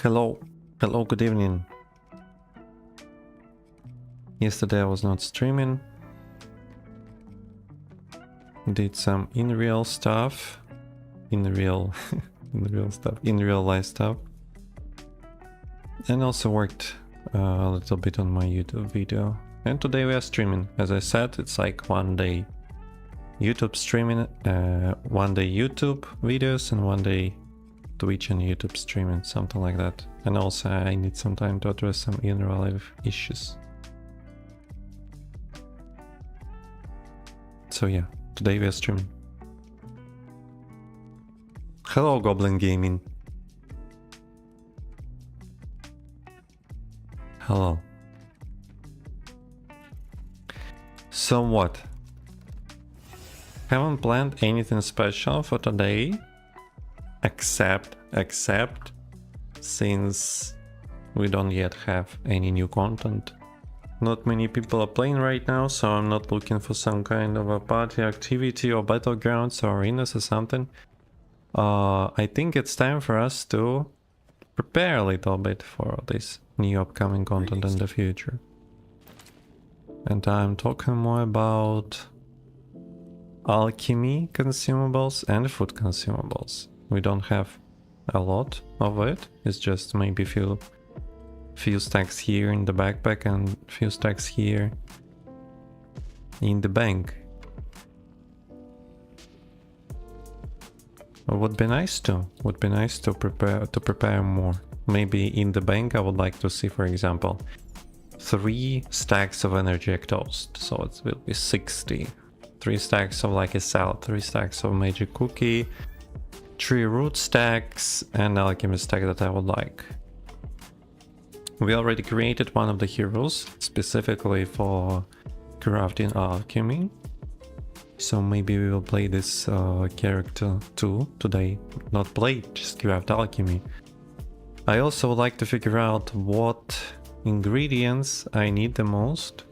Hello, good evening. Yesterday I was not streaming. Did some in real life stuff. And also worked a little bit on my YouTube video. And today we are streaming. As I said, it's like one day YouTube streaming, one day YouTube videos and one day Twitch and YouTube streaming, something like that. And also I need some time to address some in real life issues. So yeah, today we are streaming. Hello Goblin Gaming. Hello. So what? Haven't planned anything special for today, except since we don't yet have any new content. Not many people are playing right now, so I'm not looking for some kind of a party activity or battlegrounds or arenas or something. I think it's time for us to prepare a little bit for this new upcoming content in the future. And I'm talking more about alchemy consumables and food consumables. We don't have a lot of it, it's just maybe few stacks here in the backpack and few stacks here in the bank. Would be nice to prepare more. Maybe in the bank I would like to see, for example, 3 stacks of energy toast, so it will be 60. 3 stacks of like a salad, 3 stacks of magic cookie, 3 root stacks, and alchemy stack that I would like. We already created one of the heroes specifically for crafting alchemy, so maybe we will play this character too today. Not play, just craft alchemy. I also would like to figure out what ingredients I need the most,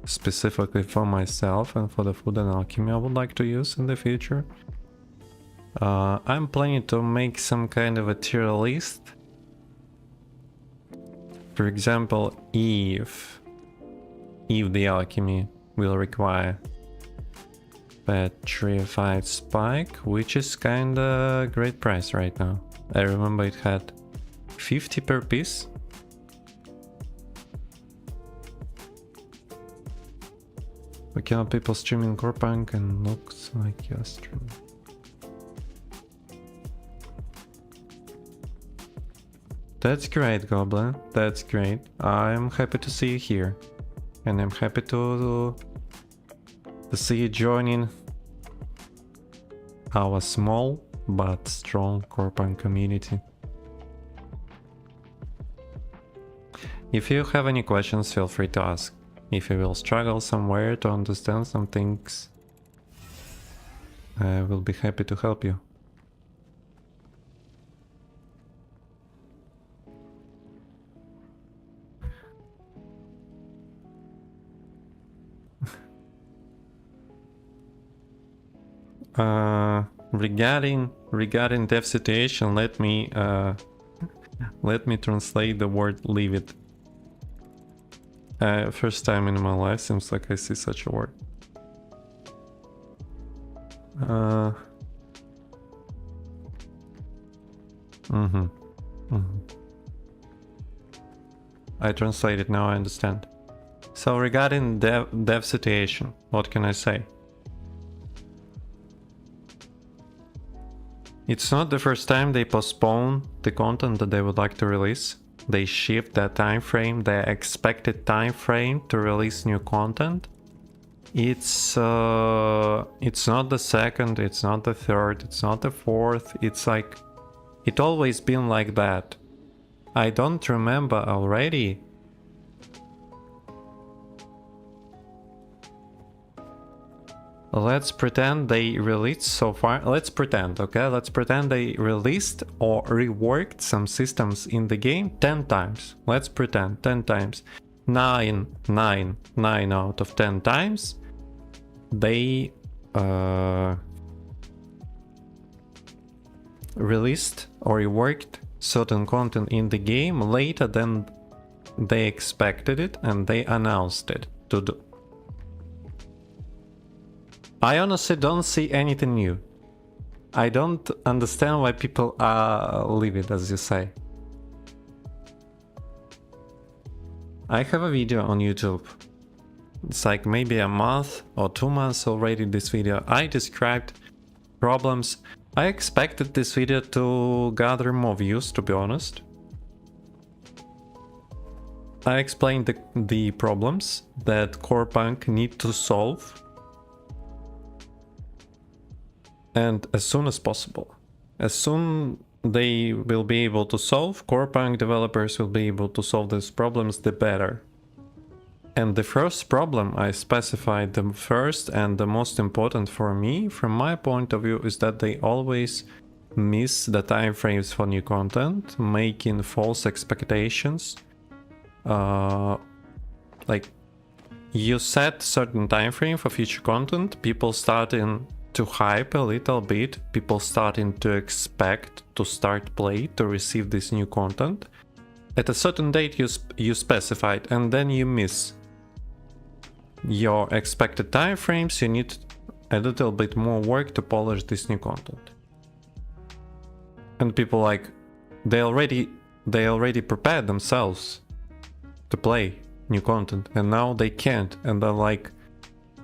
specifically for myself and for the food and alchemy I would like to use in the future. I'm planning to make some kind of a tier list. For example, if the alchemy will require petrified spike, which is kinda great price right now. I remember it had 50 per piece. We cannot people streaming Corepunk and looks like you're streaming. That's great, Goblin. That's great. I'm happy to see you here. And I'm happy to see you joining our small but strong Corepunk community. If you have any questions, feel free to ask. If you will struggle somewhere to understand some things, I will be happy to help you. Regarding dev situation, let me translate the word leave it. First time in my life seems like I see such a word. I translate it now, I understand. So regarding dev situation, what can I say? It's not the first time they postpone the content that they would like to release. They shift their time frame, their expected time frame to release new content. It's not the second, it's not the third, it's not the fourth. It's like it always been like that. I don't remember already. Let's pretend they released so far. Let's pretend, okay? Let's pretend they released or reworked some systems in the game 10 times. Let's pretend 10 times. 9 out of 10 times they released or reworked certain content in the game later than they expected it, and they announced it to do. I honestly don't see anything new. I don't understand why people leave it, as you say. I have a video on YouTube. It's like maybe a month or 2 months already this video. I described problems. I expected this video to gather more views, to be honest. I explained the problems that Corepunk need to solve. And as soon as possible. As soon they will be able to solve, Corepunk developers will be able to solve these problems, the better. And the first problem I specified, the first and the most important for me, from my point of view, is that they always miss the time frames for new content, making false expectations. Like, you set certain time frame for future content, people starting to hype a little bit, people starting to expect to start play to receive this new content at a certain date you specified, and then you miss your expected time frames. You need a little bit more work to polish this new content, and people like they already prepared themselves to play new content, and now they can't, and they're like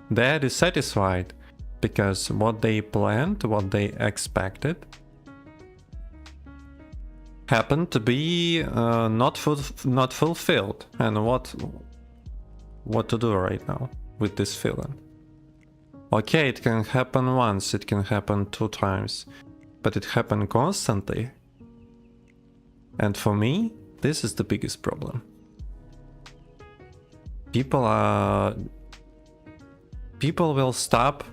they're dissatisfied because what they planned, what they expected, happened to be not fulfilled. And what to do right now with this feeling? Okay, it can happen once, it can happen 2 times, but it happened constantly. And for me, this is the biggest problem. People will stop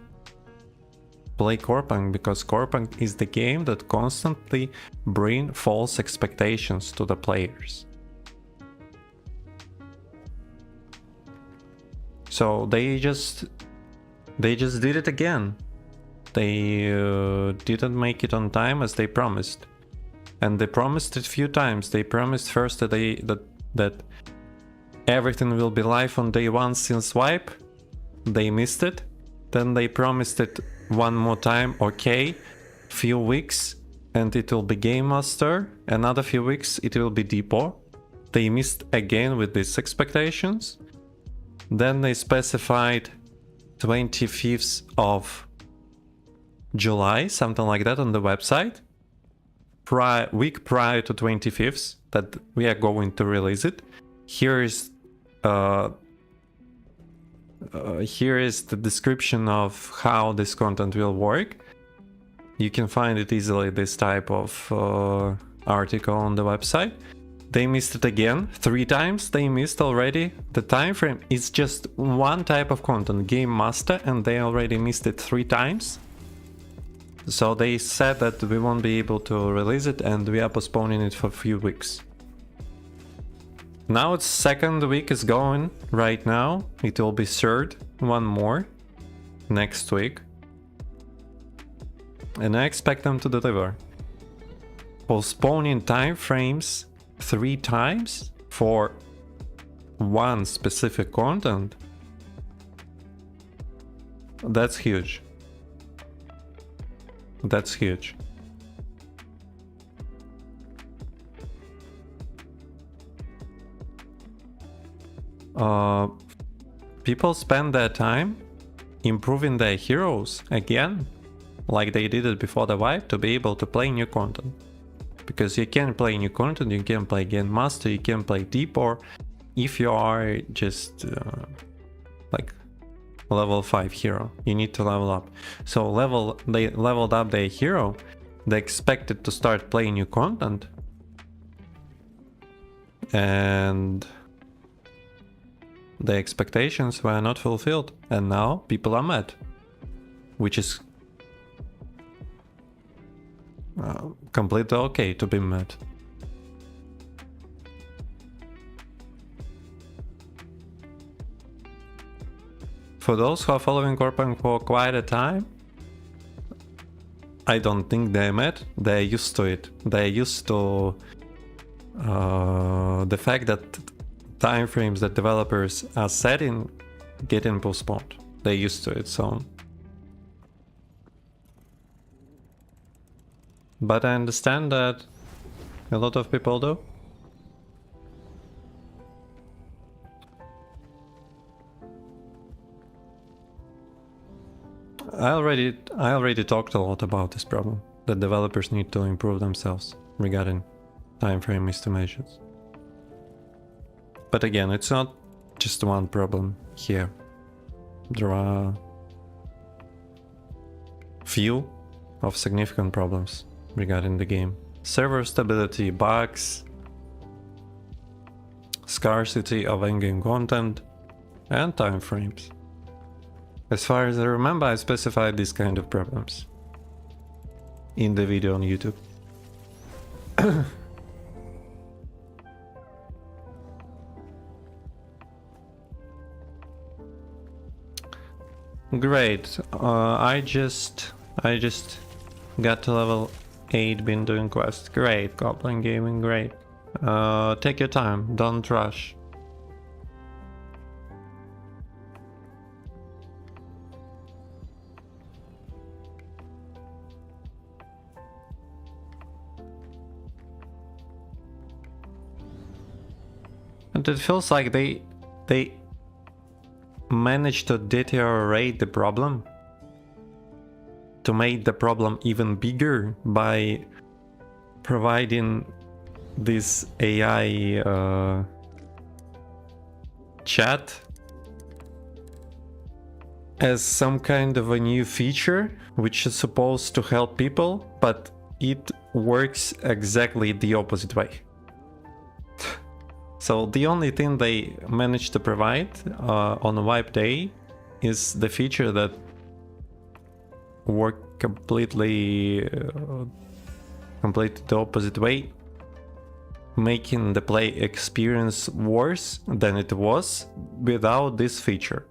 play Corepunk because Corepunk is the game that constantly bring false expectations to the players. So they just did it again. They didn't make it on time as they promised, and they promised it a few times. They promised first that everything will be live on day 1 since wipe. They missed it. Then they promised it one more time, okay, few weeks and it will be Game Master, another few weeks it will be Depot. They missed again with these expectations. Then they specified 25th of July, something like that on the website, week prior to 25th, that we are going to release it. Here is the description of how this content will work. You can find it easily, this type of article on the website. They missed it again, 3 times they missed already. The time frame is just one type of content, Game Master, and they already missed it 3 times. So they said that we won't be able to release it and we are postponing it for a few weeks. Now its 2nd week is going right now. It will be 3rd, one more next week. And I expect them to deliver. Postponing time frames 3 times for one specific content. That's huge. That's huge. People spend their time improving their heroes again, like they did it before the wipe, to be able to play new content. Because you can play new content, you can play Game Master, you can play Depot if you are just like level 5 hero. You need to level up. So they leveled up their hero, they expected to start playing new content, and the expectations were not fulfilled, and now people are mad, which is completely okay to be mad. For those who are following Corepunk for quite a time, I don't think they're mad. They're used to it. They're used to the fact that timeframes that developers are setting getting postponed. They're used to it, so. But I understand that a lot of people do. I already talked a lot about this problem, that developers need to improve themselves regarding time frame estimations. But again, it's not just one problem here. There are few of significant problems regarding the game. Server stability, bugs, scarcity of in-game content, and time frames. As far as I remember, I specified these kind of problems in the video on YouTube. Great. I just got to level 8, been doing quests. Great, Goblin Gaming, great. Take your time, don't rush. And it feels like they managed to deteriorate the problem, to make the problem even bigger by providing this AI chat as some kind of a new feature which is supposed to help people, but it works exactly the opposite way. So the only thing they managed to provide on a wipe day is the feature that worked completely the opposite way, making the play experience worse than it was without this feature.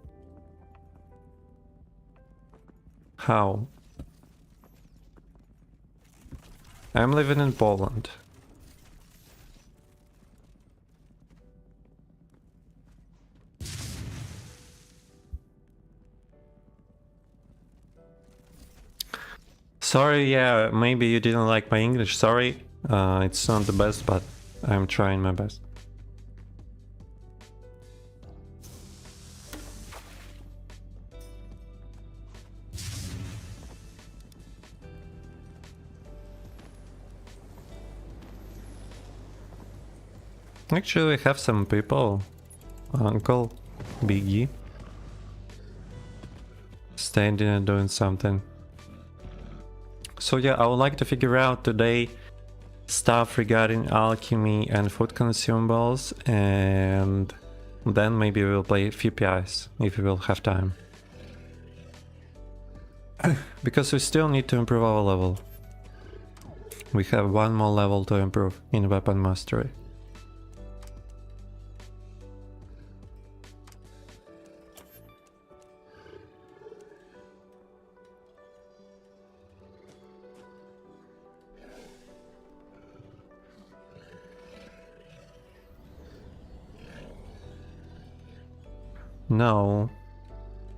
How? I'm living in Poland. Sorry, yeah, maybe you didn't like my English, sorry. It's not the best, but I'm trying my best. Actually, we have some people. Uncle, Biggie, standing and doing something. So yeah, I would like to figure out today stuff regarding alchemy and food consumables, and then maybe we'll play a few PIs if we will have time. Because we still need to improve our level. We have one more level to improve in weapon mastery. No.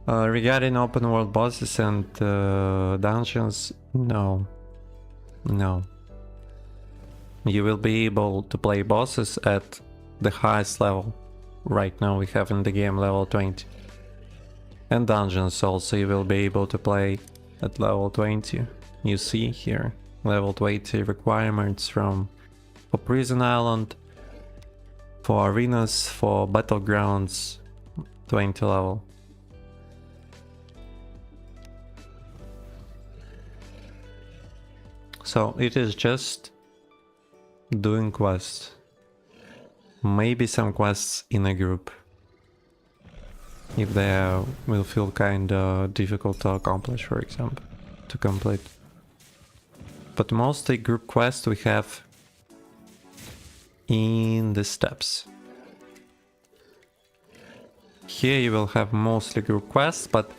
Regarding open world bosses and dungeons, no. No. You will be able to play bosses at the highest level. Right now we have in the game level 20. And dungeons also you will be able to play at level 20. You see here, level 20 requirements for Prison Island, for arenas, for battlegrounds, 20 level. So it is just doing quests. Maybe some quests in a group, if they will feel kinda difficult to accomplish, for example, to complete. But mostly group quests we have in the steps. Here you will have mostly group quests, but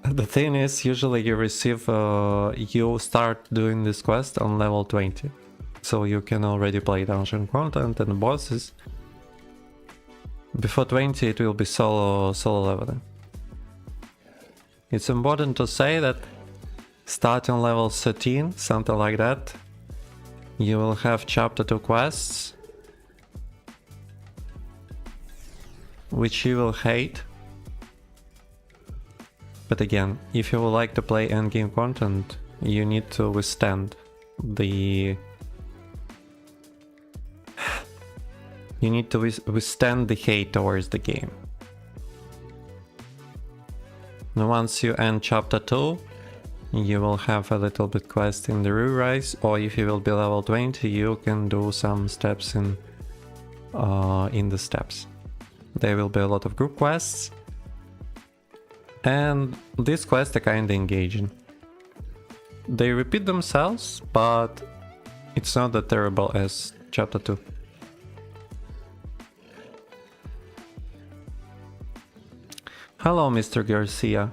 The thing is, usually you receive, you start doing this quest on level 20. So you can already play dungeon content and bosses. Before 20 it will be solo leveling. It's important to say that starting level 13, something like that, you will have chapter 2 quests, which you will hate. But again, if you would like to play endgame content, you need to withstand the... You need to withstand the hate towards the game. And once you end chapter 2, you will have a little bit quest in the Re-Rise, or if you will be level 20, you can do some steps in the steps. There will be a lot of group quests, and these quests are kinda engaging. They repeat themselves, but it's not that terrible as chapter 2. Hello, Mr. Garcia.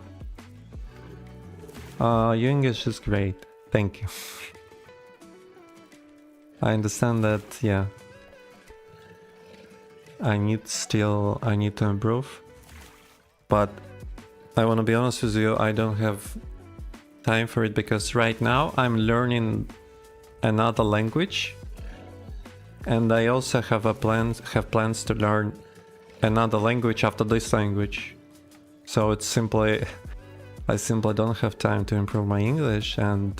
Your English is great. Thank you. I understand that, yeah. I need to improve. But I want to be honest with you, I don't have time for it because right now I'm learning another language. And I also have plans to learn another language after this language. So it's simply, I simply don't have time to improve my English, and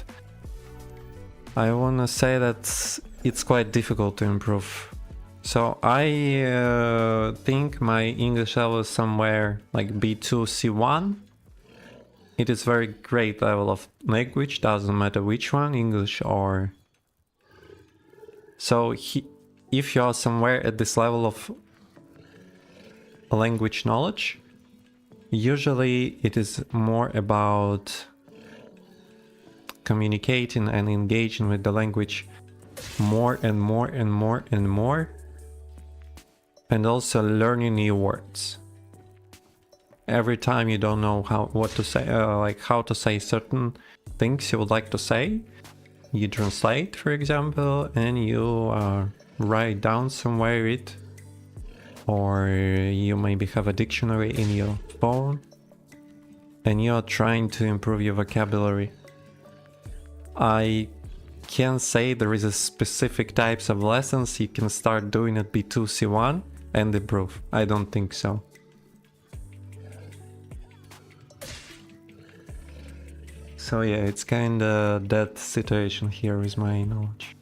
I wanna say that it's quite difficult to improve. So I think my English level is somewhere like B2 C1. It is very great level of language, doesn't matter which one, English or... So if you are somewhere at this level of language knowledge, usually it is more about communicating and engaging with the language more and more and more and more, and also learning new words. Every time you don't know what to say, like how to say certain things you would like to say, you translate, for example, and you write down somewhere it, or you maybe have a dictionary in your phone and you are trying to improve your vocabulary. I can't say there is a specific types of lessons you can start doing at B2 C1 and improve. I don't think so. So yeah, it's kinda that situation here with my knowledge.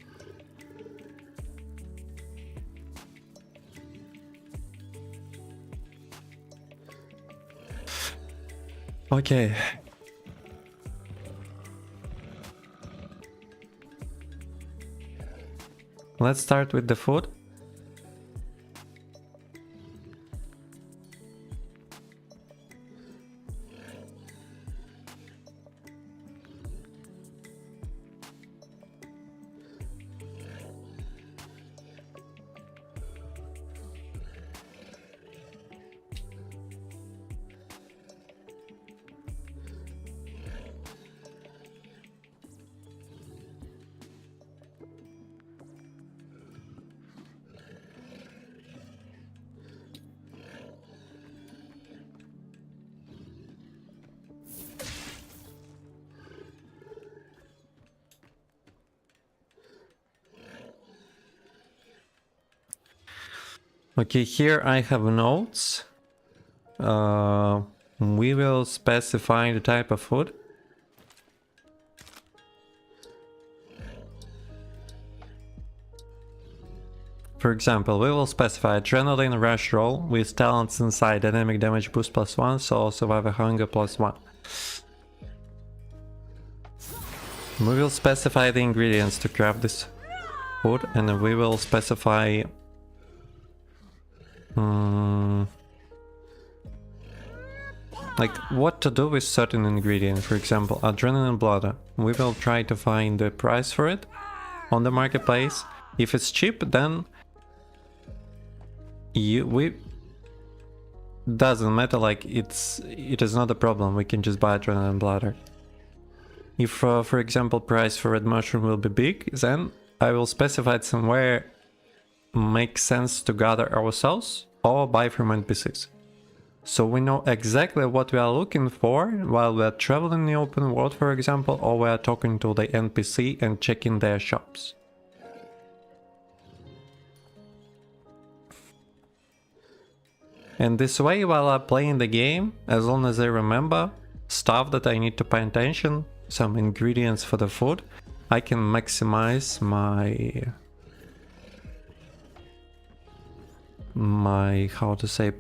Okay. Let's start with the food. Okay, here I have notes. We will specify the type of food. For example, we will specify adrenaline rush roll with talents inside, dynamic damage boost +1, so survivor hunger +1. We will specify the ingredients to craft this food, and we will specify like what to do with certain ingredient. For example, adrenaline bladder. We will try to find the price for it on the marketplace. If it's cheap, then we doesn't matter, like it is not a problem, we can just buy it rather than bladder. If for example price for red mushroom will be big, then I will specify it somewhere makes sense to gather ourselves or buy from NPCs. So we know exactly what we are looking for while we are traveling in the open world, for example, or we are talking to the NPC and checking their shops. And this way, while I'm playing the game, as long as I remember stuff that I need to pay attention, some ingredients for the food, I can maximize my how to say,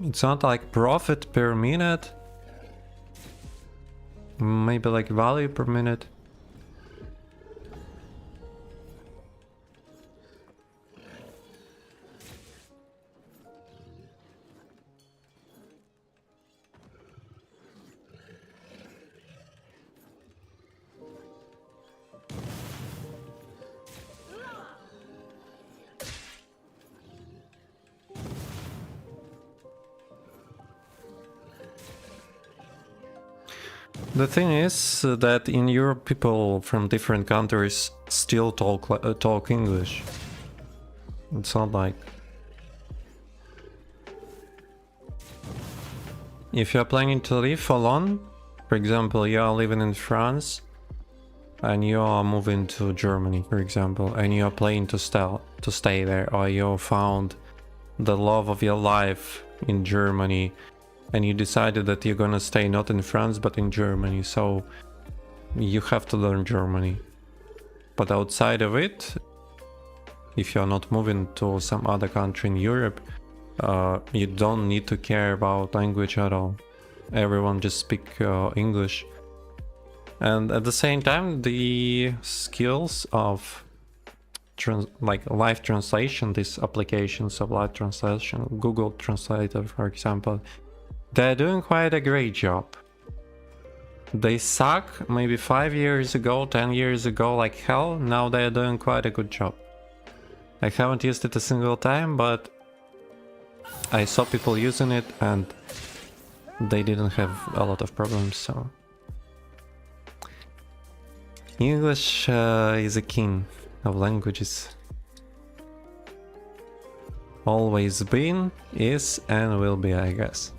it's not like profit per minute, maybe like value per minute. The thing is that in Europe people from different countries still talk English. It's not like... If you're planning to live alone, for example, you are living in France and you are moving to Germany, for example, and you are planning to stay there, or you found the love of your life in Germany, and you decided that you're gonna stay not in France but in Germany, so you have to learn Germany. But outside of it, if you're not moving to some other country in Europe, you don't need to care about language at all. Everyone just speak English. And at the same time, the skills of like live translation, these applications of live translation, Google Translator for example, they're doing quite a great job. They suck maybe 5 years ago, 10 years ago like hell, now they're doing quite a good job. I haven't used it a single time, but I saw people using it and they didn't have a lot of problems, so... English is a king of languages. Always been, is, and will be, I guess.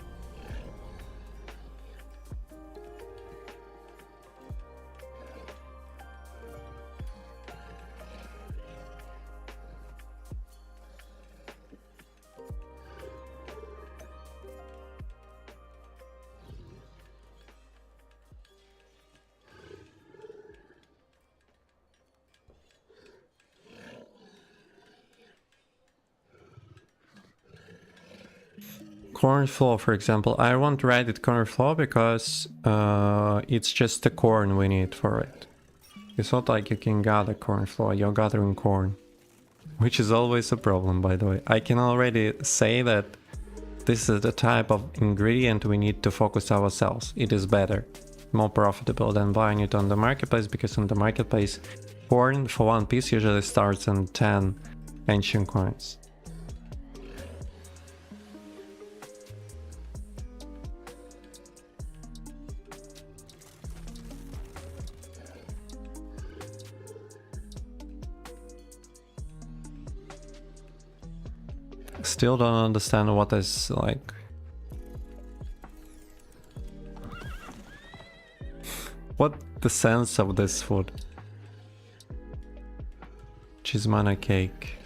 Corn flour, for example, I won't write it corn flour because it's just the corn we need for it. It's not like you can gather corn flour, you're gathering corn. Which is always a problem, by the way. I can already say that this is the type of ingredient we need to focus ourselves. It is better, more profitable than buying it on the marketplace, because on the marketplace, corn for one piece usually starts on 10 ancient coins. Still don't understand what is like... What the sense of this food? Cheesemana cake.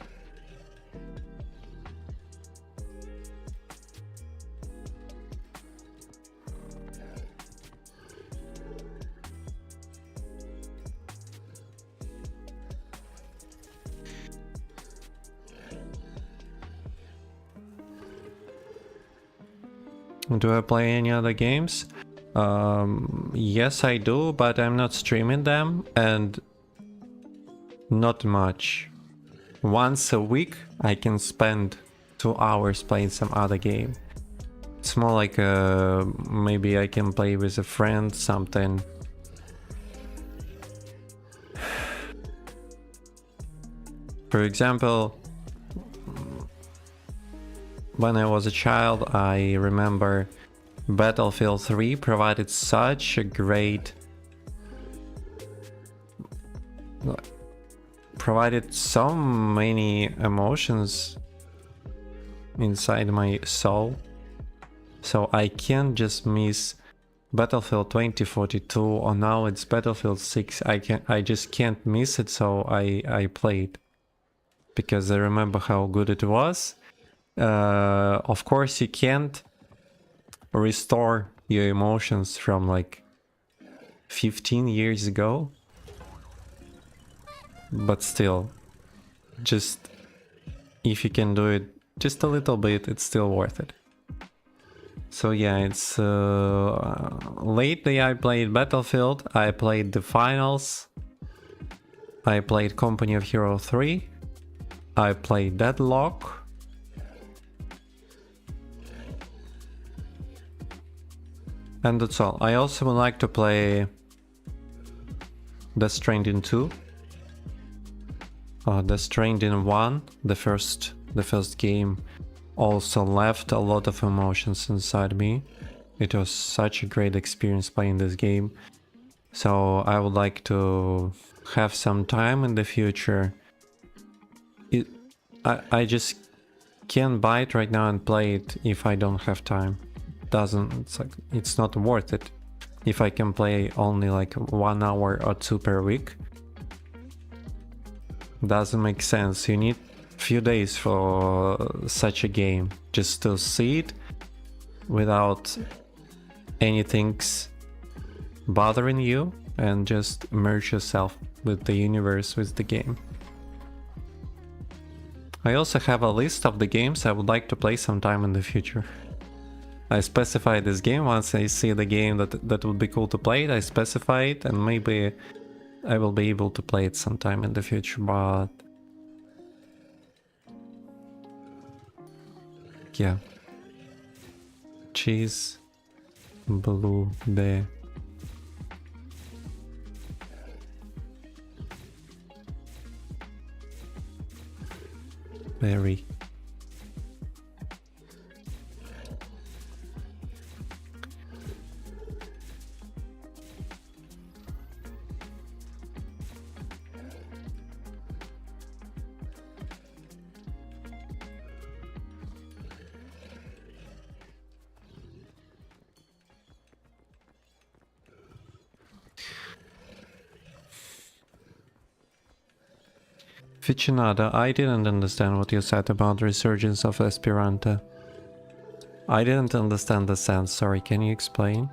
Do I play any other games? Yes, I do, but I'm not streaming them, and not much. Once a week I can spend 2 hours playing some other game. It's more like maybe I can play with a friend, something. For example, when I was a child, I remember Battlefield 3 provided such a great... provided so many emotions inside my soul. So I can't just miss Battlefield 2042, or now it's Battlefield 6. I just can't miss it, so I played. Because I remember how good it was. Of course you can't restore your emotions from like 15 years ago. But still, just if you can do it just a little bit, it's still worth it. So yeah, it's lately I played Battlefield, I played the finals, I played Company of Hero 3, I played Deadlock, and that's all. I also would like to play Death Stranding 2. Death Stranding 1, the first game, also left a lot of emotions inside me. It was such a great experience playing this game. So I would like to have some time in the future. I just can't buy it right now and play it if I don't have time. It's not worth it. If I can play only like 1 hour or 2 per week, doesn't make sense. You need few days for such a game just to see it without anything bothering you, and just immerse yourself with the universe, with the game. I also have a list of the games I would like to play sometime in the future. I specify this game. Once I see the game that would be cool to play, I specify it, and maybe I will be able to play it sometime in the future, but yeah. Cheese, blue, berry. Ficcionada, I didn't understand what you said about resurgence of Esperanto. I didn't understand the sense, sorry, can you explain?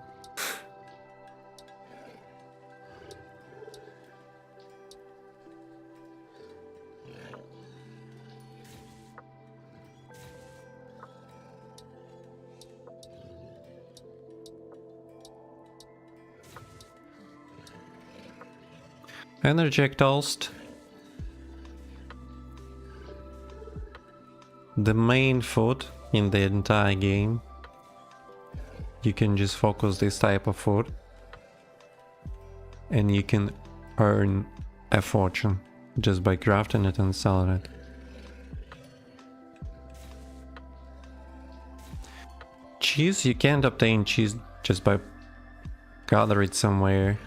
Energy exhaust. The main food in the entire game. You can just focus this type of food and you can earn a fortune just by crafting it and selling it. Cheese, you can't obtain cheese just by gather it somewhere.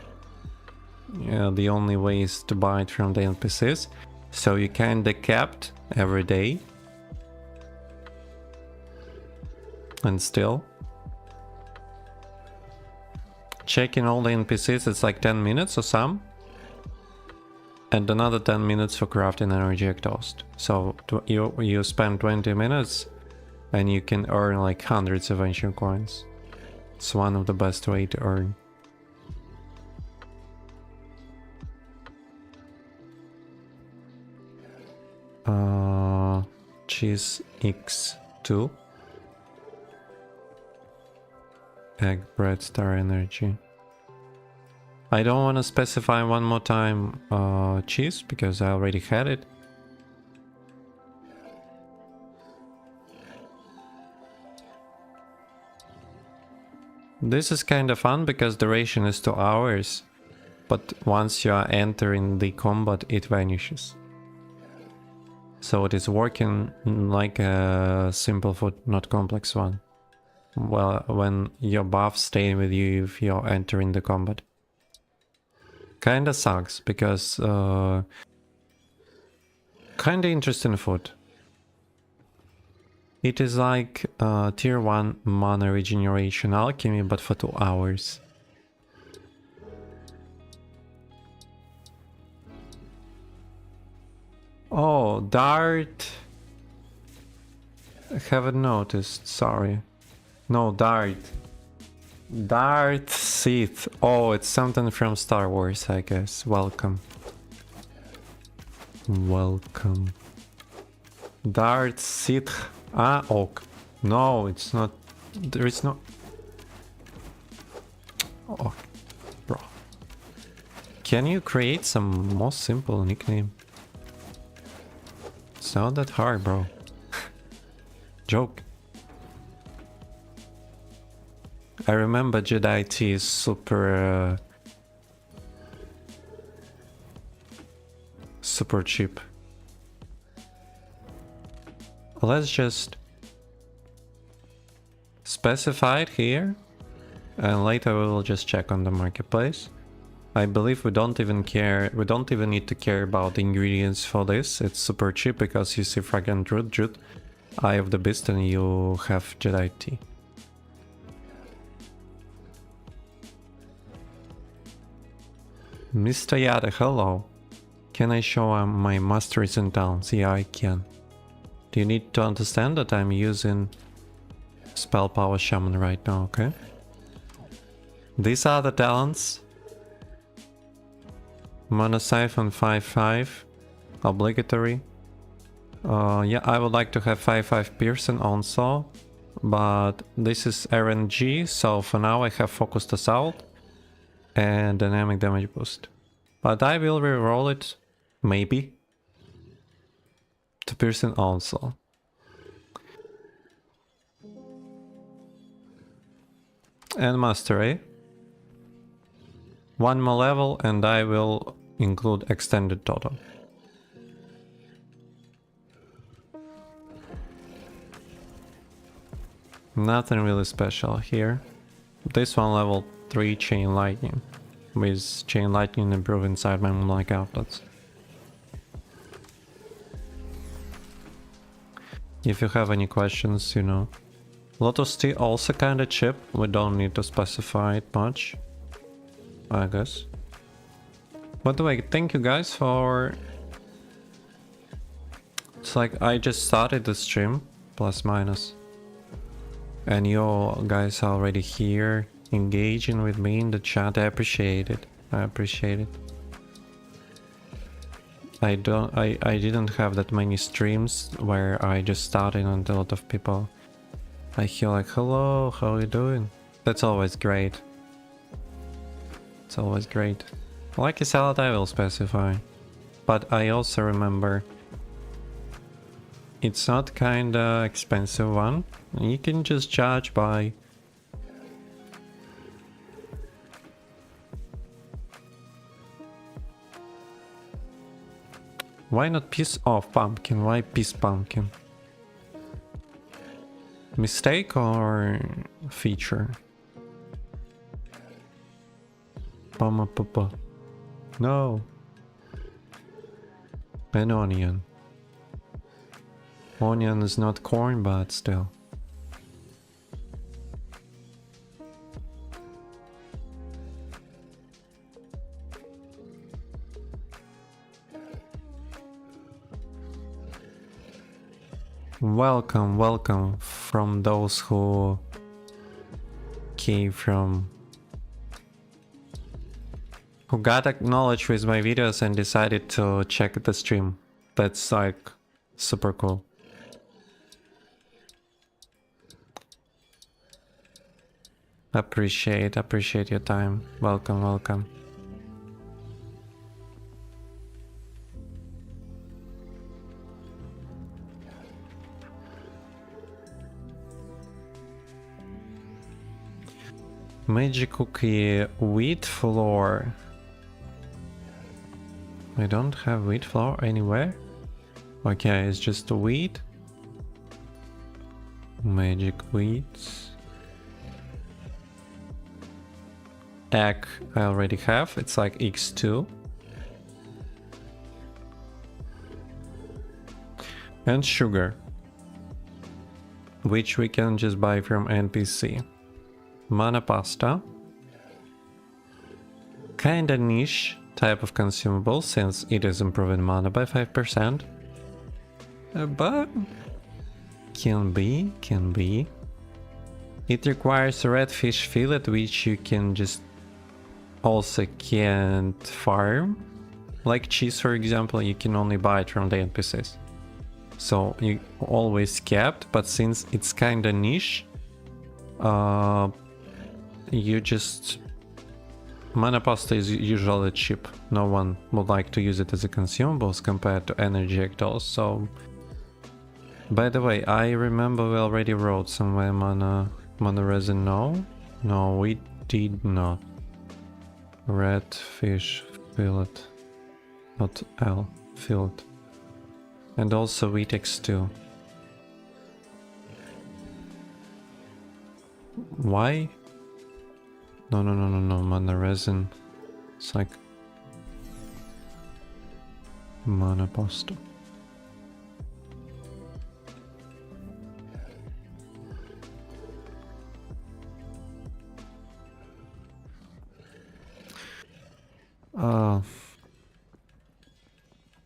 Yeah, the only way is to buy it from the NPCs, so you kinda capped every day. And still checking all the NPCs, it's like 10 minutes or some, and another 10 minutes for crafting energy exhaust. So you spend 20 minutes and you can earn like hundreds of ancient coins. It's one of the best way to earn. Cheese X2. Egg, bread, star energy. I don't want to specify one more time cheese because I already had it. This is kind of fun because duration is 2 hours, but once you are entering the combat it vanishes. So it is working like a simple food, not complex one. Well, when your buffs stay with you if you're entering the combat. Kinda sucks, because kinda interesting food. It is like tier 1 mana regeneration alchemy, but for 2 hours. Oh, dart. I haven't noticed, sorry. No, dart. Dart Sith. Oh, it's something from Star Wars, I guess. Welcome. Welcome. Dart Sith. Ah, ok. No, it's not. There is no. Oh, bro. Can you create some more simple nickname? It's not that hard, bro. Joke. I remember Jedi T is super super cheap. Let's just specify it here, and later we will just check on the marketplace. I believe we don't even need to care about the ingredients for this. It's super cheap because you see Fragrant Root, Jute, Eye of the Beast, and you have Jedi Tea. Mr. Yada, hello. Can I show my masteries and talents? Yeah, I can. Do you need to understand that I'm using Spell Power Shaman right now, okay? These are the talents. Mana Siphon 5-5. Obligatory. Yeah, I would like to have 5-5 Pearson also. But this is RNG, so for now I have Focused Assault and Dynamic Damage Boost. But I will reroll it, maybe, to Pearson also. And Mastery. One more level and I will include Extended Totem. Nothing really special here. This one level 3 Chain Lightning, with Chain Lightning improved inside my Moonlight Outlets. If you have any questions, you know. Lotus Tea also kinda cheap, we don't need to specify it much, I guess. By the way, thank you guys for... It's like I just started the stream, plus minus. And you guys are already here, engaging with me in the chat. I appreciate it. I appreciate it. I didn't have that many streams where I just started and a lot of people. I hear like, hello, how are you doing? That's always great. It's always great. Like a salad I will specify. But I also remember it's not kinda expensive one. You can just judge by why not piece of pumpkin? Why piece pumpkin? Mistake or feature? Pama papa. No. An onion. Onion is not corn, but still. Welcome, welcome from those who came from... who got acknowledged with my videos and decided to check the stream. That's like super cool. Appreciate your time. Welcome, welcome. Magic cookie, wheat flour. I don't have wheat flour anywhere. Okay, it's just wheat. Magic wheat. Egg I already have, it's like x2. And sugar, which we can just buy from NPC. Mana pasta. Kinda niche type of consumable since it is improving mana by 5%. But can be. It requires a red fish fillet, which you can just also can't farm. Like cheese, for example, you can only buy it from the NPCs. So you always kept, but since it's kinda niche, you just... Mana pasta is usually cheap. No one would like to use it as a consumables compared to energy ectos, so... By the way, I remember we already wrote somewhere mana resin, no? No, we did not. Red fish fillet. Not L, fillet. And also wheat x2. Why? No, mana resin. It's like mana pasta.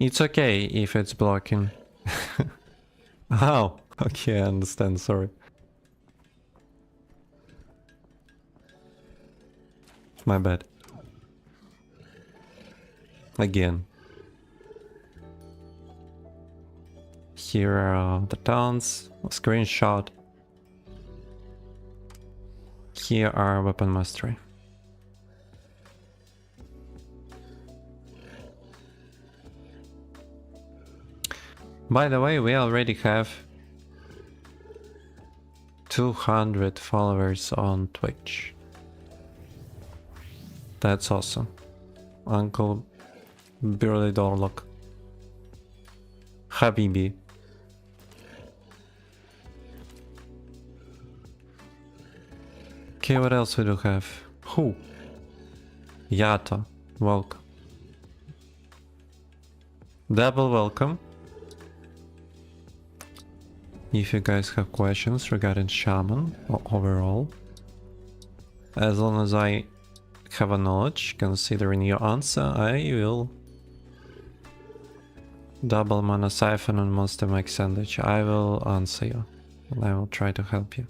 It's okay if it's blocking. Oh, okay, I understand, sorry. My bad. Again. Here are the towns, screenshot. Here are weapon mastery. By the way, we already have 200 followers on Twitch. That's awesome. Uncle Burley Dorlock. Habibi. Okay, what else we do have? Who? Yata. Welcome. Double welcome. If you guys have questions regarding Shaman or overall, as long as I have a knowledge considering your answer, I will double mana siphon and monster max sandwich. I will answer you. I will try to help you.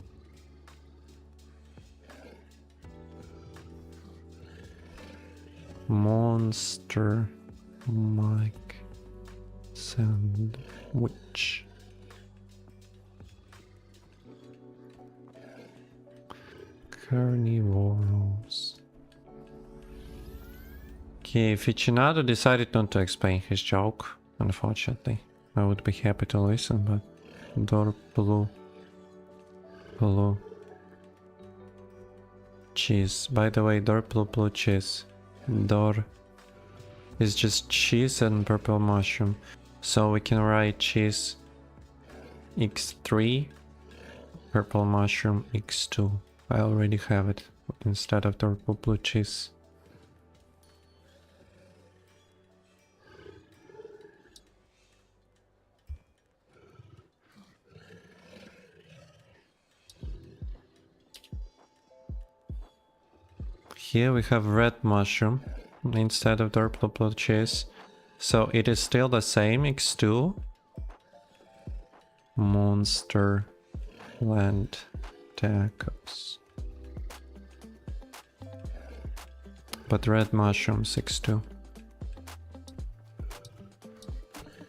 Monster Mike Sandwich. Carnivores. Okay, Ficinato decided not to explain his joke, unfortunately. I would be happy to listen, but... Door blue. Blue. Cheese. By the way, door blue cheese. Door is just cheese and purple mushroom. So we can write cheese x3, purple mushroom x2. I already have it instead of the blue cheese. Here we have red mushroom instead of dark blue cheese. So it is still the same x2. Monster Land Tacos. But red mushroom 6-2.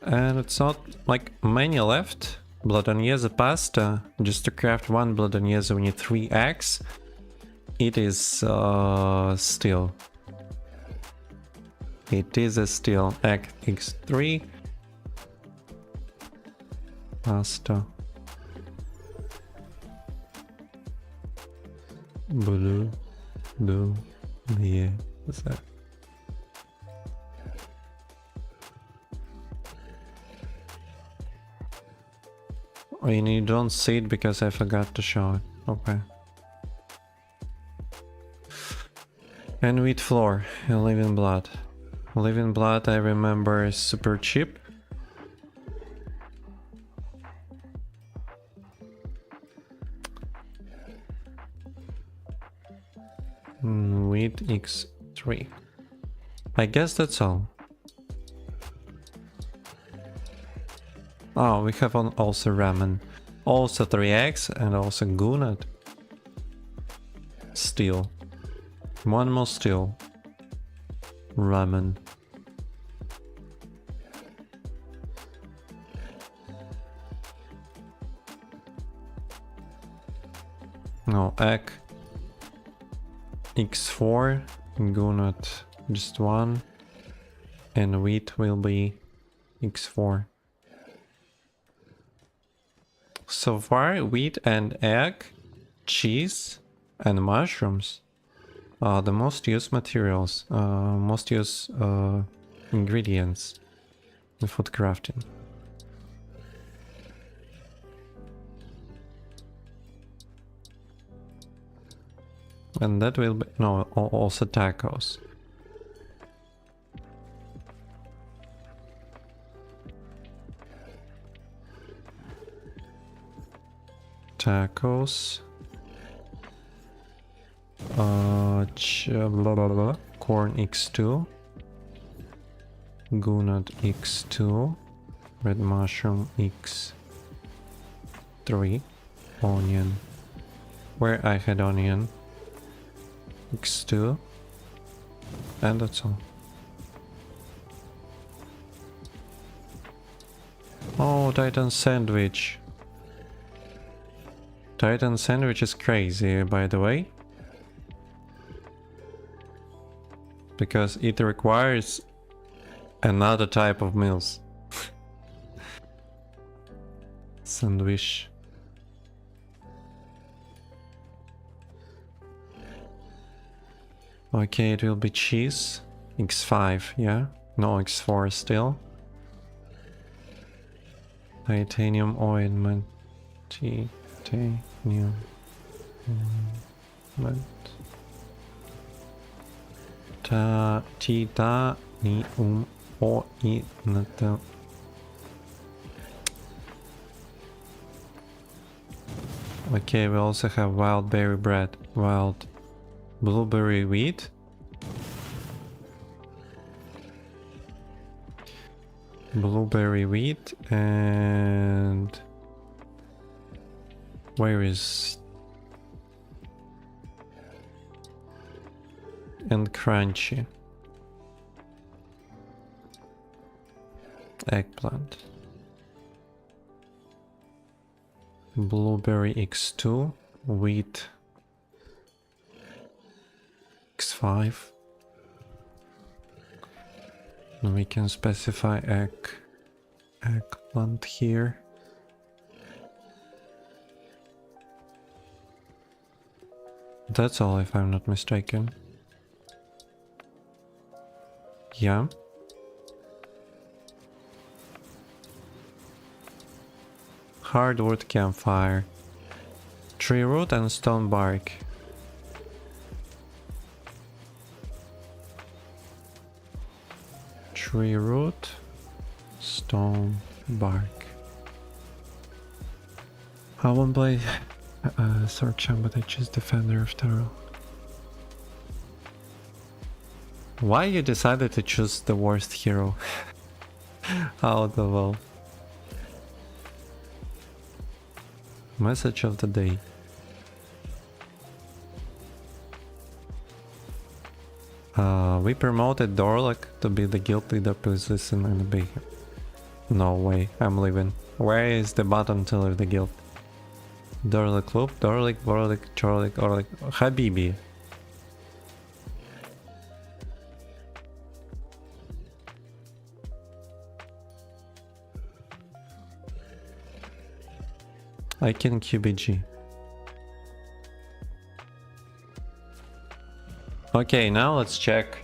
And it's not like many left. Bolognese pasta. Just to craft one bolognese we need 3 eggs. It is still. It is a still egg x3. Pasta. Blue. Do. Yeah. What's that? And you don't see it because I forgot to show it. Okay. And wheat flour, living blood. Living blood, I remember, is super cheap. Wheat X3. I guess that's all. Oh, we have also ramen. Also 3 eggs and also gunat. Steel. One more steel. Ramen. No, egg. X4. Gunat just 1. And wheat will be X4. So far, wheat and egg, cheese and mushrooms are the most used materials, most used ingredients in food crafting. And that will be, no, also tacos. Tacos. Blah, blah, blah. Corn X2. Gunat X2. Red mushroom X3. Onion. Where I had onion. X2. And that's all. Oh, Titan sandwich. Titan sandwich is crazy, by the way. Because it requires another type of meals. Sandwich. Okay, it will be cheese. X5, yeah? No, X4 still. Titanium ointment. Titanium ointment. Titanium ointment. Okay, we also have wild berry bread. Wild blueberry wheat. Blueberry wheat and where is and crunchy eggplant. Blueberry X2, wheat X5. And we can specify eggplant here. That's all, if I'm not mistaken. Yeah. Hardwood campfire. Tree root and stone bark. Tree root, stone bark. I won't play Sword Champ, but I choose Defender of Tarot. Why you decided to choose the worst hero out of all? Message of the day. We promoted Dorlak to be the guild leader. Please listen and obey him. No way, I'm leaving. Where is the button to leave the guild? Dorlak Loop, Dorlik, Vorlik, Chorlik, Orlik, Habibi. I can QBG. Okay, now let's check.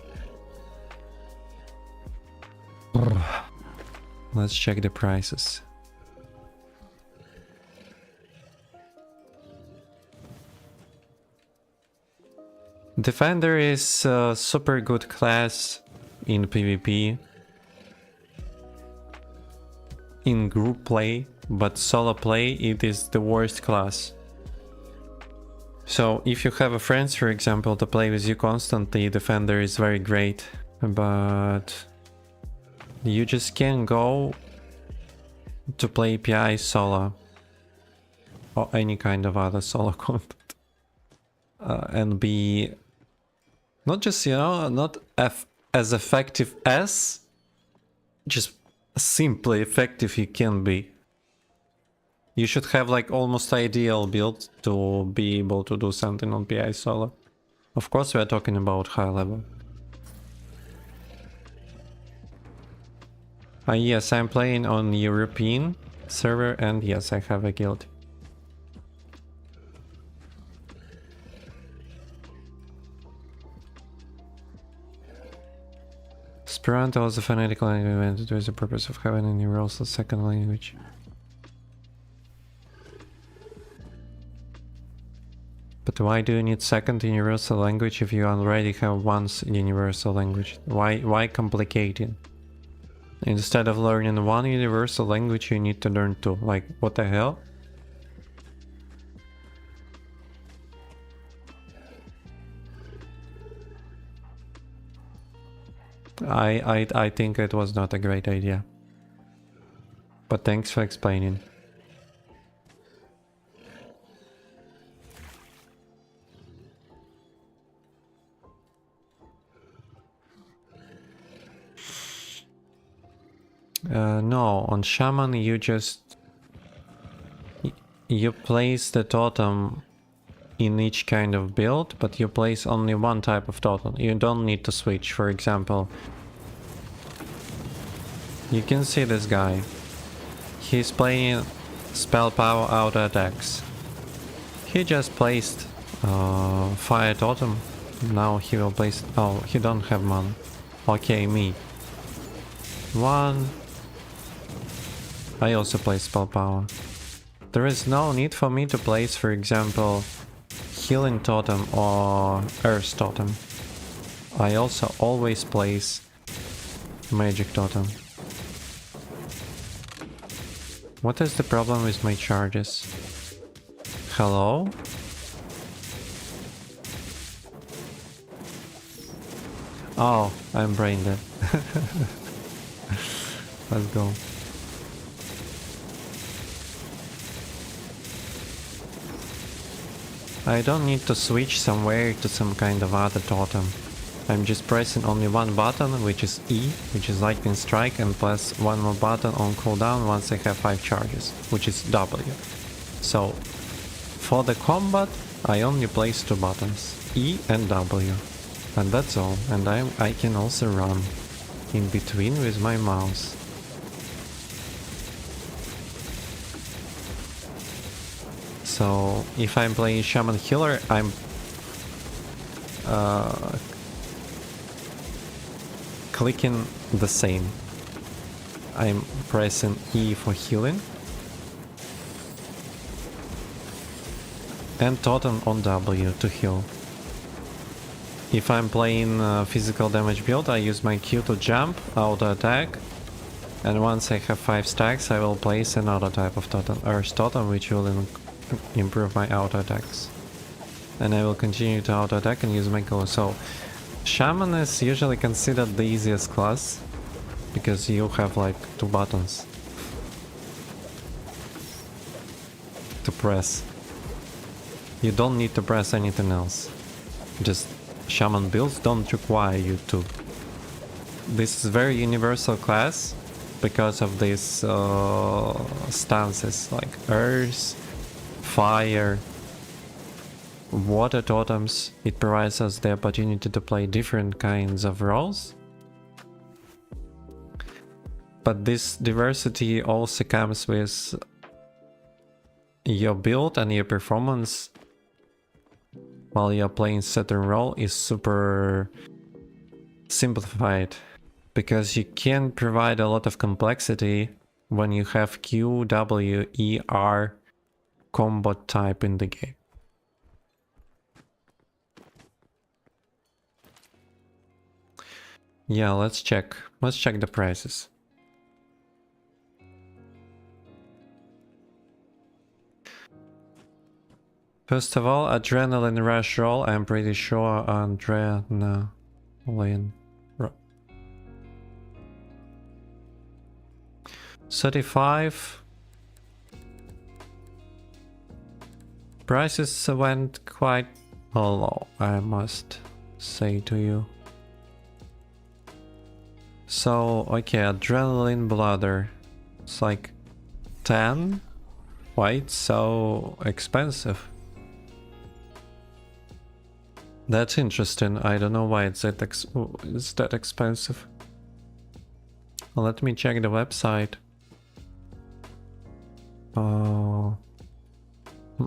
Let's check the prices. Defender is a super good class in PvP, in group play, but solo play it is the worst class. So if you have a friends, for example, to play with you constantly, Defender is very great, but you just can't go to play PI solo or any kind of other solo content and be not just, you know, not as effective as, just simply effective you can be. You should have like almost ideal build to be able to do something on PI solo. Of course we are talking about high level. Yes, I'm playing on European server and yes, I have a guild. Esperanto was a phonetic language invented with the purpose of having a universal second language. But why do you need second universal language if you already have one universal language? Why complicating? Instead of learning one universal language, you need to learn two. Like, what the hell? I think it was not a great idea. But thanks for explaining. No, on Shaman you just... You place the totem in each kind of build, but you place only one type of totem. You don't need to switch. For example, you can see this guy. He's playing spell power auto attacks. He just placed fire totem. Now he will place... Oh, he don't have mana. Okay, me. One. I also play spell power. There is no need for me to place, for example, healing totem or earth totem. I also always place magic totem. What is the problem with my charges? Hello? Oh, I'm brain dead. Let's go. I don't need to switch somewhere to some kind of other totem. I'm just pressing only one button, which is E, which is lightning strike, and plus one more button on cooldown once I have 5 charges, which is W. So, for the combat, I only place 2 buttons, E and W. And that's all, and I can also run in between with my mouse. So if I'm playing Shaman Healer, I'm clicking the same. I'm pressing E for healing and totem on W to heal. If I'm playing physical damage build, I use my Q to jump, auto attack, and once I have 5 stacks I will place another type of totem, Earth totem, which will improve my auto attacks. And I will continue to auto attack and use my Q. So Shaman is usually considered the easiest class, because you have like 2 buttons to press. You don't need to press anything else. Just Shaman builds don't require you to. This is very universal class because of these stances like earth, fire, water totems. It provides us the opportunity to play different kinds of roles. But this diversity also comes with your build, and your performance while you're playing certain role is super simplified, because you can provide a lot of complexity when you have Q, W, E, R combo type in the game. Yeah, let's check. Let's check the prices. First of all, adrenaline rush roll. I'm pretty sure adrenaline. 35. Prices went quite low, I must say to you. So, okay, adrenaline bladder. It's like 10. Why it's so expensive? That's interesting. I don't know why it's that expensive. Let me check the website.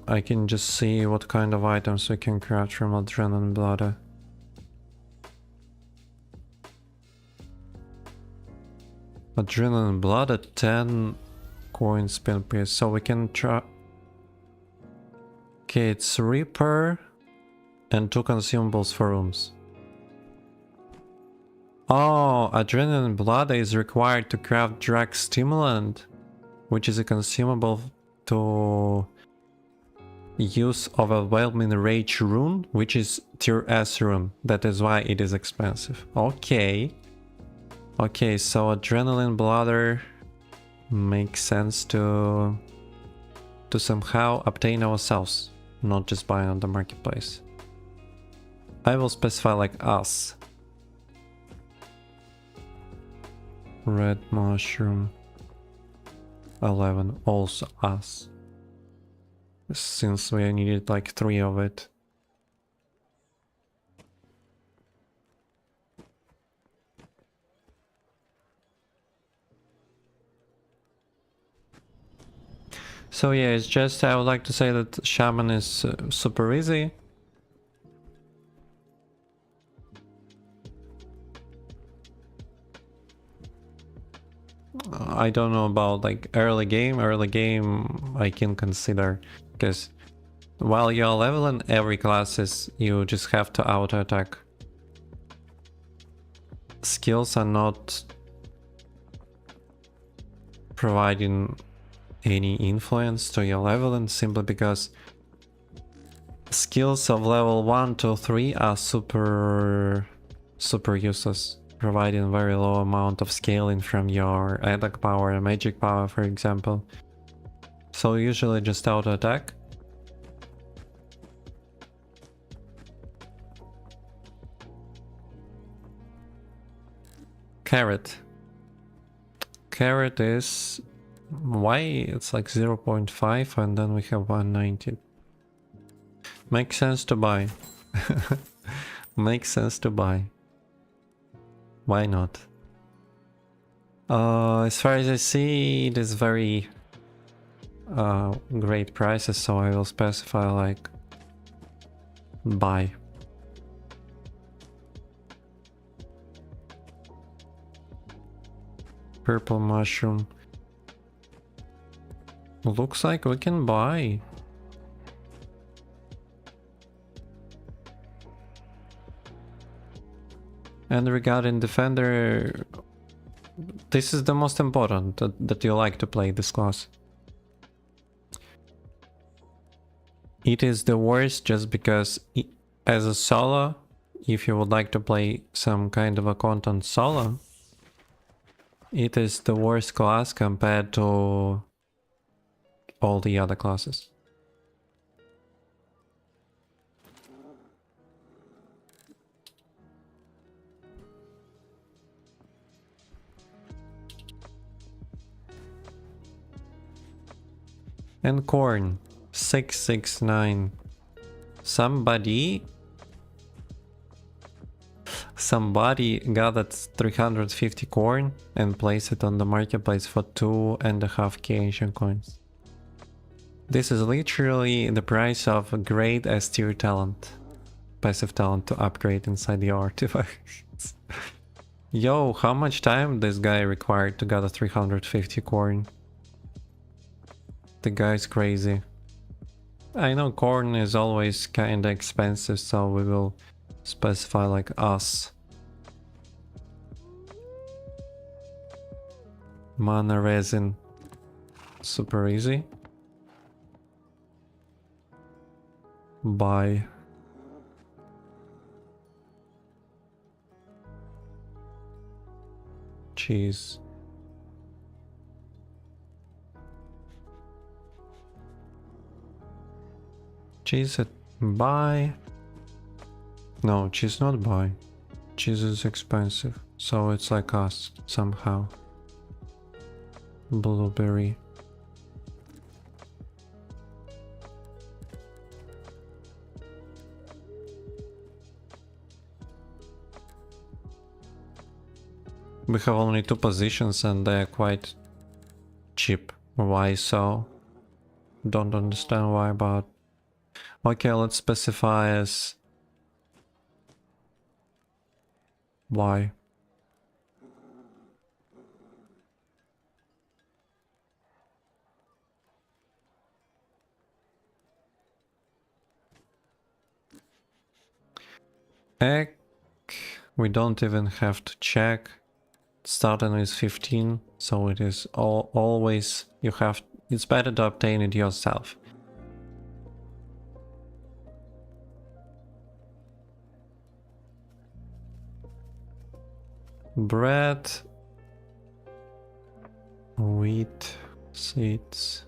I can just see what kind of items we can craft from adrenaline bladder. Adrenaline bladder 10 coin spin piece, so we can try. Okay, it's Reaper and 2 consumables for rooms. Oh, adrenaline bladder is required to craft drug stimulant, which is a consumable to use overwhelming rage rune, which is tier S rune. That is why it is expensive. Okay. Okay, so adrenaline bladder makes sense to somehow obtain ourselves, not just buy on the marketplace. I will specify like us. Red mushroom 11, also us. Since we needed like 3 of it. So yeah, it's just I would like to say that Shaman is super easy. I don't know about like early game I can consider, because while you're leveling every classes you just have to auto attack. Skills are not providing any influence to your leveling, simply because skills of level 1 to 3 are super useless, providing very low amount of scaling from your attack power and magic power, for example. So usually just auto attack. Carrot. Carrot is why it's like 0.5 and then we have 190. Makes sense to buy. Makes sense to buy. Why not? As far as I see, it is very great prices, so I will specify like buy. Purple mushroom. Looks like we can buy. And regarding defender, this is the most important, that you like to play this class. It is the worst just because as a solo, if you would like to play some kind of a content solo, it is the worst class compared to all the other classes. And corn 669. Somebody gathered 350 corn and placed it on the marketplace for 2.5k Asian coins. This is literally the price of a great S tier talent, passive talent to upgrade inside the artifacts. Yo, how much time this guy required to gather 350 corn? The guy's crazy. I know corn is always kinda expensive, so we will specify like us. Mana resin. Super easy. Buy. Cheese. Cheese at buy. No, cheese not buy. Cheese is expensive, so it's like us somehow. Blueberry. We have only 2 positions and they're quite cheap. Why so? Don't understand why, but... Okay, let's specify as... Why? Egg... We don't even have to check. Starting with 15, so it is always... You have... It's better to obtain it yourself. Bread, wheat, seeds.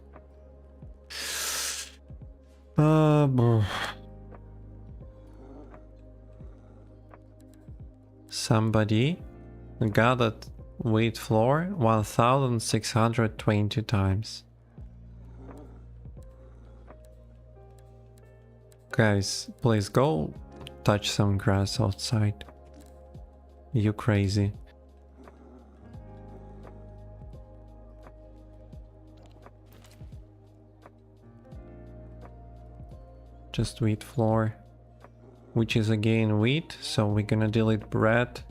Somebody gathered wheat flour 1620 times. Guys, please go touch some grass outside. You crazy. Just wheat flour, which is again wheat, so we're gonna delete bread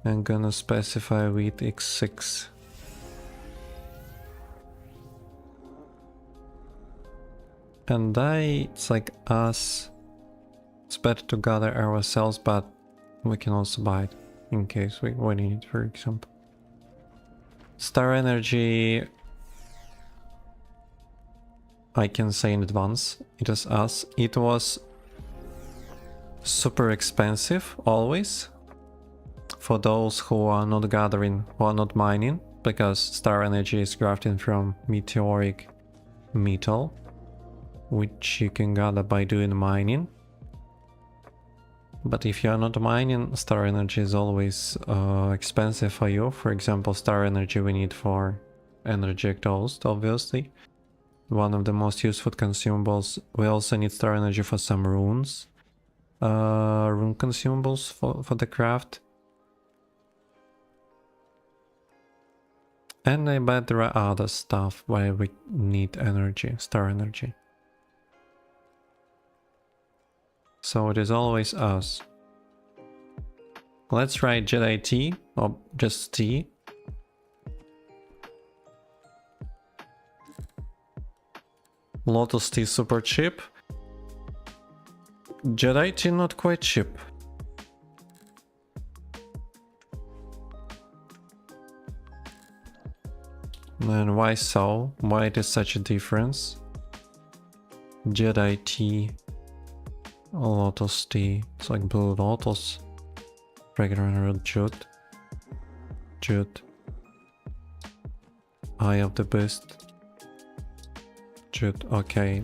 and gonna specify wheat x6. And it's like us. It's better to gather ourselves, but we can also buy it in case we need it, for example. Star energy, I can say in advance, it is us. It was super expensive always for those who are not gathering, who are not mining, because star energy is crafted from meteoric metal, which you can gather by doing mining. But if you are not mining, star energy is always expensive for you. For example, star energy we need for energy exhaust, obviously. One of the most useful consumables. We also need star energy for some runes. Rune consumables for the craft. And I bet there are other stuff where we need energy, star energy. So it is always us. Let's write Jedi T, or just T. Lotus T super cheap. Jedi T not quite cheap. And why so? Why it is such a difference? Jedi T, Lotus T, it's like blue lotus, regular jute, jute, Eye of the Beast, jute, okay.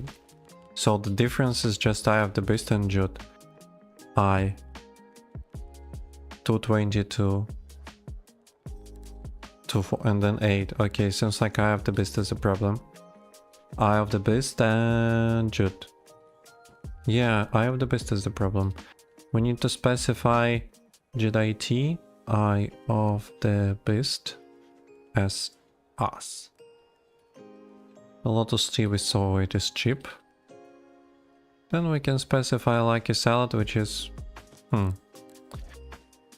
So the difference is just Eye of the Beast and jute. Eye, 222. And then 8. Okay, seems like Eye of the Beast is a problem. Eye of the Beast and jute. Yeah, Eye of the Beast is the problem. We need to specify Jedi T, Eye of the Beast as us. The Lotus T we saw it is cheap. Then we can specify Lucky Salad, which is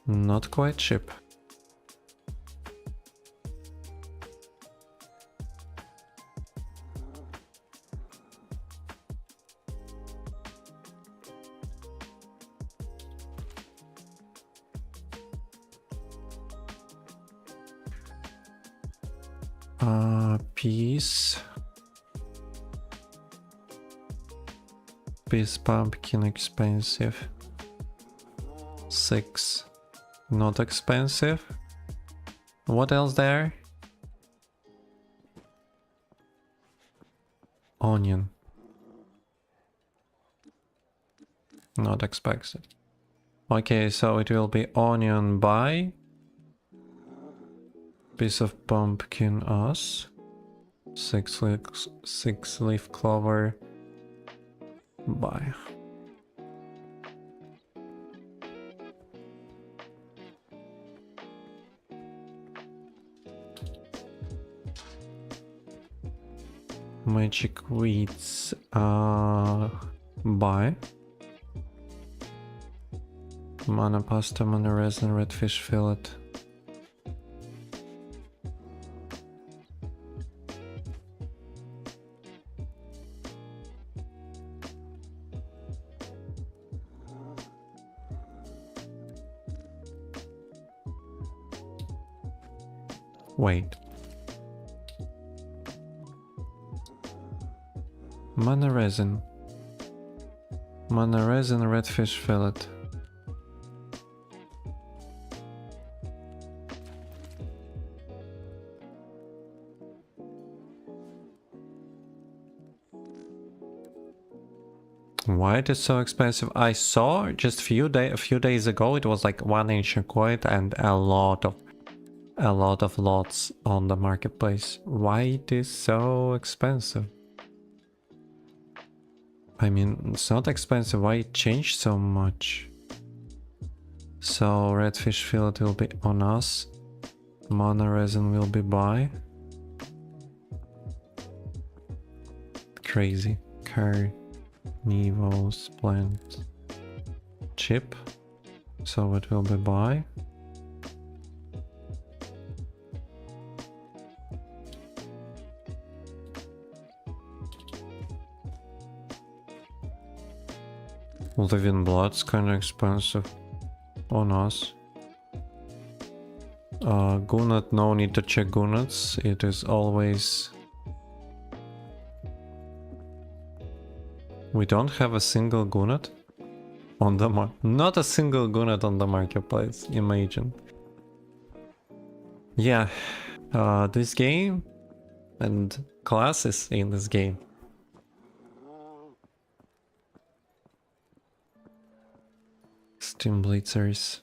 not quite cheap. Peas. Peas pumpkin expensive. 6. Not expensive. What else there? Onion. Not expensive. Okay, so it will be onion buy. Piece of pumpkin us. 6 leaf clover buy. Magic weeds buy. Mana pasta, mana resin, redfish fillet. Wait. Mana resin. Mana resin, redfish fillet. Why it is so expensive? I saw just a few days ago it was like 1 ancient coin and a lot of lots on the marketplace. Why it is so expensive? I mean, it's not expensive. Why it changed so much? So redfish fillet will be on us. Mana resin will be buy. Crazy. Curry. Nevos, plant, chip, so it will be buy. Living blood's kinda expensive on us. Gunat, no need to check Gunats, it is always... We don't have a single Gunat on the not a single Gunat on the marketplace, imagine. Yeah, this game and classes in this game. Steam Blitzers.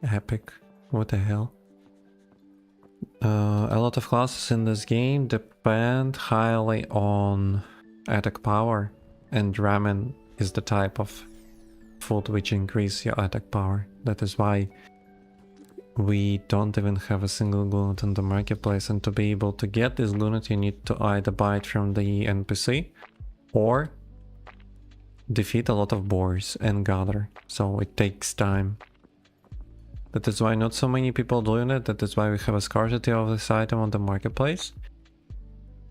Epic. What the hell? A lot of classes in this game depend highly on attack power, and ramen is the type of food which increase your attack power. That is why we don't even have a single Gunat in the marketplace, and to be able to get this Gunat you need to either buy it from the NPC or defeat a lot of boars and gather, so it takes time. That is why not so many people doing it, that is why we have a scarcity of this item on the marketplace.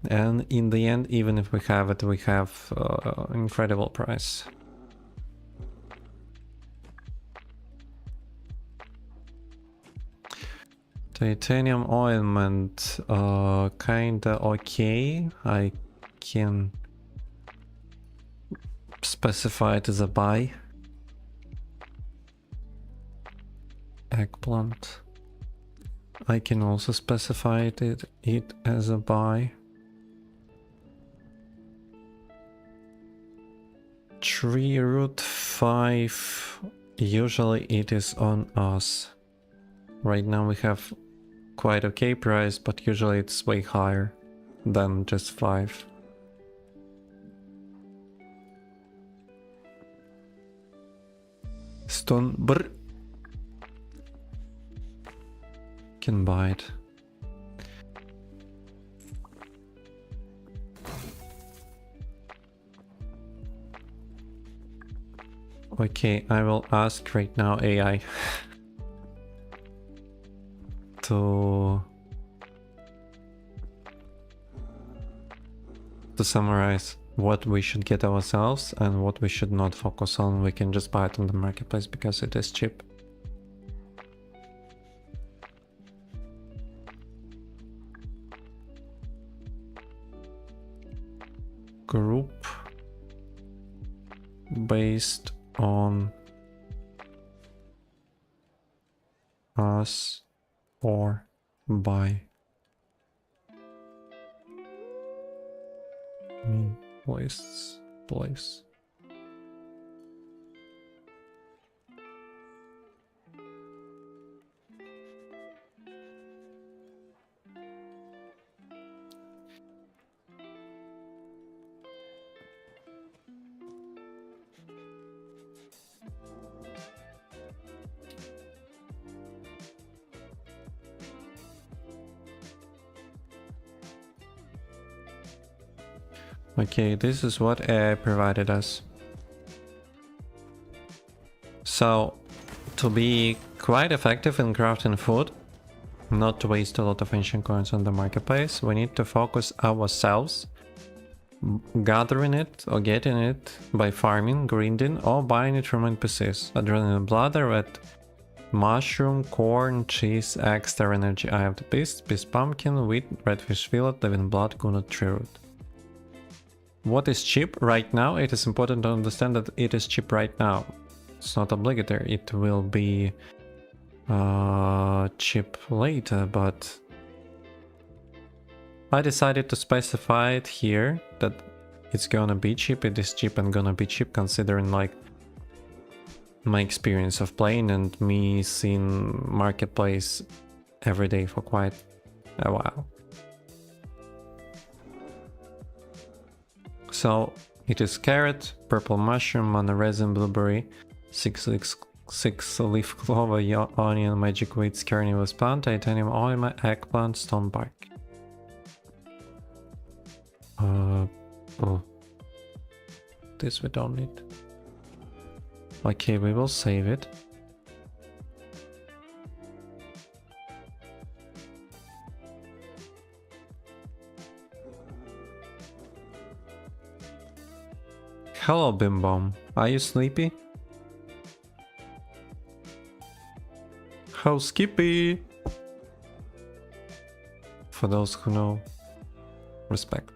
And in the end, even if we have it, we have incredible price. Titanium ointment, kinda okay. I can specify it as a buy. Eggplant. I can also specify it as a buy. Tree root 5. Usually it is on us. Right now we have quite okay price, but usually it's way higher than just 5. Stone brr. Can buy it. Okay, I will ask right now AI to summarize what we should get ourselves and what we should not focus on. We can just buy it on the marketplace because it is cheap. group based on us or by me. Lists, place. Okay, this is what AI provided us. So, to be quite effective in crafting food, not to waste a lot of ancient coins on the marketplace, we need to focus ourselves gathering it or getting it by farming, grinding, or buying it from NPCs. Adrenaline bladder, red mushroom, corn, cheese, extra energy, eye of the beast, beast pumpkin, wheat, redfish fillet, living blood, gunut, tree root. What is cheap right now? It is important to understand that it is cheap right now. It's not obligatory. It will be cheap later, but I decided to specify it here that it's gonna be cheap. It is cheap and gonna be cheap considering like my experience of playing and me seeing marketplace every day for quite a while. So it is carrot, purple mushroom, mana resin, blueberry, 6-leaf clover, onion, magic wheat, carnivore plant, titanium oil, eggplant, stone bark. Oh, this we don't need. Okay, we will save it. Hello, Bim Bom. Are you sleepy? How Skippy? For those who know, respect.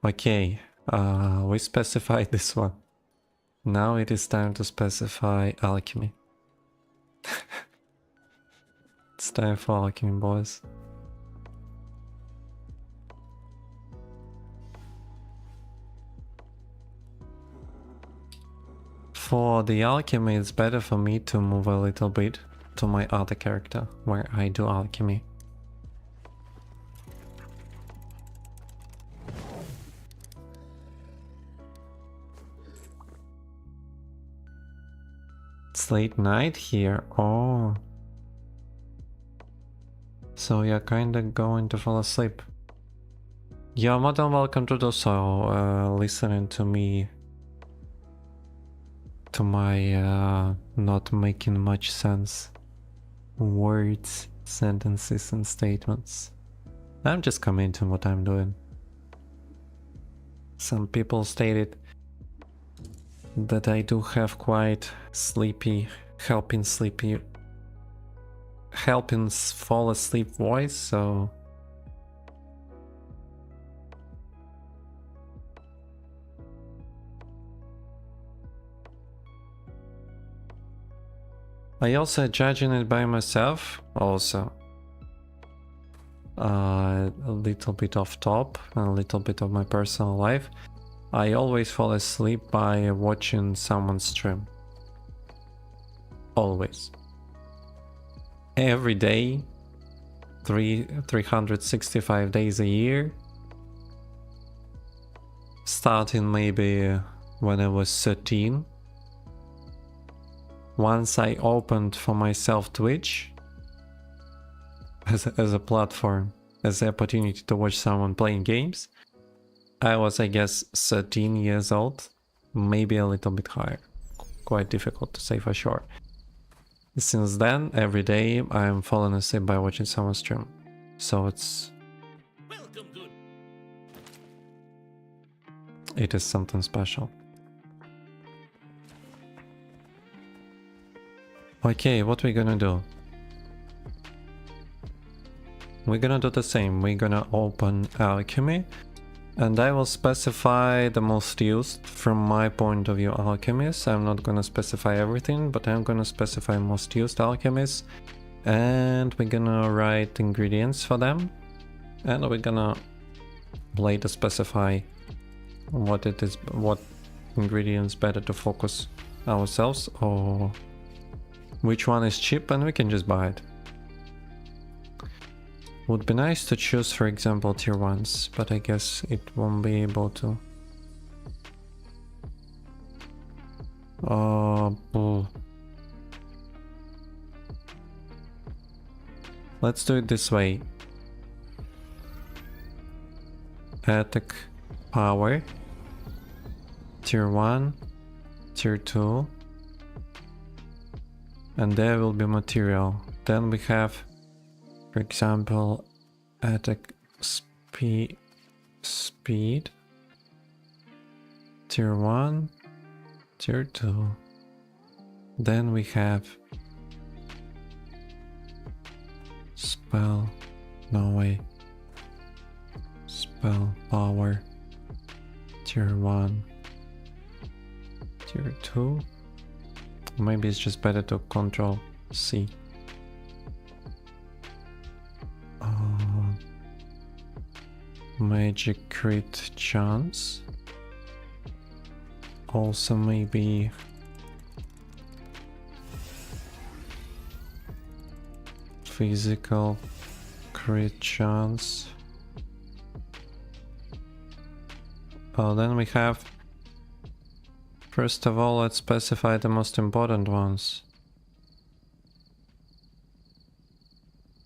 Okay, we specified this one. Now it is time to specify alchemy. It's time for alchemy, boys. For the alchemy, it's better for me to move a little bit to my other character, where I do alchemy. It's late night here, oh. So you're kinda going to fall asleep. You're more than welcome to do so, listening to me, to my not making much sense words, sentences and statements. I'm just commenting what I'm doing. Some people stated that I do have quite sleepy, helping fall asleep voice, so I also judging it by myself, also. A little bit off top, a little bit of my personal life. I always fall asleep by watching someone stream. Always. Every day, 365 days a year. Starting maybe when I was 13. Once I opened for myself Twitch as a platform, as an opportunity to watch someone playing games, I was, I guess, 13 years old, maybe a little bit higher. Quite difficult to say for sure. Since then, every day I'm falling asleep by watching someone stream. So it is something special. Okay, what we gonna do? we're gonna do the same. We're gonna open alchemy, and I will specify the most used from my point of view alchemies. I'm not gonna specify everything, but I'm gonna specify most used alchemies, and we're gonna write ingredients for them, and we're gonna later specify what ingredients better to focus ourselves, or which one is cheap, and we can just buy it. Would be nice to choose, for example, tier 1s, but I guess it won't be able to. Let's do it this way. Attack power, tier 1, tier 2, and there will be material. Then we have, for example, attack speed, tier 1, tier 2. Then we have spell, no way, spell power, tier 1, tier 2. Maybe it's just better to control C. Magic crit chance. Also maybe physical crit chance. Then we have, first of all, let's specify the most important ones.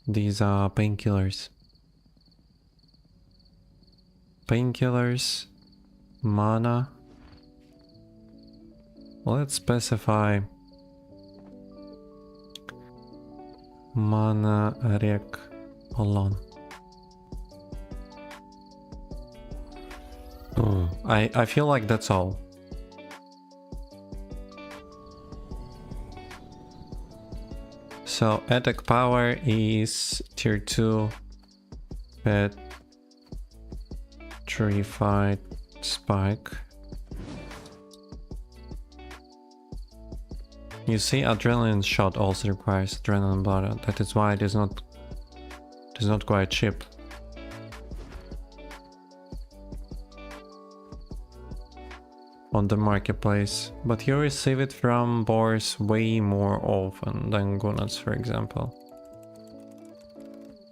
These are painkillers. Painkillers, mana. Let's specify mana rec alone. I feel like that's all. So attack power is tier 2 petrified spike. You see, adrenaline shot also requires adrenaline blood. That is why it is not quite cheap. On the marketplace, but you receive it from boars way more often than Gunnats, for example.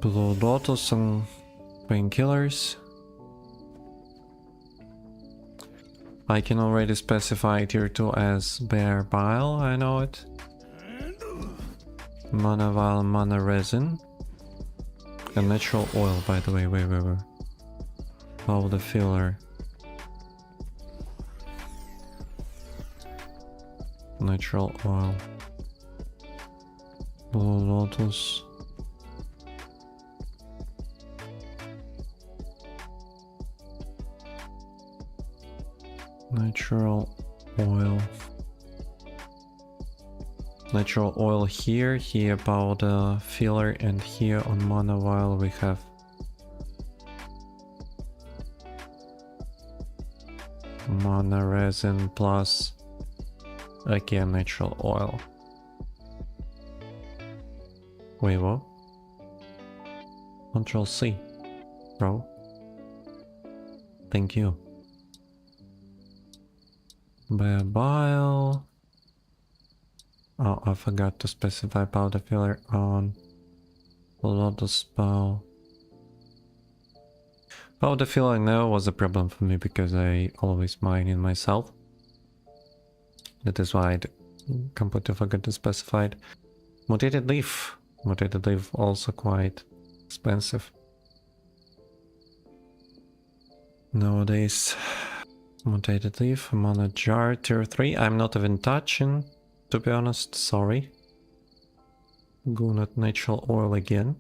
Blood Lotus and painkillers. I can already specify tier 2 as Bear Bile, I know it. Mana Vial, Mana Resin. And natural oil, by the way, wait. Powder filler. Natural oil. Blue Lotus. Natural oil. Natural oil here powder filler, and here on mana vial we have mana resin plus again natural oil. Wait, what? Control C, bro. Thank you. Bear Bile. Oh, I forgot to specify powder filler on Lotus Spell. Powder filler now was a problem for me because I always mine it myself. That is why I completely forgot to specify it. Mutated leaf. Mutated leaf also quite expensive nowadays. Mutated leaf, mana jar, tier 3. I'm not even touching, to be honest, sorry. Gunat natural oil again.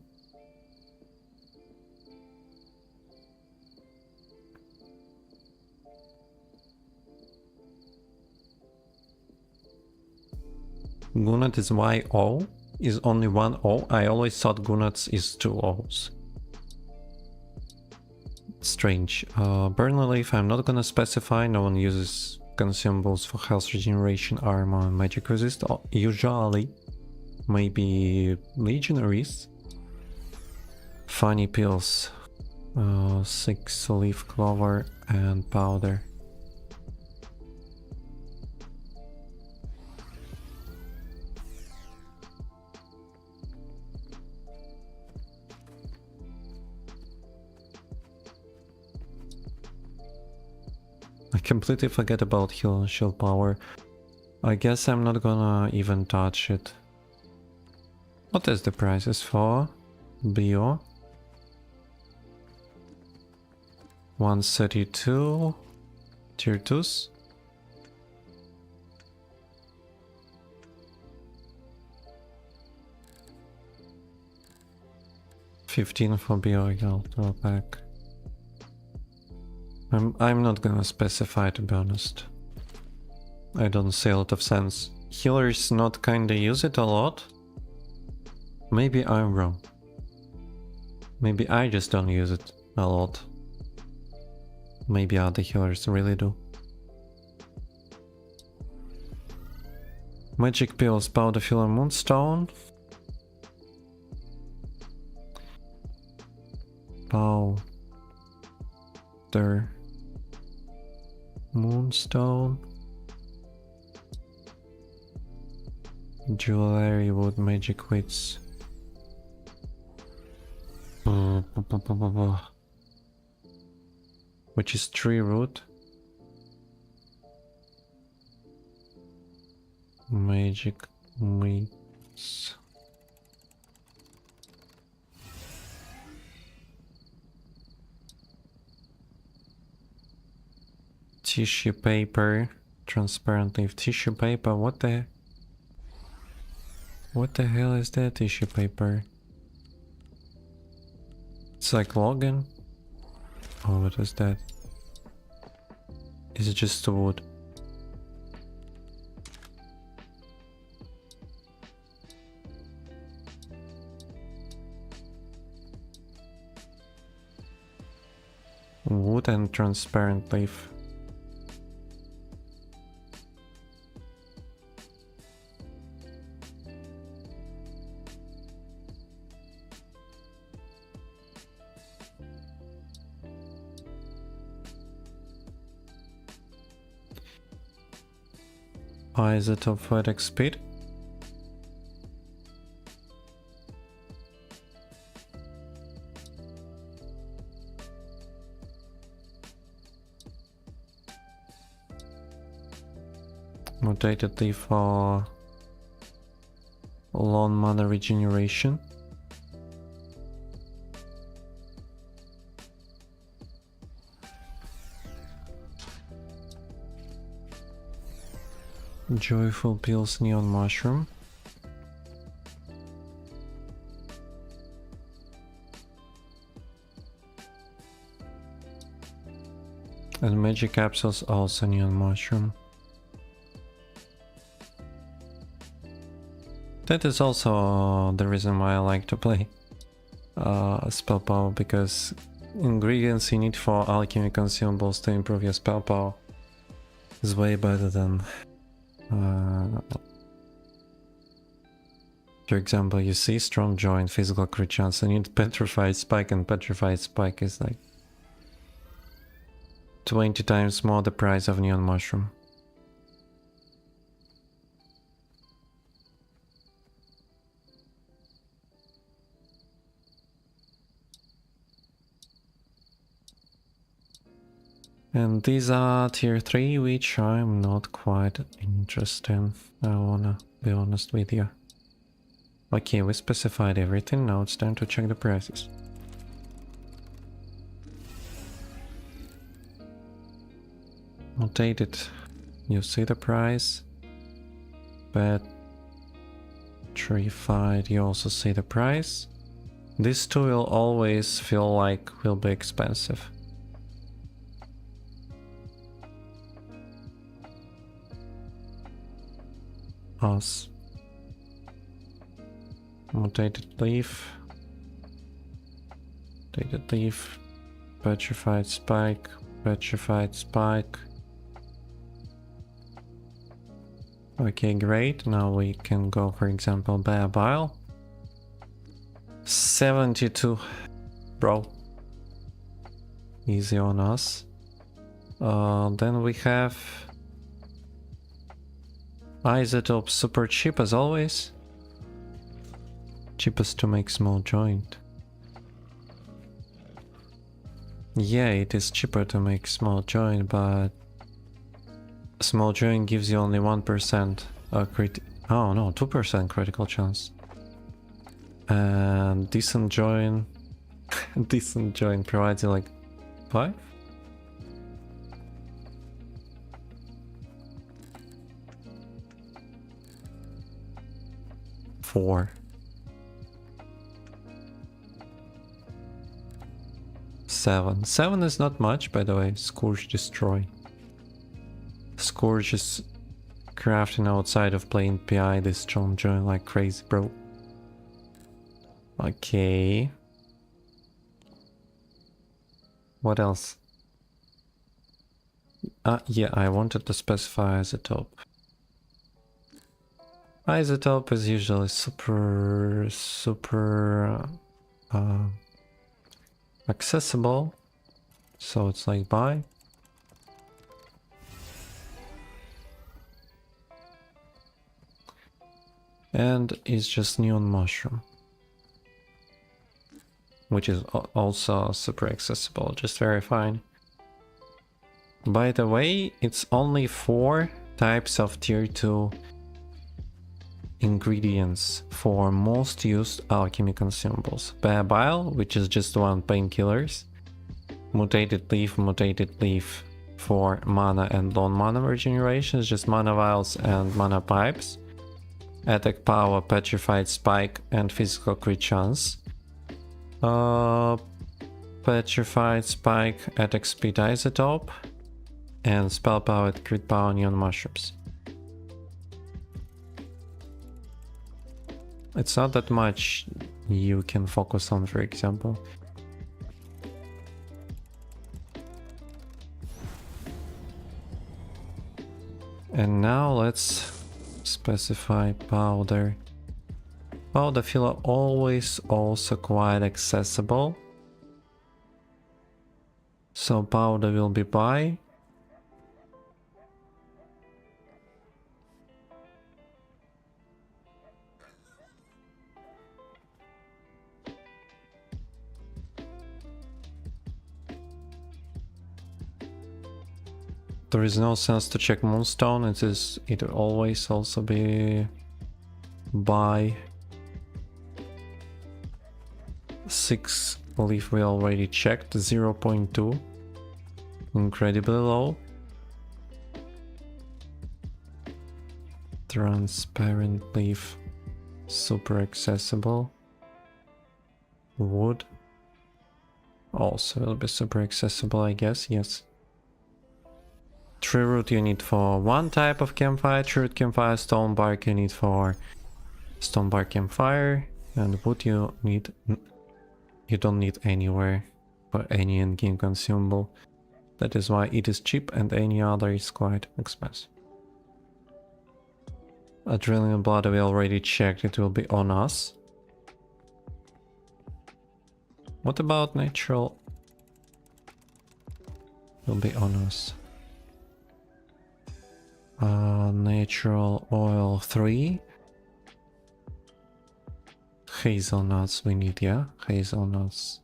Gunat is YO, is only one O. I always thought Gunats is two O's. Strange. Burn a leaf, I'm not gonna specify, no one uses consumables for health regeneration, armor, and magic resist. Usually, maybe legionaries. Funny pills. 6 leaf clover and powder. I completely forget about heal and shield power. I guess I'm not gonna even touch it. What is the prices for Bio? 132 tier 2s. $15 for Bio, I'll throw back. I'm not gonna specify, to be honest. I don't see a lot of sense. Healers not kinda use it a lot. Maybe I'm wrong. Maybe I just don't use it a lot. Maybe other healers really do. Magic pills, powder filler, moonstone. Powder, moonstone. Jewelry, wood, magic wits. Which is tree root. Magic wits. Tissue paper. Transparent leaf. Tissue paper, what the hell is that tissue paper? It's like login. Oh, what is that? Is it just wood? Wood and transparent leaf. Why is it of attack speed? Mutated leaf for long mana regeneration. Joyful pills, neon mushroom. And magic capsules, also neon mushroom. That is also the reason why I like to play spell power, because ingredients you need for alchemy consumables to improve your spell power is way better than for example, you see strong joint, physical crit chance, and you need petrified spike, and petrified spike is like 20 times more the price of neon mushroom. And these are tier 3, which I'm not quite interested in, I wanna be honest with you. Okay, we specified everything, now it's time to check the prices. Mutated, you see the price. Petrified, you also see the price. These two will always feel like will be expensive. Us. Mutated leaf. Mutated leaf. Petrified Spike, Petrified Spike. Okay, great. Now we can go, for example, Bear Bile. 72. Bro. Easy on us. Then we have Isotope, super cheap as always. Cheapest to make small joint. Yeah, it is cheaper to make small joint, but small joint gives you only 1% oh no, 2% critical chance. And decent joint decent joint provides you like 5? Four. 7. 7 is not much, by the way. Scourge Destroy. Scourge is crafting outside of playing PI this strong joint like crazy, bro. Okay. What else? Yeah, I wanted to specify Isotope. Isotope is usually super accessible, so it's like buy. And it's just Neon Mushroom, which is also super accessible, just very fine. By the way, it's only 4 types of tier 2 ingredients for most used alchemy consumables. Bear Bile, which is just 1 painkillers. Mutated Leaf for mana and lone mana regeneration, just mana vials and mana pipes. Attack power, Petrified Spike, and physical crit chance. Petrified Spike, attack speed Isotope, and spell power, crit power, Neon Mushrooms. It's not that much you can focus on, for example. And now let's specify powder. Powder filler always also quite accessible. So powder will be buy. There is no sense to check Moonstone, it will always also be buy. 6 leaf we already checked, 0.2, incredibly low. Transparent leaf, super accessible. Wood also will be super accessible, I guess, yes. Tree root you need for 1 type of campfire, tree root campfire, stone bark you need for stone bark campfire, and wood you don't need anywhere for any endgame consumable. That is why it is cheap and any other is quite expensive. Adrenaline blood we already checked, it will be on us. What about natural? Will be on us. Natural oil 3. Hazelnuts we need, yeah? Hazelnuts.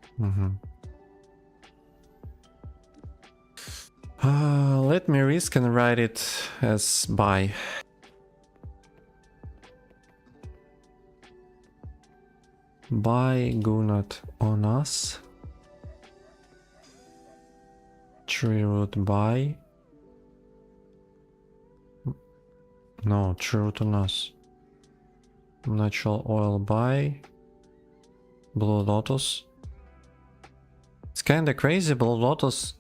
Let me risk and write it as buy. Buy Gunat on us. Tree root buy. No, tree root on us. Natural oil buy. Blue Lotus. It's kinda crazy, Blue Lotus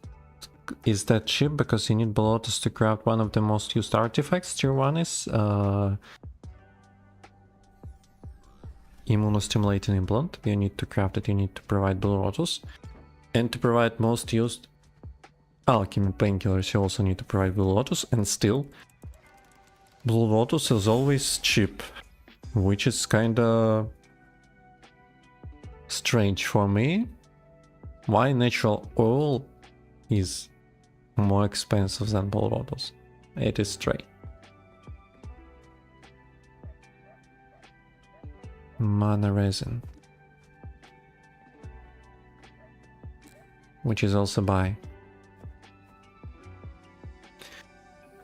is that cheap because you need Blue Lotus to craft one of the most used artifacts. Tier 1 is immunostimulating implant. You need to craft it, you need to provide Blue Lotus. And to provide most used alchemy painkillers, you also need to provide Blue Lotus, and still Blue Lotus is always cheap, which is kinda strange for me. Why natural oil is more expensive than Blue Lotus? It is strange. Mana resin, which is also buy.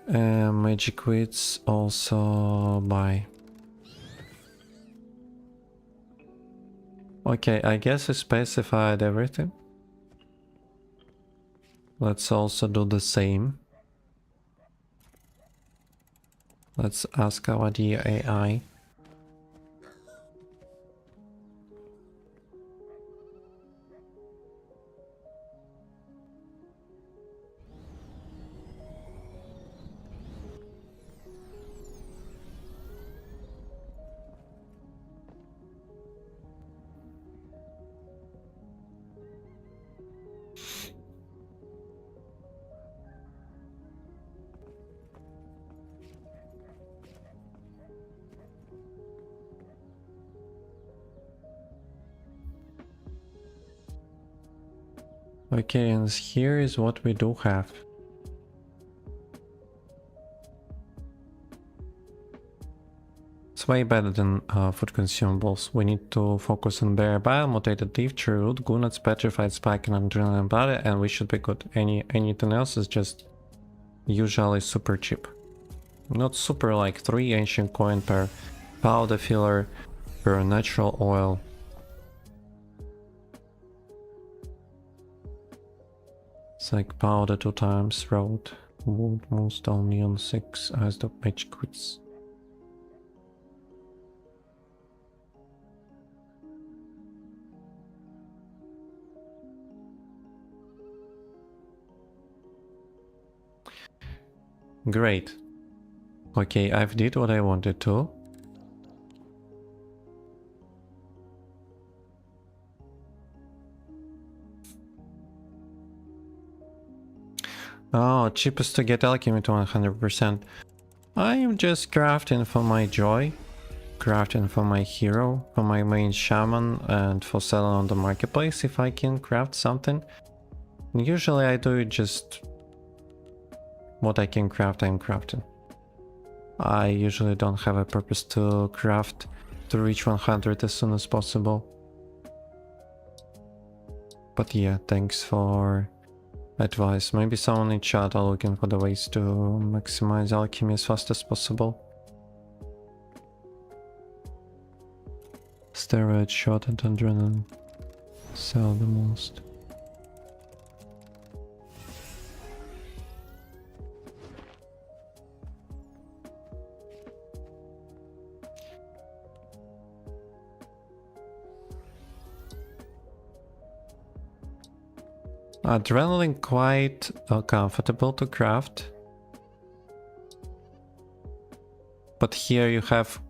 Magic wits also buy. Okay, I guess I specified everything. Let's also do the same. Let's ask our dear AI. Okay, and here is what we do have. It's way better than food consumables. We need to focus on bare bile, mutated leaf, tree root, gunnets, petrified spike, and adrenaline body, and we should be good. Anything else is just usually super cheap. Not super, like 3 ancient coin per powder filler per natural oil. It's like powder 2 times, road, wood, moonstone, neon 6, as the page quits. Great. Okay, I've did what I wanted to. Oh, cheapest to get alchemy to 100%. I am just crafting for my joy, crafting for my hero, for my main shaman, and for selling on the marketplace if I can craft something. Usually I do just what I can craft, I'm crafting. I usually don't have a purpose to craft to reach 100 as soon as possible. But yeah, thanks for advice. Maybe someone in chat are looking for the ways to maximize alchemy as fast as possible. Steroid shot and adrenaline sell the most. Adrenaline quite comfortable to craft. But here you have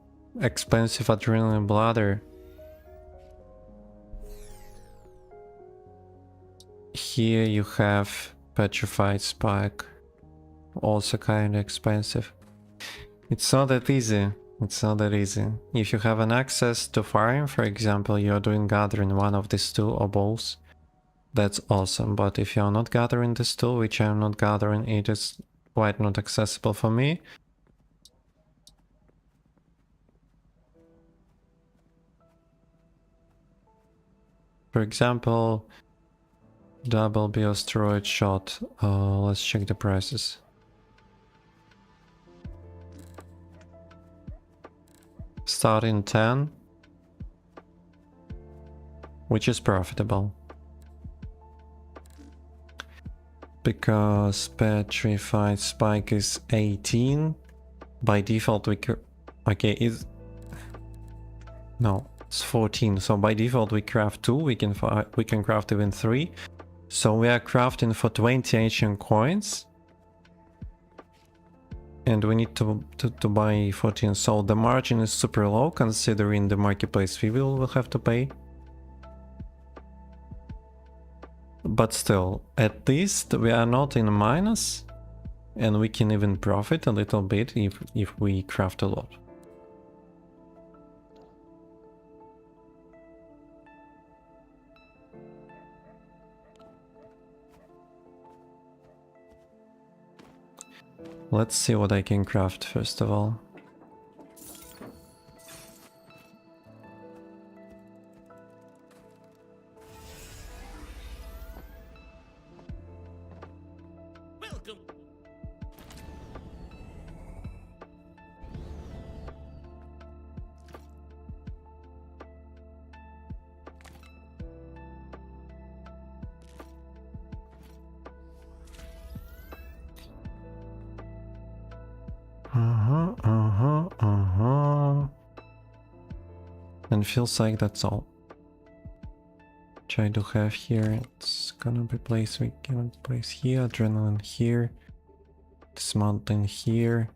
expensive adrenaline bladder. Here you have petrified spike. Also kind of expensive. It's not that easy. It's not that easy. If you have an access to farm, for example, you're doing gathering one of these 2 obols. That's awesome, but if you're not gathering this tool, which I'm not gathering, it is quite not accessible for me. For example, double biosteroid shot. Let's check the prices. Starting 10, which is profitable. Because petrified spike is 18. By default we okay, is no, it's 14. So by default we craft 2, we can craft even 3. So we are crafting for 20 ancient coins. And we need to buy 14. So the margin is super low considering the marketplace fee we will have to pay. But still, at least we are not in a minus, and we can even profit a little bit if we craft a lot. Let's see what I can craft first of all. Welcome. And feels like that's all. Which I do have here. It's gonna be placed, we can place here, adrenaline here, this mountain here.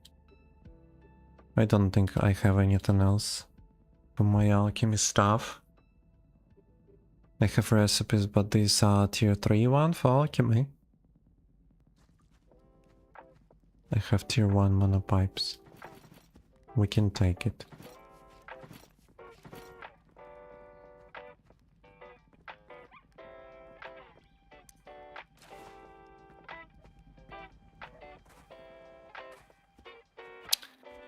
I don't think I have anything else for my alchemy stuff. I have recipes, but these are tier 3 one for alchemy. I have tier 1 mana pipes. We can take it.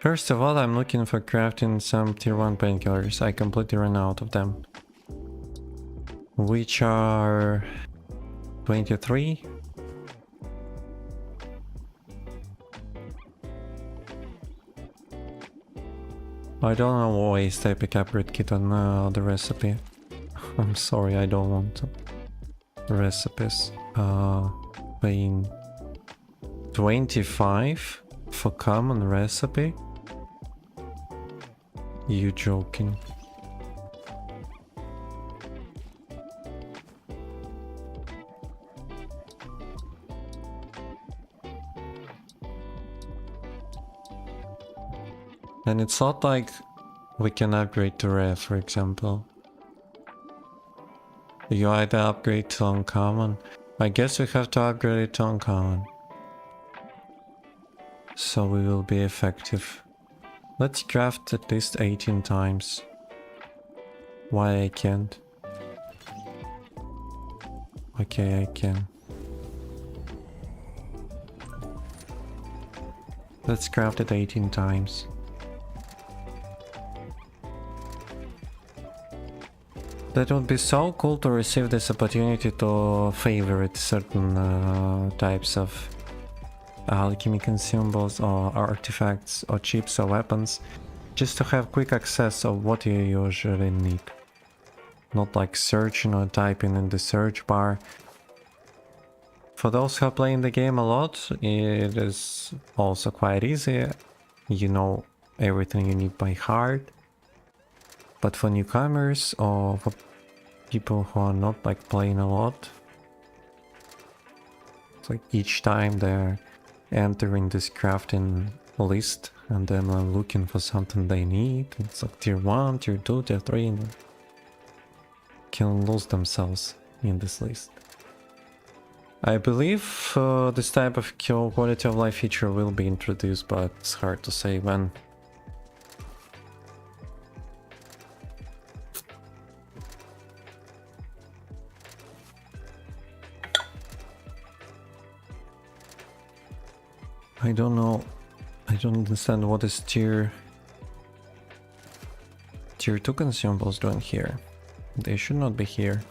First of all, I'm looking for crafting some tier 1 painkillers. I completely ran out of them. Which are 23. I don't want to waste epic upgrade kit on the recipe. I'm sorry, I don't want to. Recipes. Paying 25 for common recipe? You joking? And it's not like we can upgrade to rare, for example. You either upgrade to uncommon. I guess we have to upgrade it to uncommon. So we will be effective. Let's craft at least 18 times. Why I can't? Okay, I can. Let's craft it 18 times. That would be so cool to receive this opportunity to favorite certain types of alchemy consumables or artifacts or chips or weapons, just to have quick access of what you usually need. Not like searching or typing in the search bar. For those who are playing the game a lot, it is also quite easy. You know everything you need by heart. But for newcomers or for people who are not like playing a lot, it's like each time they're entering this crafting list and then looking for something they need, it's like tier 1, tier 2, tier 3, and can lose themselves in this list. I believe this type of quality of life feature will be introduced, but it's hard to say when. I don't know. I don't understand what is tier 2 consumables doing here. They should not be here.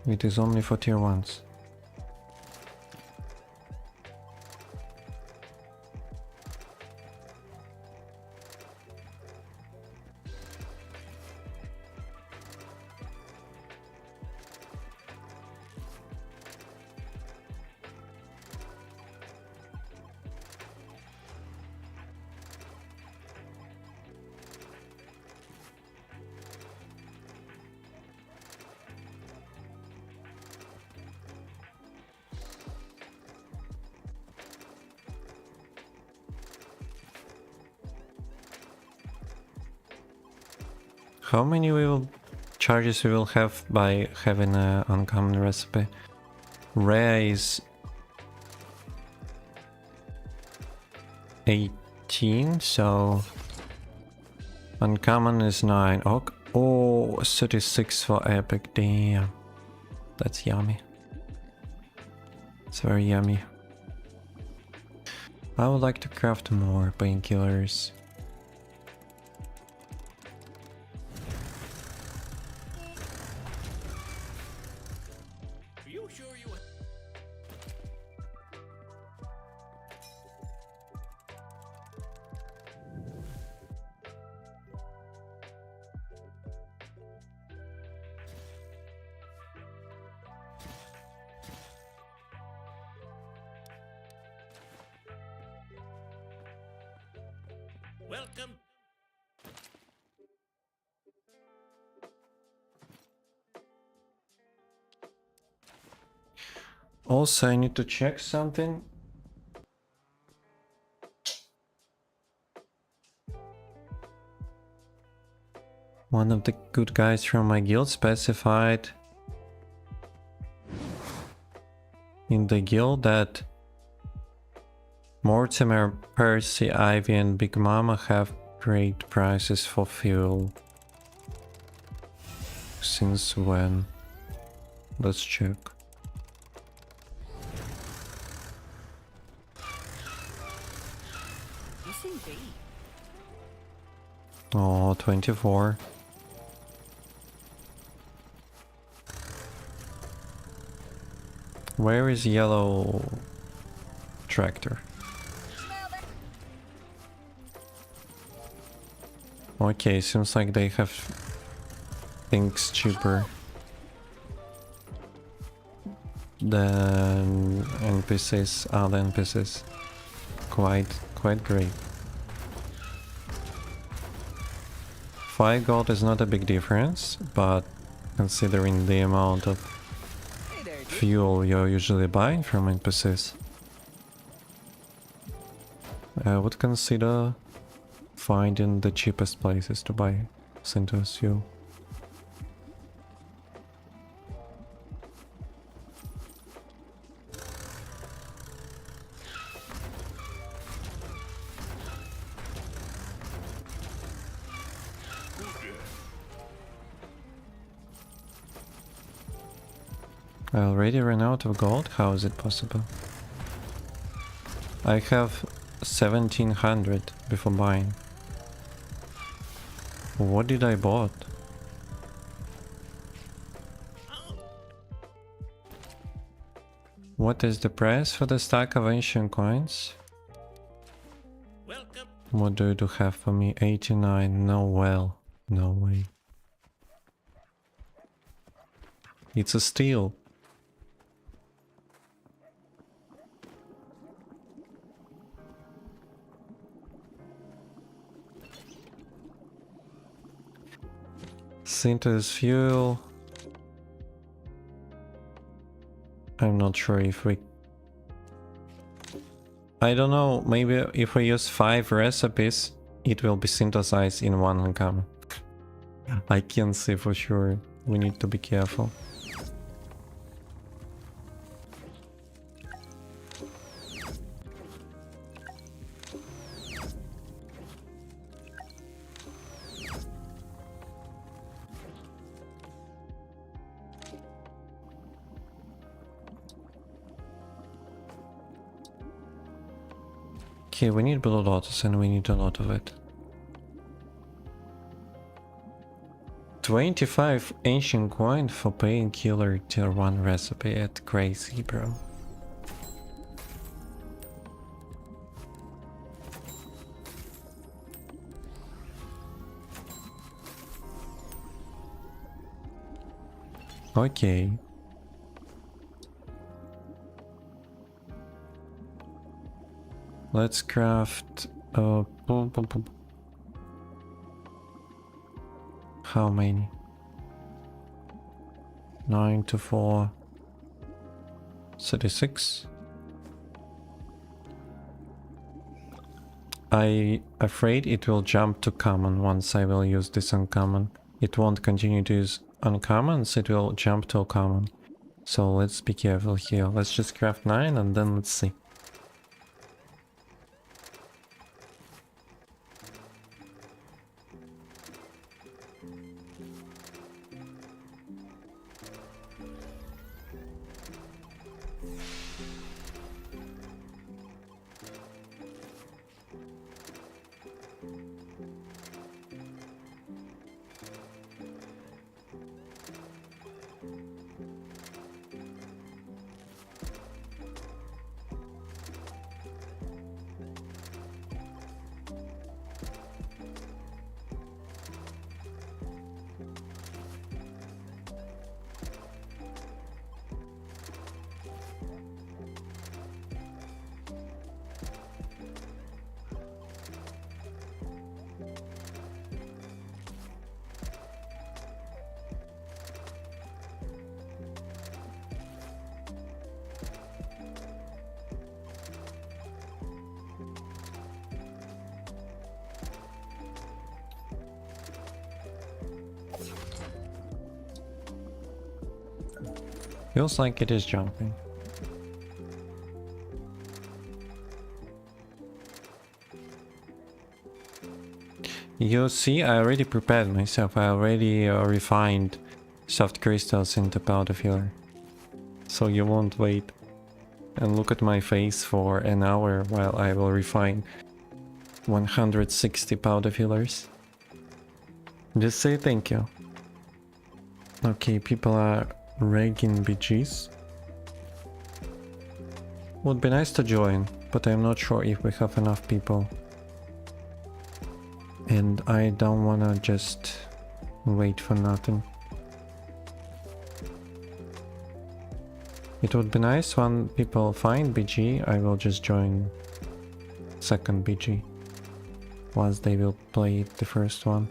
It is only for tier 1s. How many charges we will have by having an uncommon recipe? Rare is 18, so uncommon is 9. Oh, 36 for epic, damn. That's yummy. It's very yummy. I would like to craft more painkillers. Welcome. Also, I need to check something. One of the good guys from my guild specified in the guild that Mortimer, Percy, Ivy and Big Mama have great prices for fuel. Since when? Let's check. Yes, indeed. Oh, 24. Where is yellow tractor? Okay, seems like they have things cheaper than NPCs, other NPCs. Quite great. 5 gold is not a big difference, but considering the amount of fuel you're usually buying from NPCs, I would consider finding the cheapest places to buy Synthos fuel. I already ran out of gold? How is it possible? I have 1700 before buying. What did I bought? What is the price for the stack of ancient coins? Welcome. What do you have for me? 89. No, well, no way. It's a steal. Synthos fuel. I'm not sure if we... I don't know, maybe if we use 5 recipes, it will be synthesized in one uncommon. I can't say for sure. We need to be careful. Okay, we need Blue Lotus and we need a lot of it. 25 ancient coin for painkiller tier 1 recipe at crazy, bro. Okay. Let's craft how many? 9 to 4 36. I afraid it will jump to common once I will use this uncommon. it won't continue to use uncommons, it will jump to a common. So let's be careful here. Let's just craft 9 and then let's see. Feels like it is jumping. You see, I already prepared myself. I already refined soft crystals into powder filler. So you won't wait and look at my face for an hour while I will refine 160 powder fillers. Just say thank you. Okay, people are ragging BGs. Would be nice to join, but I'm not sure if we have enough people. And I don't wanna just wait for nothing. It would be nice when people find BG, I will just join second BG once they will play the first one.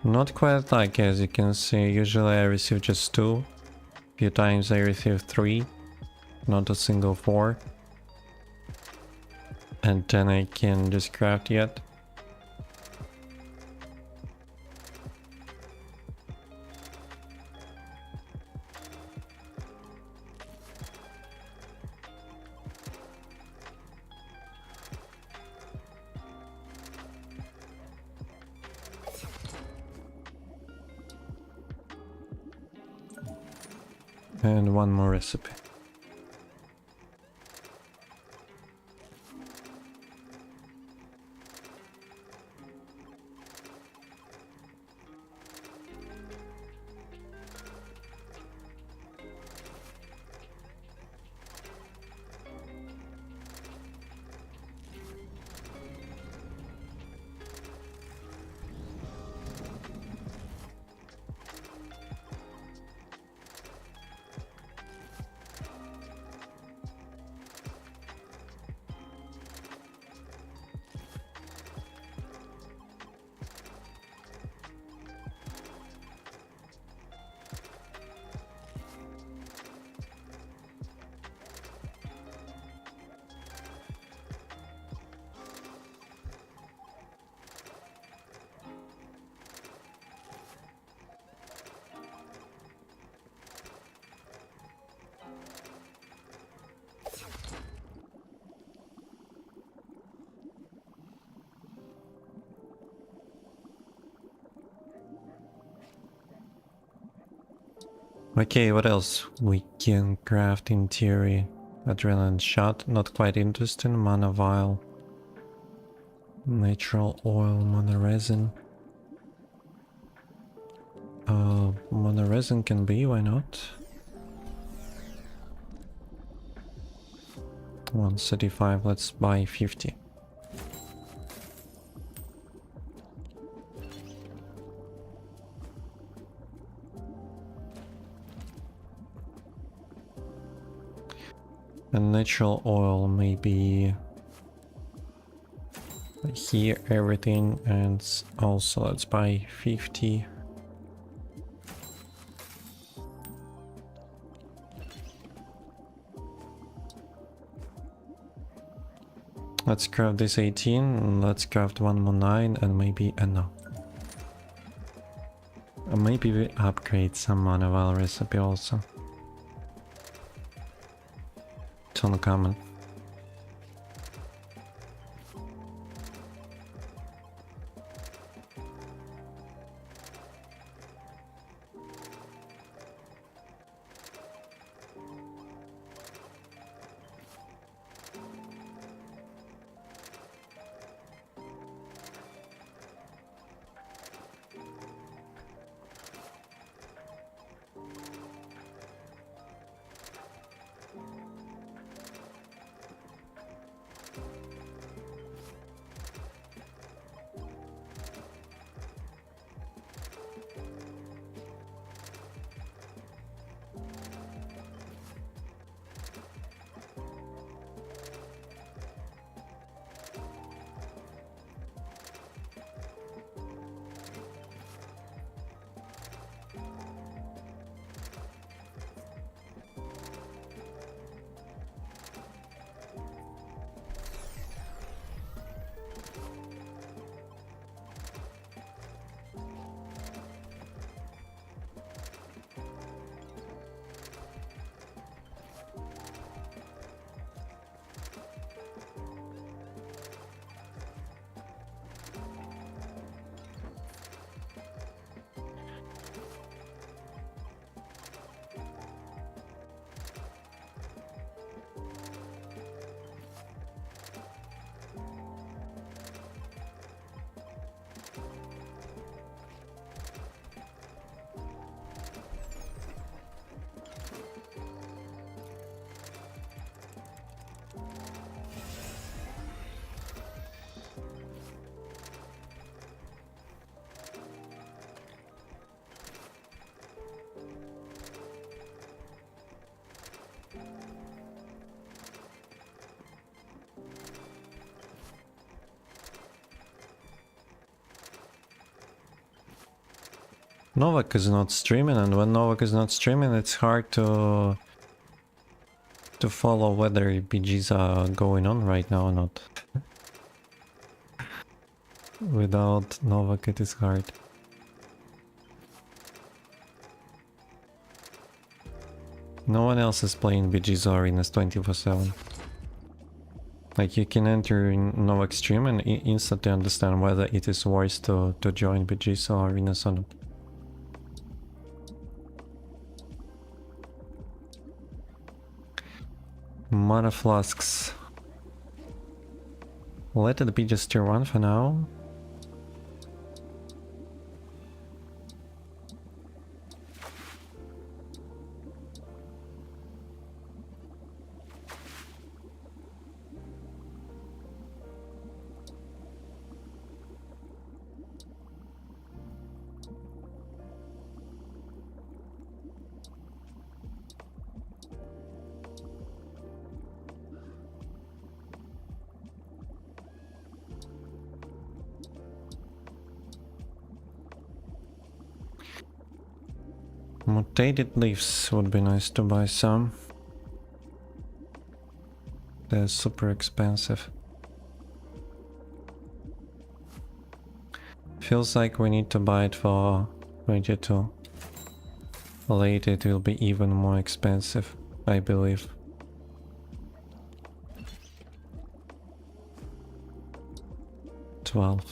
Not quite like, as you can see, usually I receive just 2. Few times I receive 3, not a single 4. And then I can just craft yet. And one more recipe. Okay, what else? We can craft in theory. Adrenaline shot, not quite interesting. Mana vial. Natural oil, mana resin. Mana resin can be, why not? 135, let's buy 50. And natural oil maybe here everything, and also let's buy 50. Let's craft this 18, let's craft one more 9 and maybe no. Maybe we upgrade some mana vial recipe also. It's uncommon. Novak is not streaming, and when Novak is not streaming, it's hard to follow whether BGs are going on right now or not. Without Novak, it is hard. No one else is playing BGs or arenas 24/7. Like, you can enter in Novak stream and instantly understand whether it is worth to join BGs or arenas or not. Mana flasks. Let it be just tier 1 for now. Mutated leaves would be nice to buy some. They're super expensive. Feels like we need to buy it for 22. Later it will be even more expensive, I believe. $12.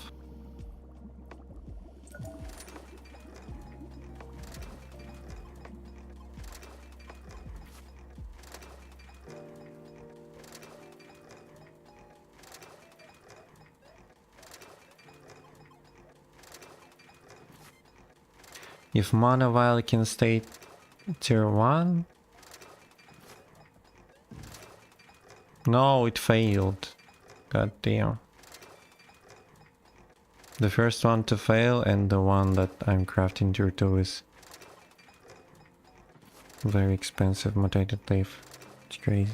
If Mana Vial can stay tier 1? No, it failed. God damn. The first one to fail and the one that I'm crafting tier 2 is very expensive mutated leaf. It's crazy.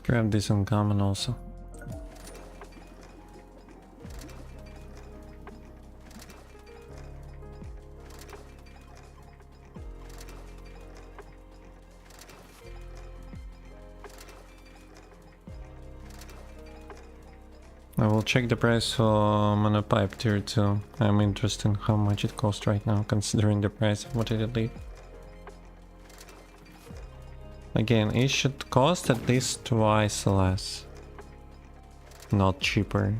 Grab this uncommon also. I will check the price for Mana Pipe tier 2. I'm interested in how much it costs right now, considering the price of mutated leaf. Again, it should cost at least twice less, not cheaper.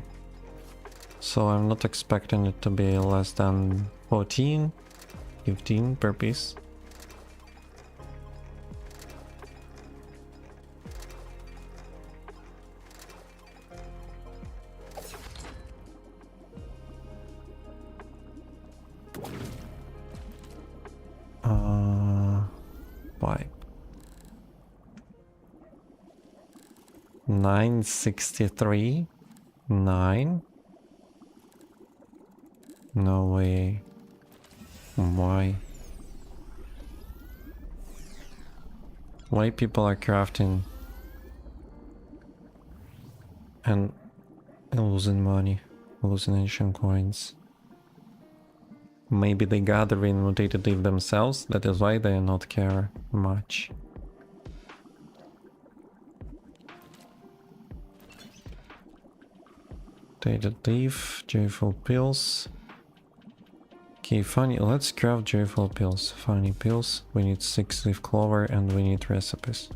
So I'm not expecting it to be less than 14, 15 per piece. Why? 963? 9? No way. Why? Why people are crafting and losing money, losing ancient coins? Maybe they gather in mutated leaf themselves, that is why they not care much. Mutated leaf, joyful pills. Okay, funny, let's craft joyful pills. Funny pills, we need 6-leaf clover and we need recipes.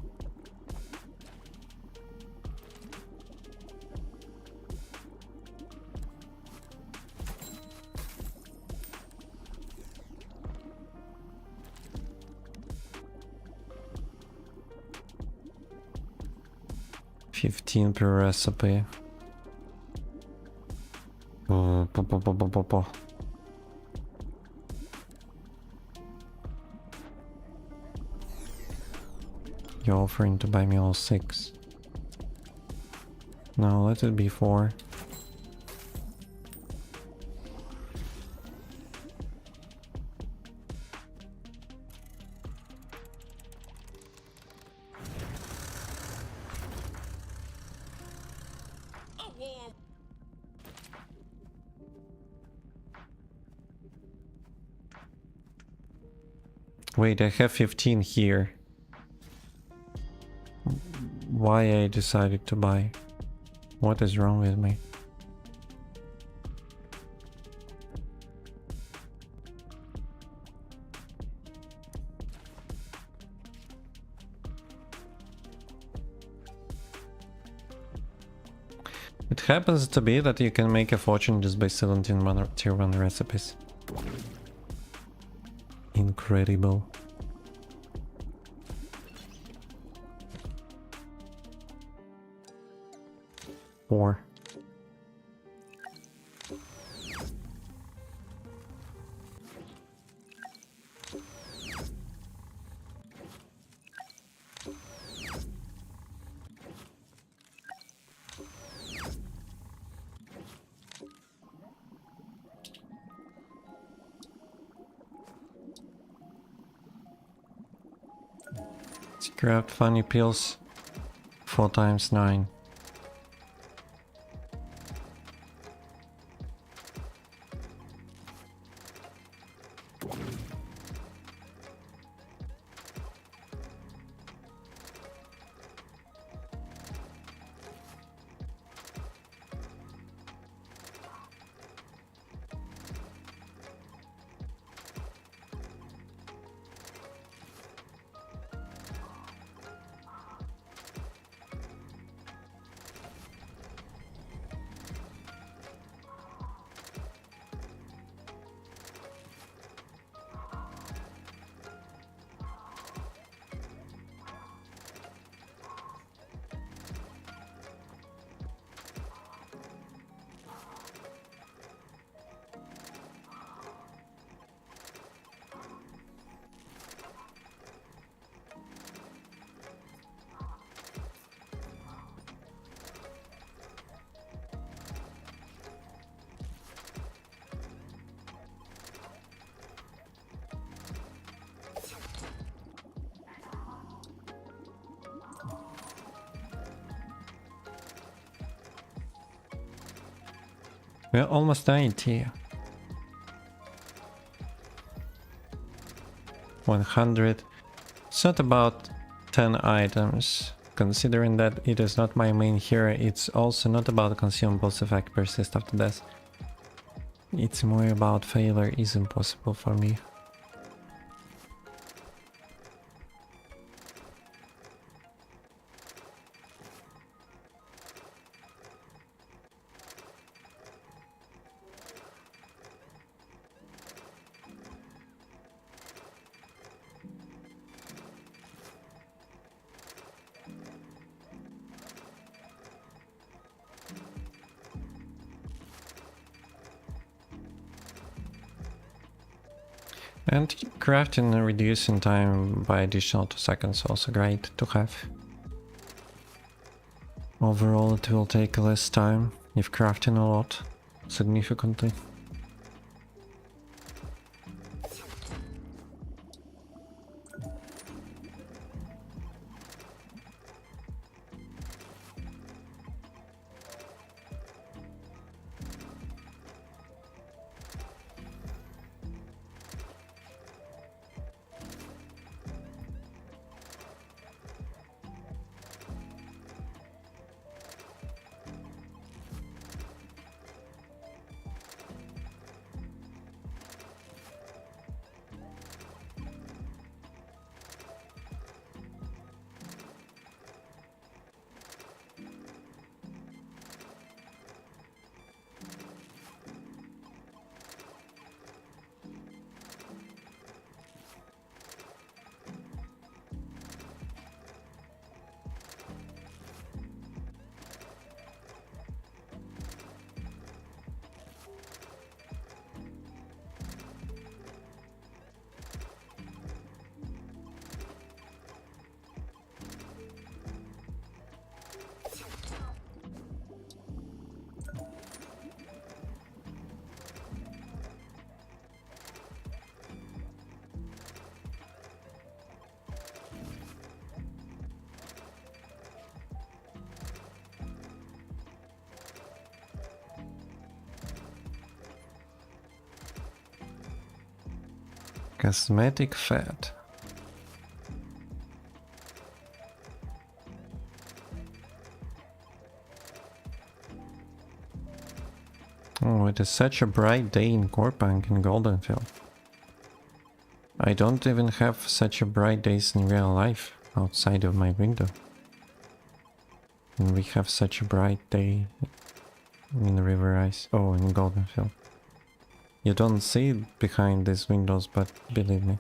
$15 per recipe. You're offering to buy me all 6. No, let it be 4. Wait, I have 15 here. Why I decided to buy? What is wrong with me? It happens to be that you can make a fortune just by 17 tier 1 recipes. Incredible. Four. Let's grab funny pills. 4 times 9. We're almost 90. 100. It's not about 10 items. Considering that it is not my main hero, it's also not about consumables effect persist after death. It's more about failure is impossible for me. And crafting and reducing time by additional 2 seconds also great to have. Overall it will take less time if crafting a lot, significantly. Cosmetic fat. Oh, it is such a bright day in Corpang in Goldenfield. I don't even have such a bright days in real life outside of my window. And we have such a bright day in River Ice. Oh, in Goldenfield. You don't see it behind these windows, but believe me.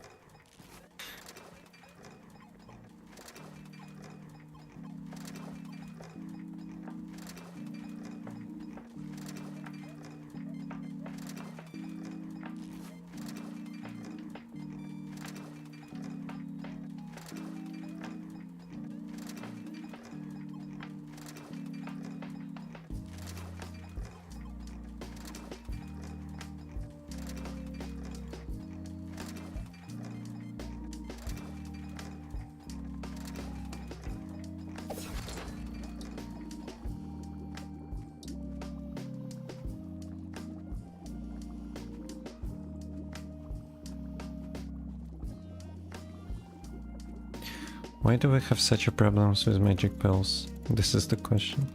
Why do we have such a problems with magic pills? This is the question.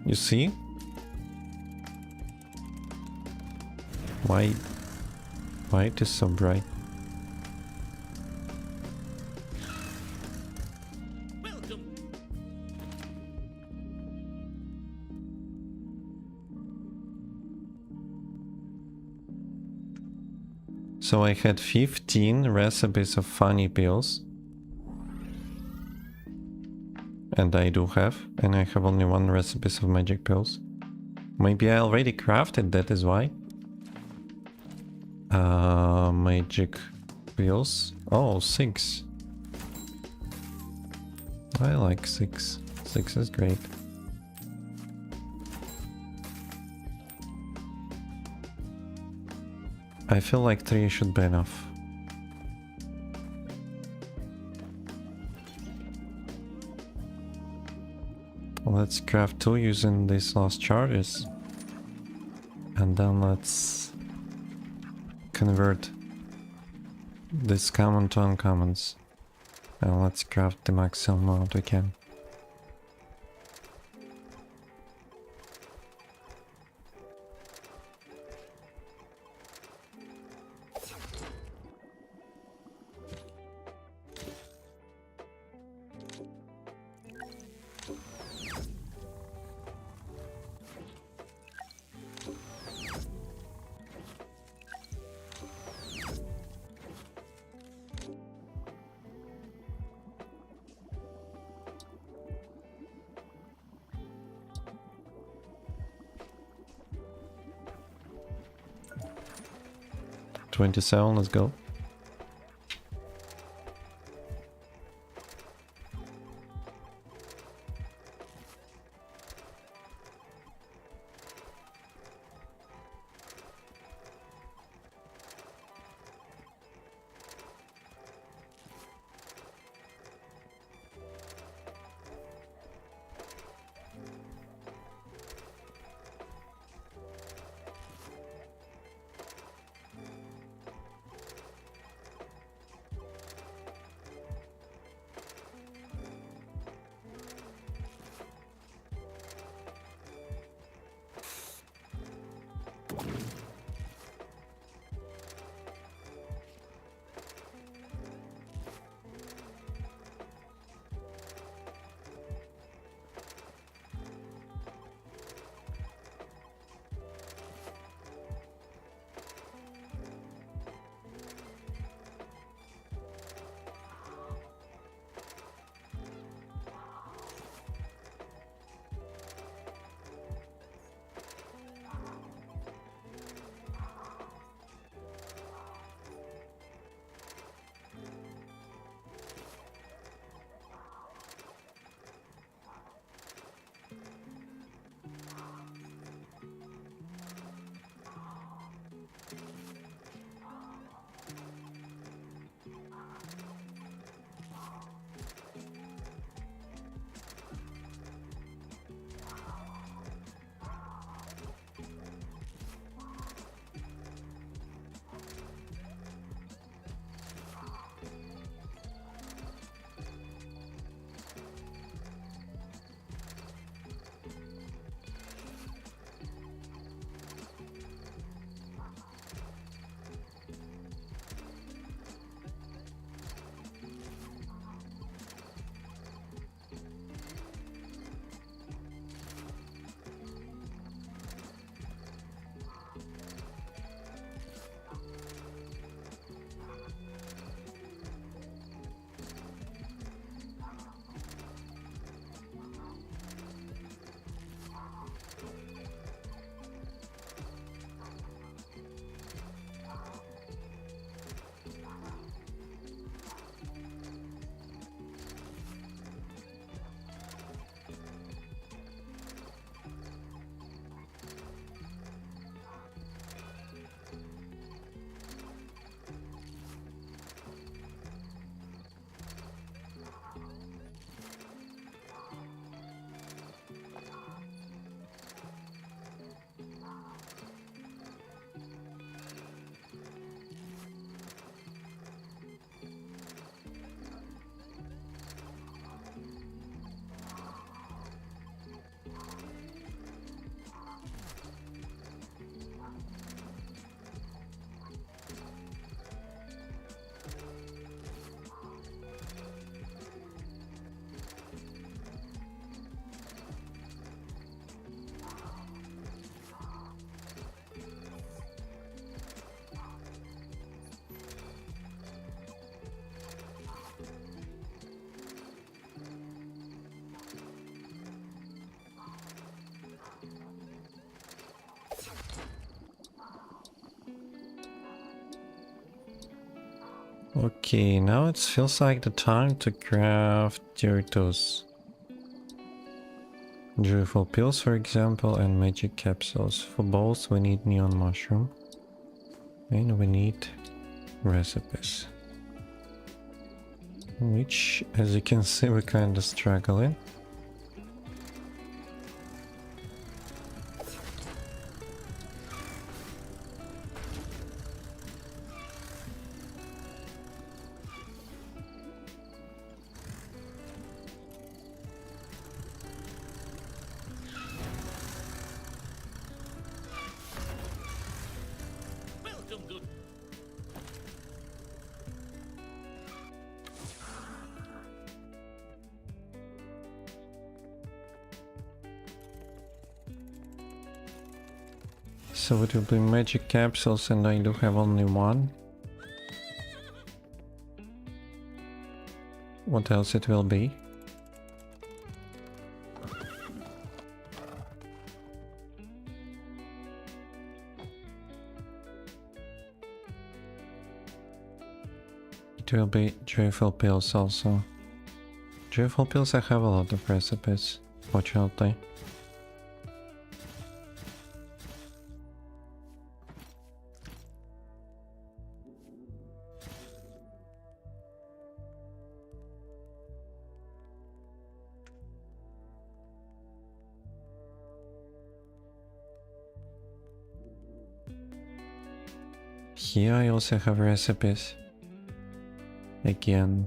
You see? Why it is so bright? So I had 15 recipes of funny pills. And I do have, and I have only 1 recipe of magic pills. Maybe I already crafted, that is why. Magic pills. Oh, 6. I like 6. 6 is great. I feel like 3 should be enough. Let's craft 2 using these last charges. And then let's convert this common to uncommons. And let's craft the maximum amount we can. $27, let's go. Okay, now it feels like the time to craft Doritos. Joyful pills, for example, and magic capsules. For both, we need neon mushroom. And we need recipes. Which, as you can see, we're kinda struggling. So it will be magic capsules and I do have only one. What else it will be? It will be joyful pills also. Joyful pills, I have a lot of recipes, fortunately. Here I also have recipes. Again,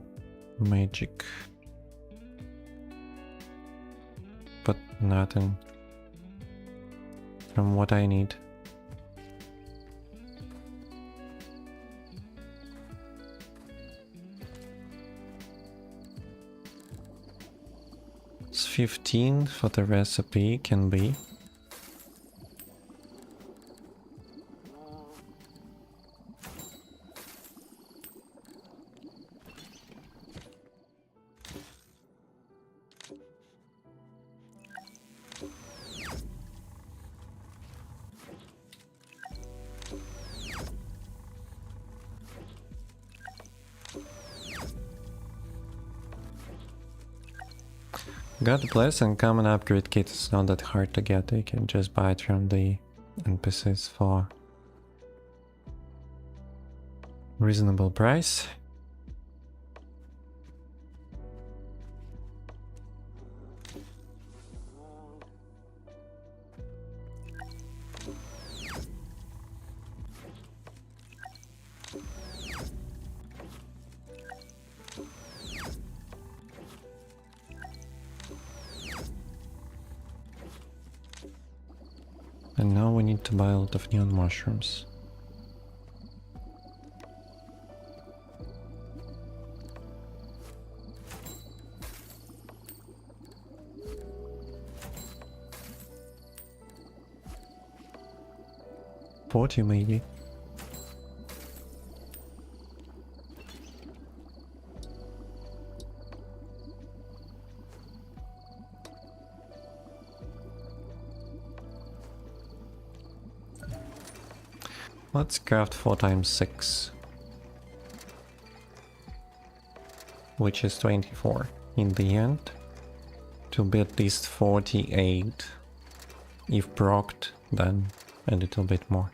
magic. But nothing from what I need. It's 15 for the recipe can be. God bless, and common upgrade kit is not that hard to get. You can just buy it from the NPCs for reasonable price. And now we need to buy a lot of neon mushrooms. $40 maybe. Let's craft 4 times 6. Which is 24. In the end, it will be at least 48. If procced, then a little bit more.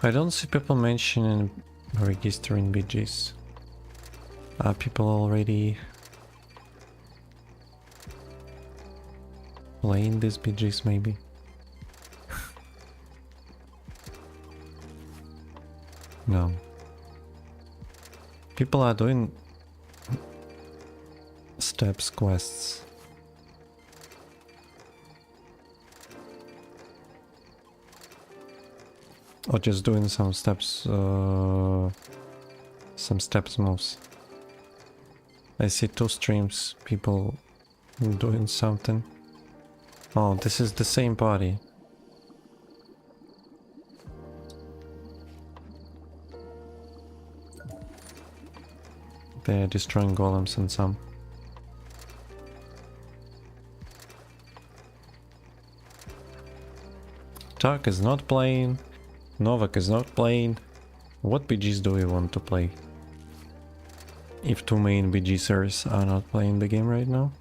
I don't see people mentioning registering BGs. Are people already playing these BGs maybe? No. People are doing steps quests. Or just doing some steps moves. I see 2 streams, people doing something. Oh, this is the same party. They're destroying golems and some. Tark is not playing. Novak is not playing. What BGs do we want to play? If 2 main BGsers are not playing the game right now?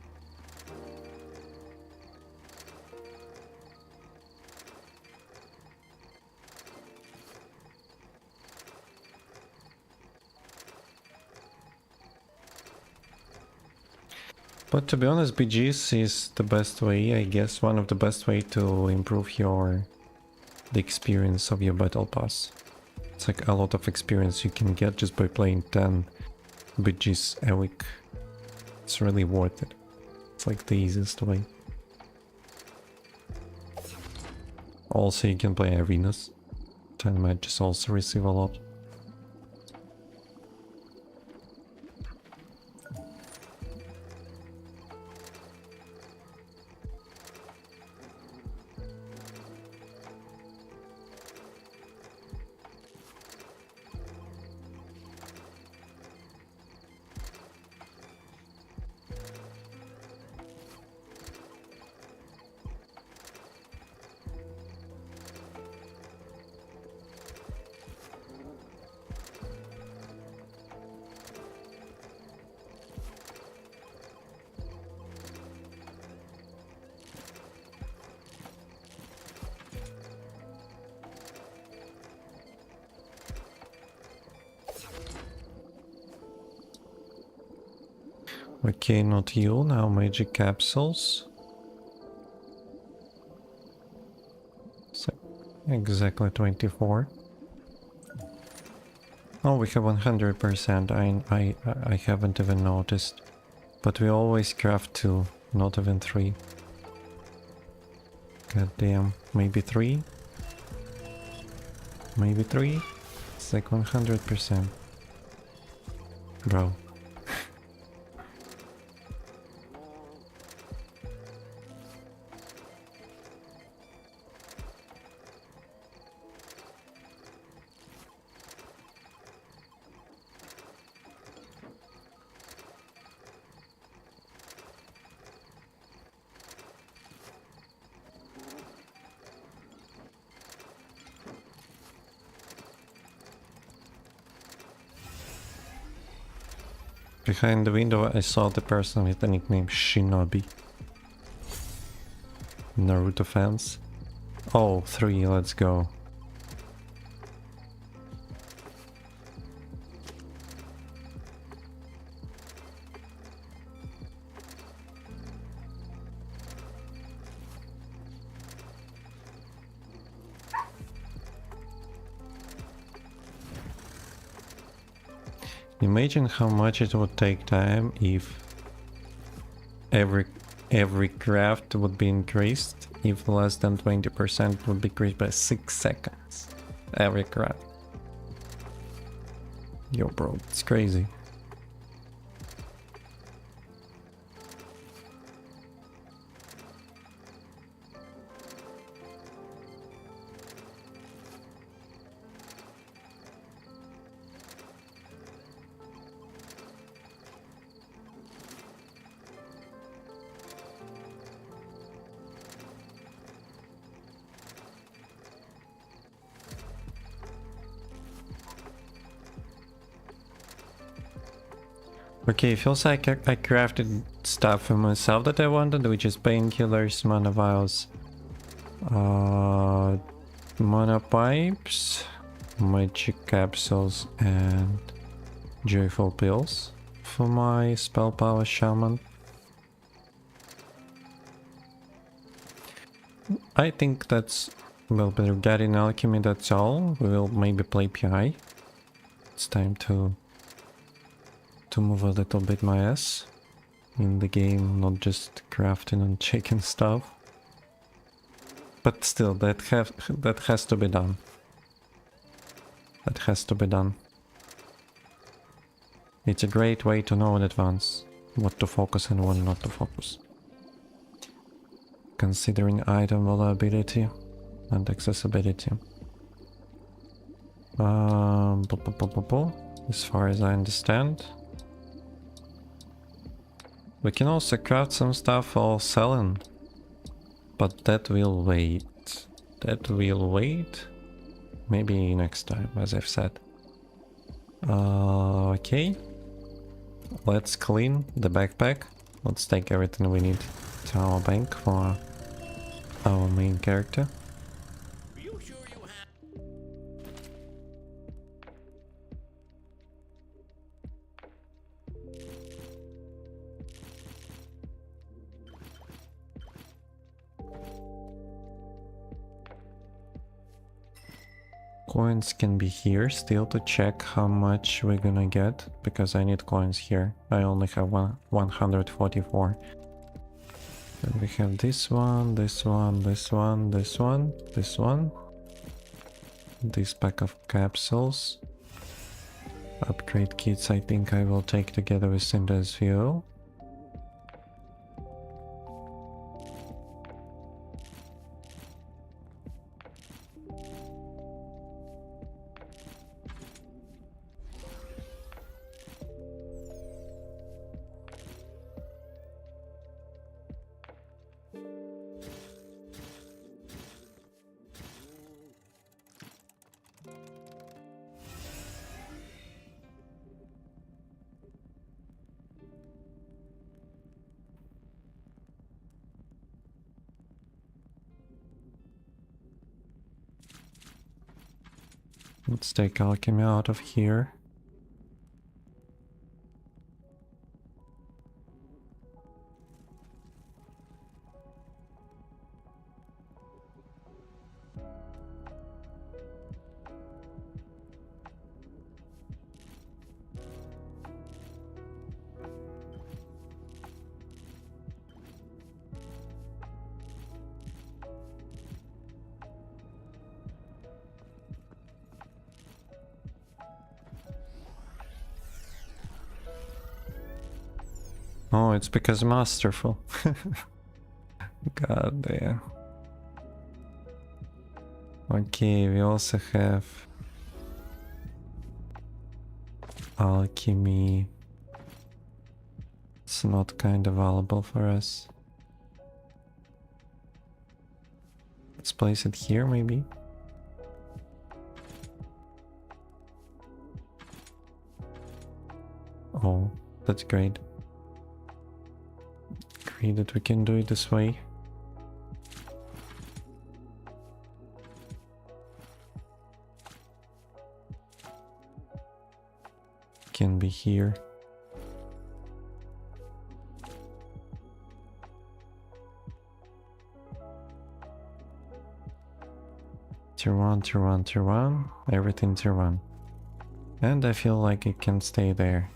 But to be honest, BGs is the best way, I guess, one of the best way to improve the experience of your battle pass. It's like a lot of experience you can get just by playing 10 BGs a week. It's really worth it. It's like the easiest way. Also, you can play arenas. 10 matches also receive a lot. Okay, not you, now magic capsules. So, exactly 24. Oh, we have 100%, I haven't even noticed. But we always craft 2, not even 3. God damn, maybe 3? Maybe 3? It's like 100%. Bro. Behind the window I saw the person with the nickname Shinobi. Naruto fans. Oh, 3, let's go. Imagine how much it would take time if every craft would be increased, if less than 20% would be increased by 6 seconds. Every craft. Yo bro, it's crazy. Okay, it feels like I crafted stuff for myself that I wanted, which is painkillers, mana vials, mana pipes, magic capsules, and joyful pills. for my spell power shaman. I think that's... Well, but regarding alchemy, that's all. We will maybe play PI. It's time to move a little bit my ass in the game, not just crafting and checking stuff. But still, that has to be done. That has to be done. It's a great way to know in advance what to focus and what not to focus. Considering item vulnerability and accessibility. As far as I understand. We can also craft some stuff for selling. But that will wait. That will wait. Maybe next time, as I've said. Okay. Let's clean the backpack. Let's take everything we need to our bank for our main character. Coins can be here still to check how much we're gonna get, because I need coins here. I only have 144. And we have this one, this one, this one, this one, this one. This pack of capsules. Upgrade kits I think I will take together with Cinder's fuel. Let's take alchemy out of here. Oh, it's because masterful. God damn. Okay, we also have alchemy. It's not kind of valuable for us. Let's place it here, maybe. Oh, that's great. Agree that we can do it this way. Can be here. Tier 1, tier 1, tier 1. Everything tier 1. And I feel like it can stay there.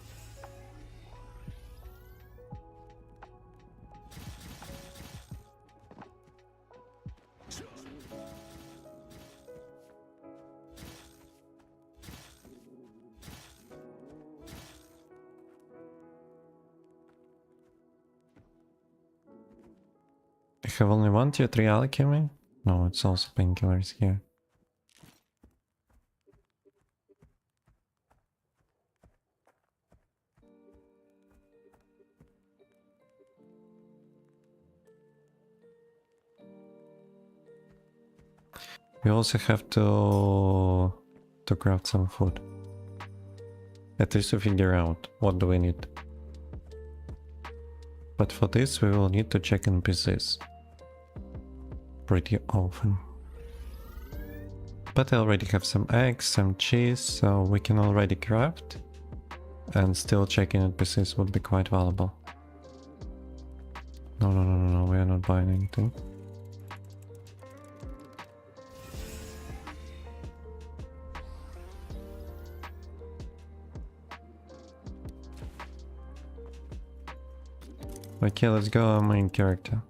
I have only one tier 3 alchemy? No, it's also painkillers here. We also have to craft some food. At least to figure out what do we need. But for this we will need to check NPCs pretty often. But I already have some eggs, some cheese, so we can already craft. And still checking NPCs would be quite valuable. No, we are not buying anything. Okay, let's go our main character.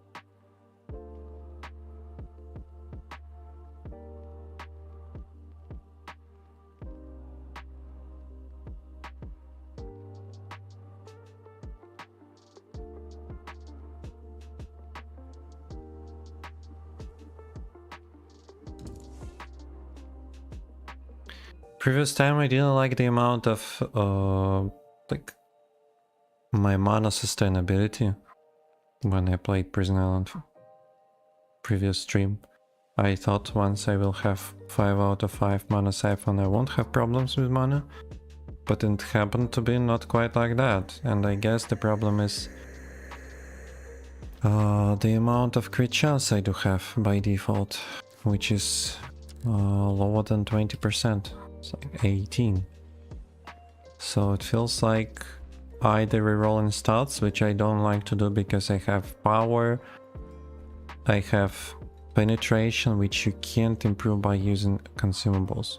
Previous time I didn't like the amount of like my mana sustainability when I played Prison Island previous stream. I thought once I will have 5 out of 5 mana siphon I won't have problems with mana, but it happened to be not quite like that, and I guess the problem is the amount of crit chance I do have by default, which is lower than 20%. It's like 18. So it feels like either rerolling stats, which I don't like to do because I have power, I have penetration, which you can't improve by using consumables.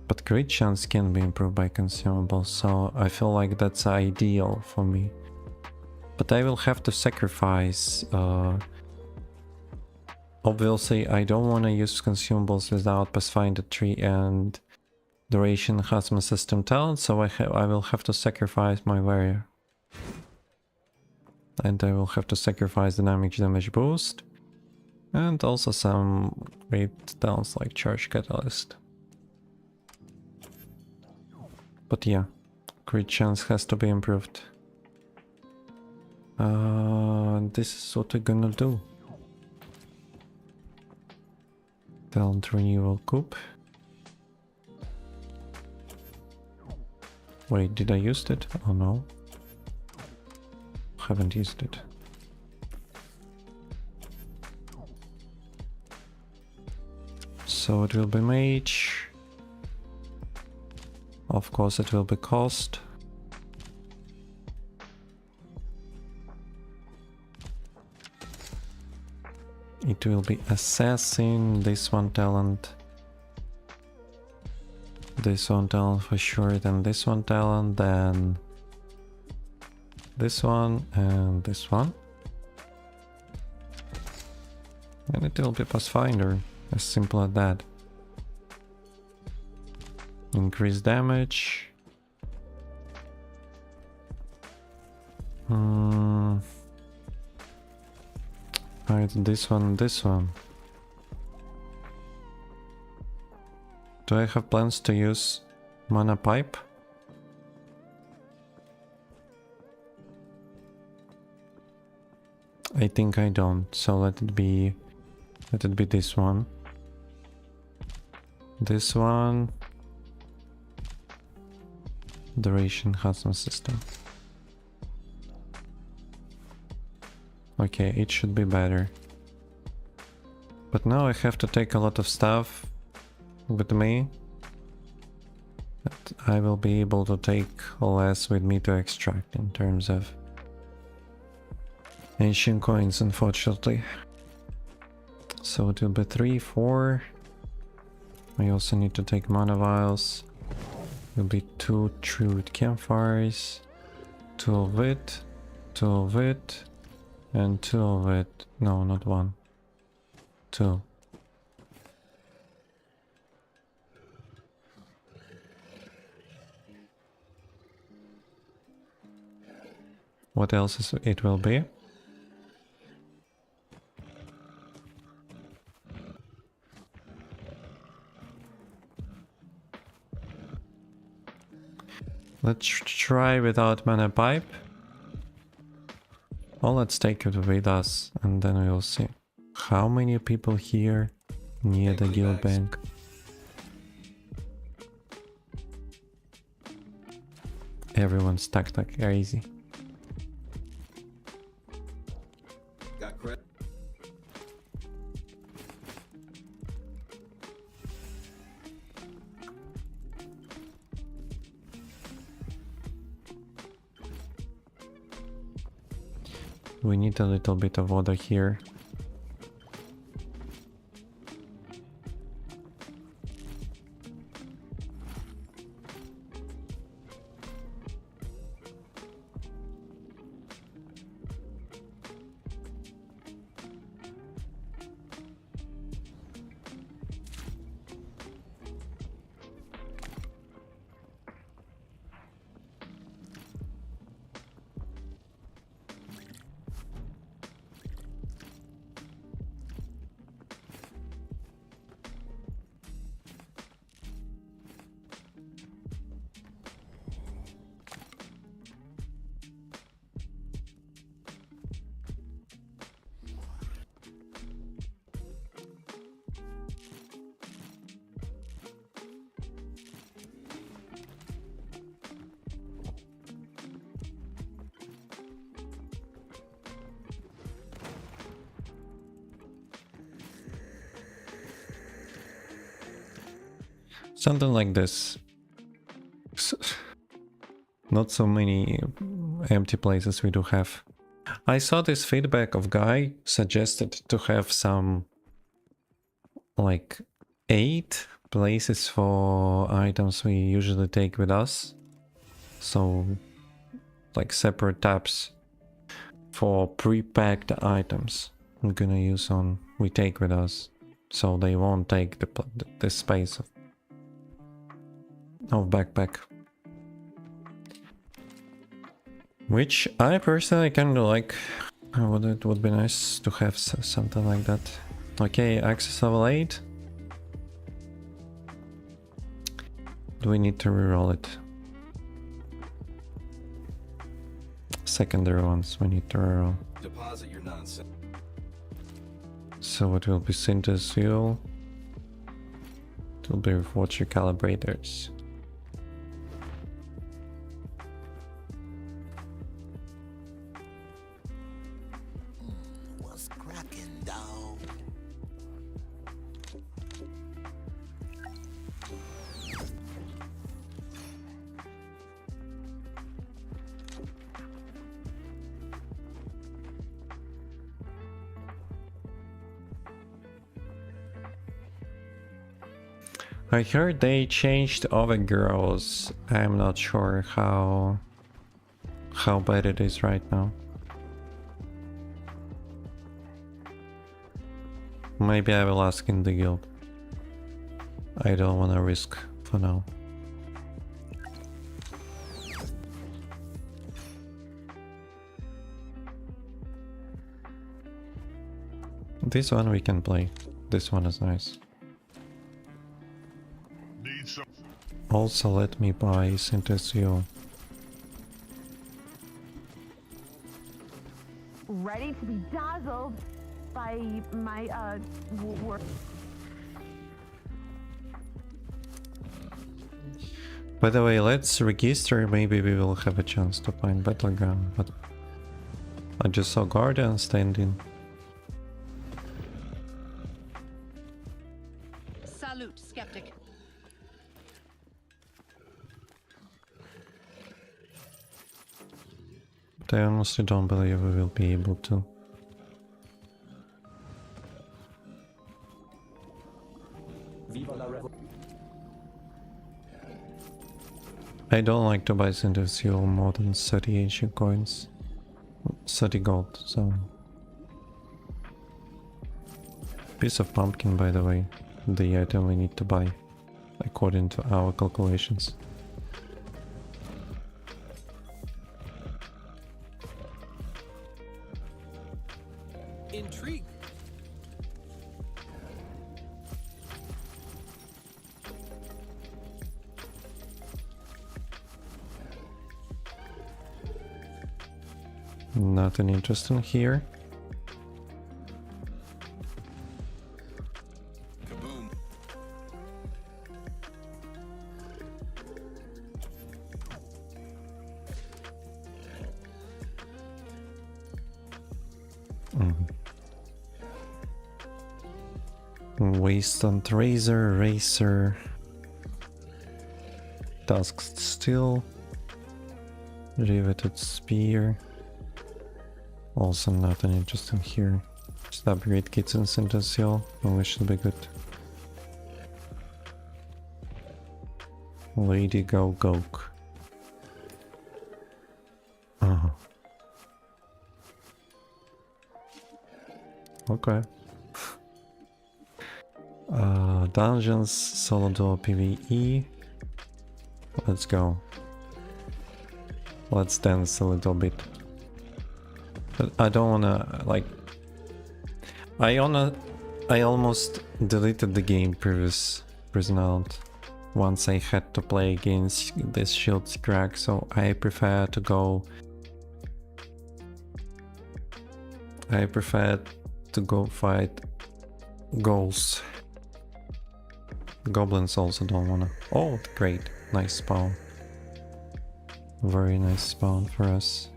But crit chance can be improved by consumables, so I feel like that's ideal for me. But I will have to sacrifice. Obviously, I don't want to use consumables without Pathfinder 3 and Duration Enhancement System talent, so I will have to sacrifice my warrior. And I will have to sacrifice dynamic damage boost. And also some great talents like Charge Catalyst. But yeah, crit chance has to be improved. This is what we're gonna do. Talent renewal coup. Wait, did I use it? Oh no. Haven't used it. So it will be mage. Of course it will be cost. It will be assassin, this one talent. This one talent for sure, then this one talent, then this one and this one. And it will be Pathfinder, as simple as that. Increase damage. Alright, this one, this one. Do I have plans to use mana pipe? I think I don't, so let it be this one. This one. Duration enhancement system. Okay, it should be better. But now I have to take a lot of stuff with me. But I will be able to take less with me to extract in terms of ancient coins, unfortunately. So it will be 3, 4. I also need to take mana vials. It will be 2 true campfires, 2 of it, 2 of it, and 2 of it. No, not 1. 2. What else is it will be? Let's try without mana pipe. Or let's take it with us and then we'll see. How many people here near the guild bank? Everyone's stacked like crazy. We need a little bit of water here. Something like this. Not so many empty places we do have. I saw this feedback of guy suggested to have some like 8 places for items we usually take with us. So like separate tabs for pre-packed items I'm gonna use on we take with us. So they won't take the space of backpack. Which I personally kind of like. It would be nice to have something like that. Okay, access level 8. Do we need to reroll it? Secondary ones we need to reroll. Deposit your nonsense. So it will be synthesis fuel. It will be with water calibrators. What's cracking, dog? I heard they changed oven girls. I'm not sure how bad it is right now. Maybe I will ask in the guild. I don't want to risk for now. This one we can play. This one is nice. Also let me buy synthesis fuel. Ready to be dazzled by my work. By the way, let's register, maybe we will have a chance to find battleground, but I just saw Guardian standing. Salute, skeptic. But I honestly don't believe we will be able to. I don't like to buy synthesis fuel more than 30 ancient coins. 30 gold, so... Piece of pumpkin, by the way. The item we need to buy, according to our calculations. Intrigue. Nothing interesting here. Kaboom. Waste on Tracer, Racer. Tasked Steel. Riveted Spear. Also nothing interesting here. Just upgrade kittens into seal, and we should be good. Lady Go Gok. Oh. Okay. Dungeons, solo duo PvE. Let's go. Let's dance a little bit. But I don't wanna, like... I almost deleted the game previous round once I had to play against this shield's crack, so I prefer to go... I prefer to go fight goals. Goblins also don't wanna... Oh, great. Nice spawn. Very nice spawn for us.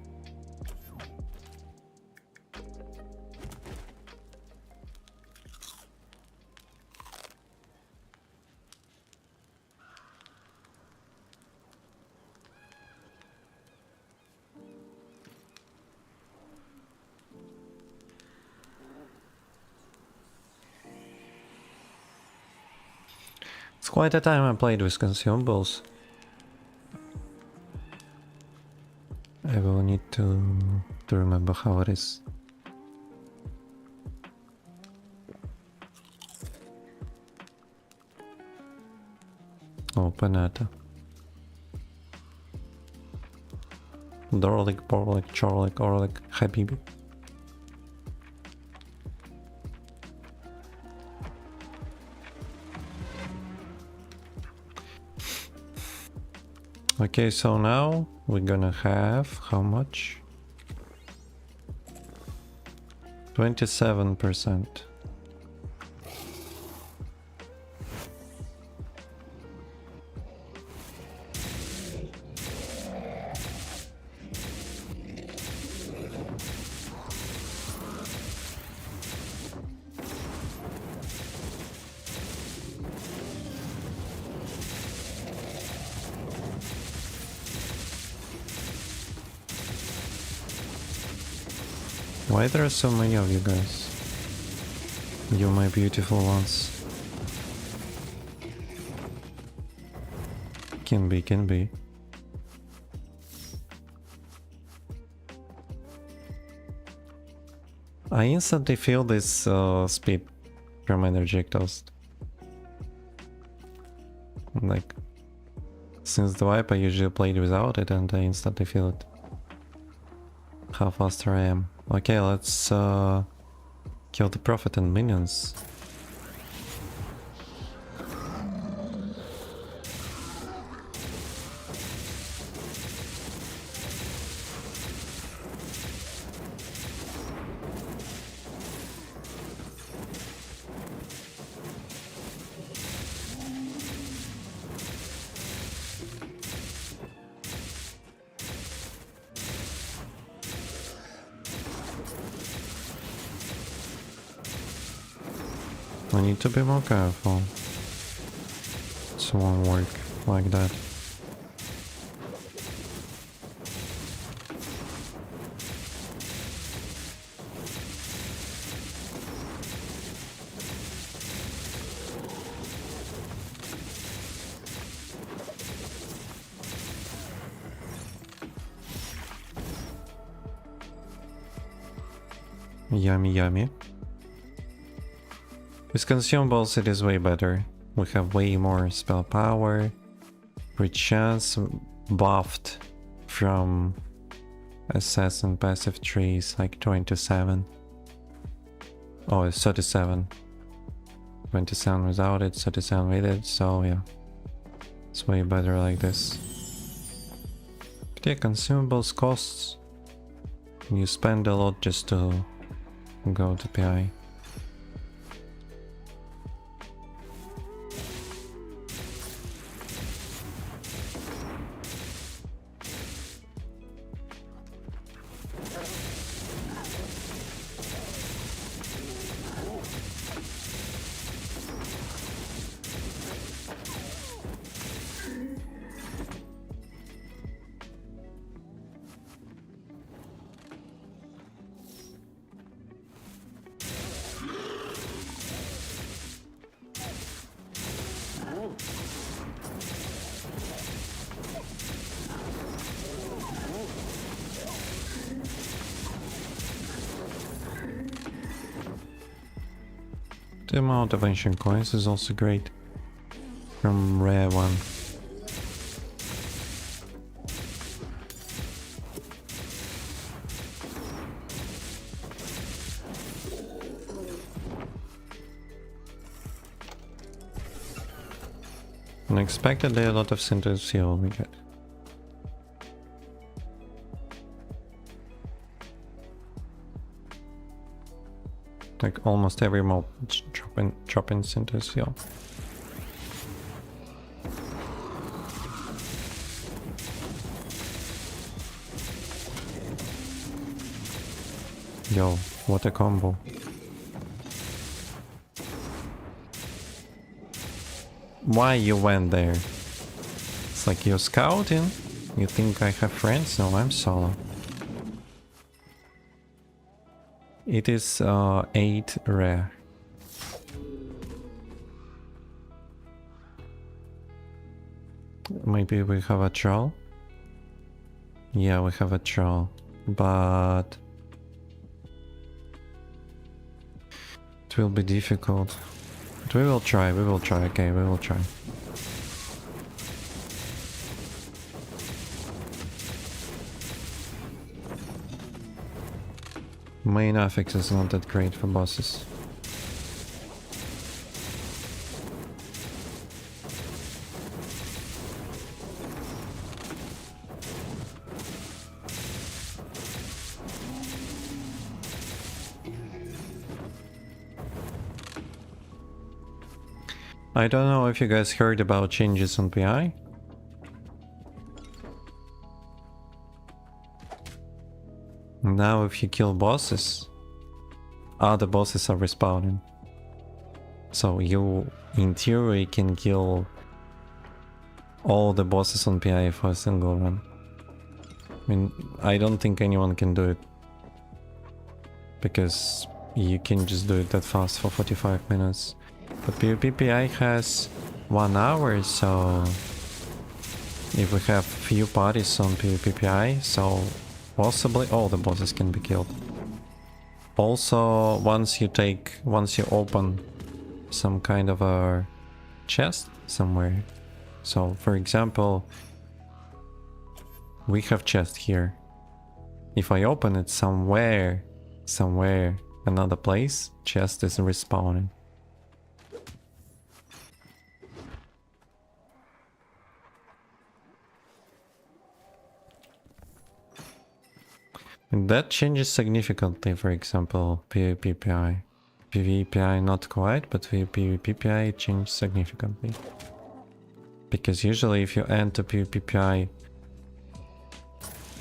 It's quite a time I played with consumables. I will need to remember how it is. Oh, Panata. Dorlik, Borlik, Chorlik, Orlik, Habibi. Okay, so now we're gonna have how much? 27%. Why there are so many of you guys? You my beautiful ones. Can be, can be. I instantly feel this speed from energy exhaust. Like, since the wipe I usually played without it and I instantly feel it. How faster I am. Okay, let's kill the prophet and minions. I need to be more careful. It won't work like that. Yummy, yummy. With consumables it is way better. We have way more spell power, with chance buffed from assassin passive trees like 27. Oh, it's 37. 27 without it, 37 with it, so yeah. It's way better like this. But yeah, consumables costs. You spend a lot just to go to PI. The amount of ancient coins is also great. From rare one. Unexpectedly a lot of synthesis fuel we get. Like almost every mob drop in synthesis fuel. Yo, what a combo. Why you went there? It's like you're scouting? You think I have friends? No, I'm solo. It is 8 rare. Maybe we have a troll? Yeah, we have a troll. But it will be difficult. But we will try, okay, we will try. Main affix is not that great for bosses. I don't know if you guys heard about changes on PI. Now if you kill bosses, other bosses are respawning. So you, in theory, can kill all the bosses on PI for a single run. I mean, I don't think anyone can do it. Because you can just do it that fast for 45 minutes. But PvP PI has 1 hour, so if we have few parties on PvP PI, so possibly all the bosses can be killed. Also, once you open some kind of a chest somewhere. So, for example, we have chest here. If I open it somewhere, another place, chest is respawning. And that changes significantly, for example, PvP PI. PvE PI not quite, but PvP PI changed significantly. Because usually if you enter PvP PI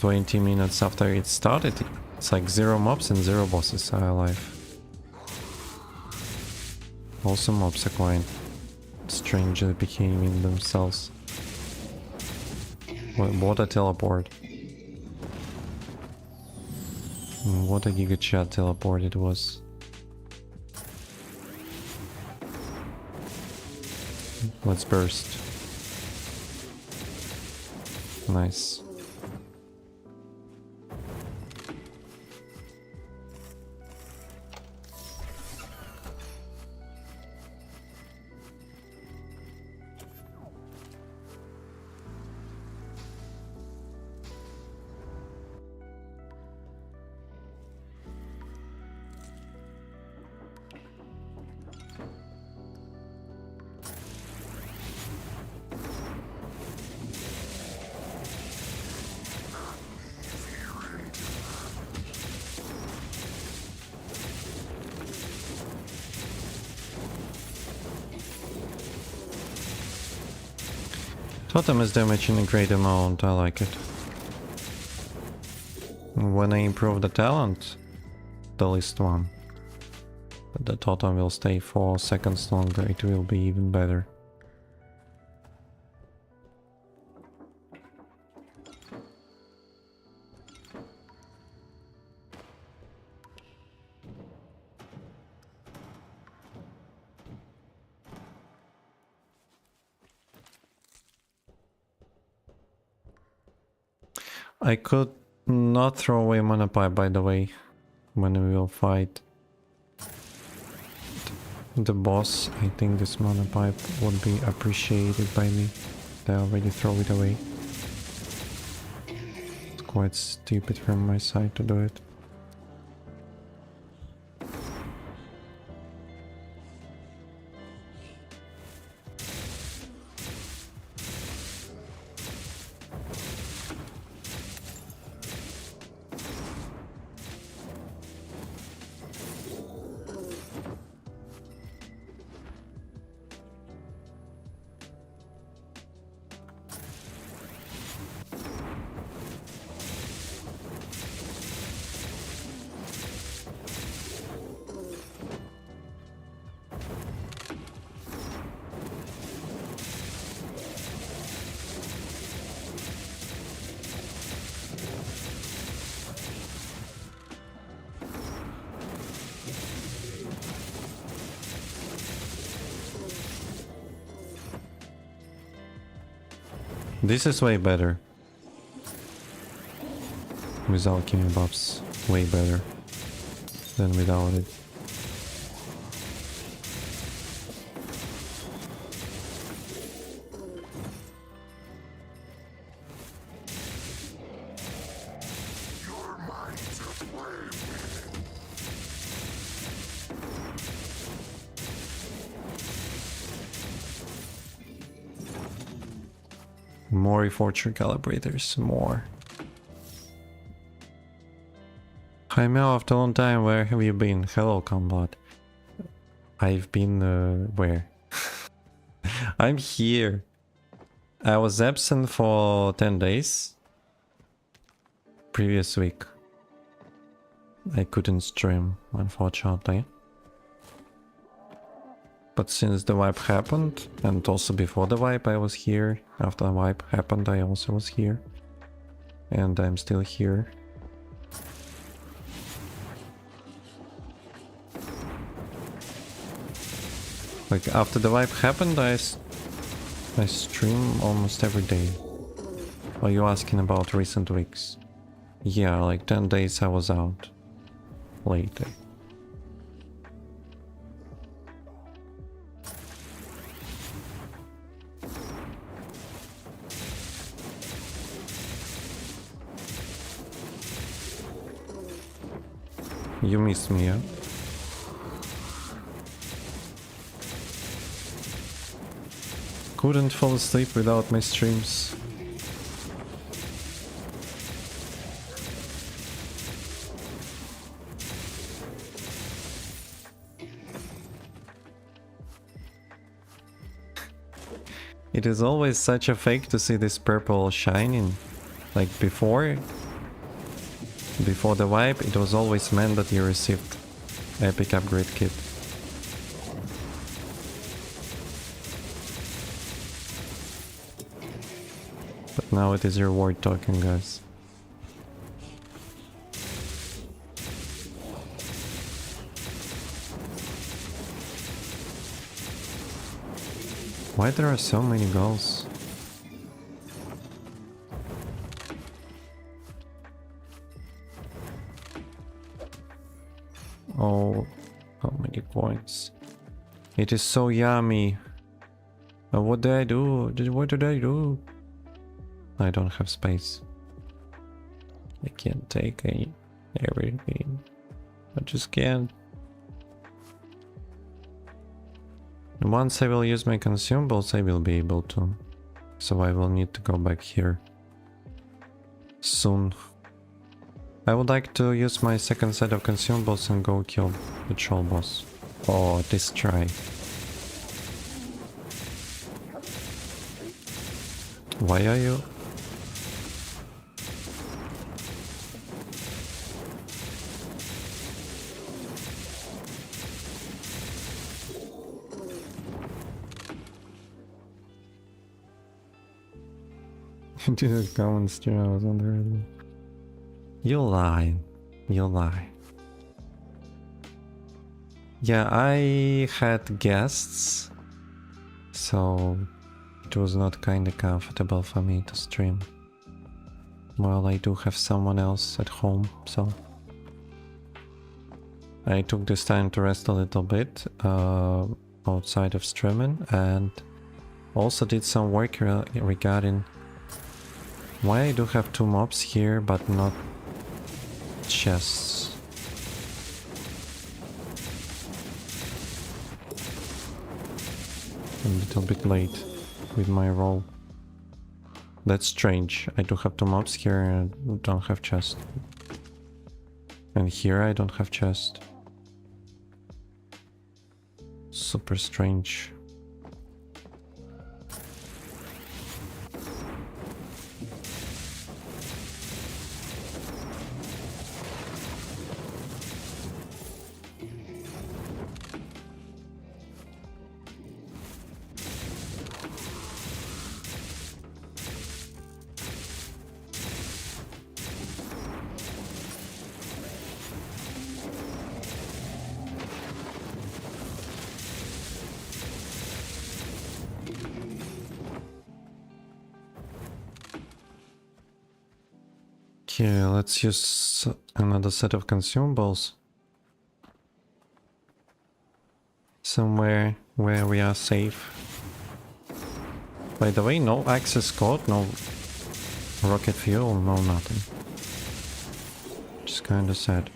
20 minutes after it started, it's like 0 mobs and 0 bosses are alive. Also mobs are quite strangely behaving themselves. What a teleport. What a giga chat teleport it was. Let's burst. Nice. Totem is damage in a great amount, I like it. When I improve the talent, the least one, but the totem will stay 4 seconds longer, it will be even better. I could not throw away mana pipe, by the way, when we will fight. the boss, I think this mana pipe would be appreciated by me. I already throw it away. It's quite stupid from my side to do it. This is way better. With alchemy buffs, way better than without it. More fortune calibrators, more. Jaime, after a long time, where have you been? Hello, Combat. I've been, where? I'm here. I was absent for 10 days. Previous week. I couldn't stream, unfortunately. But since the wipe happened, and also before the wipe I was here, after the wipe happened I also was here. And I'm still here. Like after the wipe happened I stream almost every day. Are you asking about recent weeks? Yeah, like 10 days I was out. Later. You missed me, yeah? Couldn't fall asleep without my streams. It is always such a fake to see this purple shining. Like before the wipe, it was always meant that you received epic upgrade kit. But now it is reward token, guys. Why there are so many goals? Oh, how many coins? It is so yummy. What did I do? What did I do? I don't have space. I can't take everything. I just can't. Once I will use my consumables, I will be able to. So I will need to go back here soon. I would like to use my second set of consumables and go kill the troll boss. Oh, this try. Why are you? You didn't come on stream, I was on the radio. You lie. You lie. Yeah, I had guests, so it was not kinda comfortable for me to stream. Well, I do have someone else at home, so... I took this time to rest a little bit outside of streaming, and also did some work regarding why I do have 2 mobs here but not chests. A little bit late with my roll. That's strange. I do have 2 mobs here and don't have chest. And here I don't have chest. Super strange. Okay, let's use another set of consumables. Somewhere where we are safe. By the way, no access code, no rocket fuel, no nothing. Just kinda sad.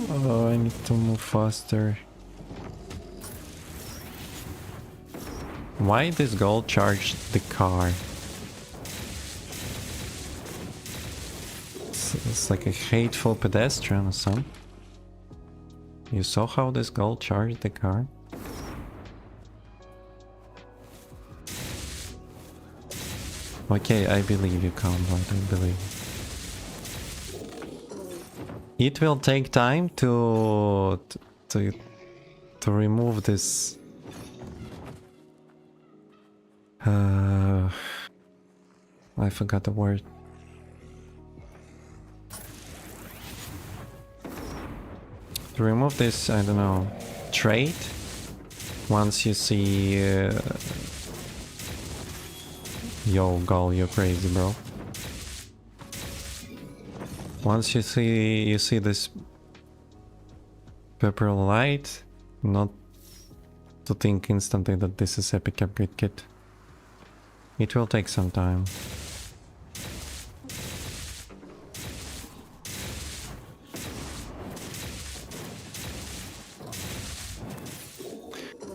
Oh, I need to move faster. Why this gold charged the car? It's like a hateful pedestrian or something. You saw how this gold charged the car? Okay, I believe you, Convoy, I believe. It will take time to remove this. I forgot the word. To remove this, I don't know, trait. Once you see, yo, Gull, you're crazy, bro. Once you see this purple light, not to think instantly that this is epic upgrade kit. It will take some time.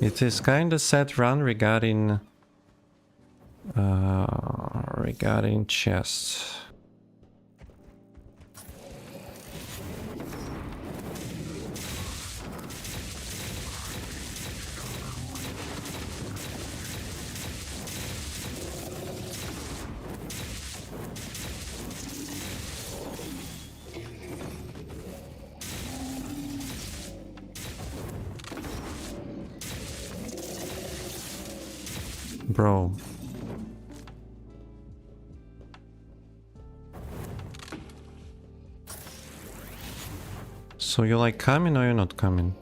It is kind of sad run regarding chests. Bro. So you're like coming or you're not coming?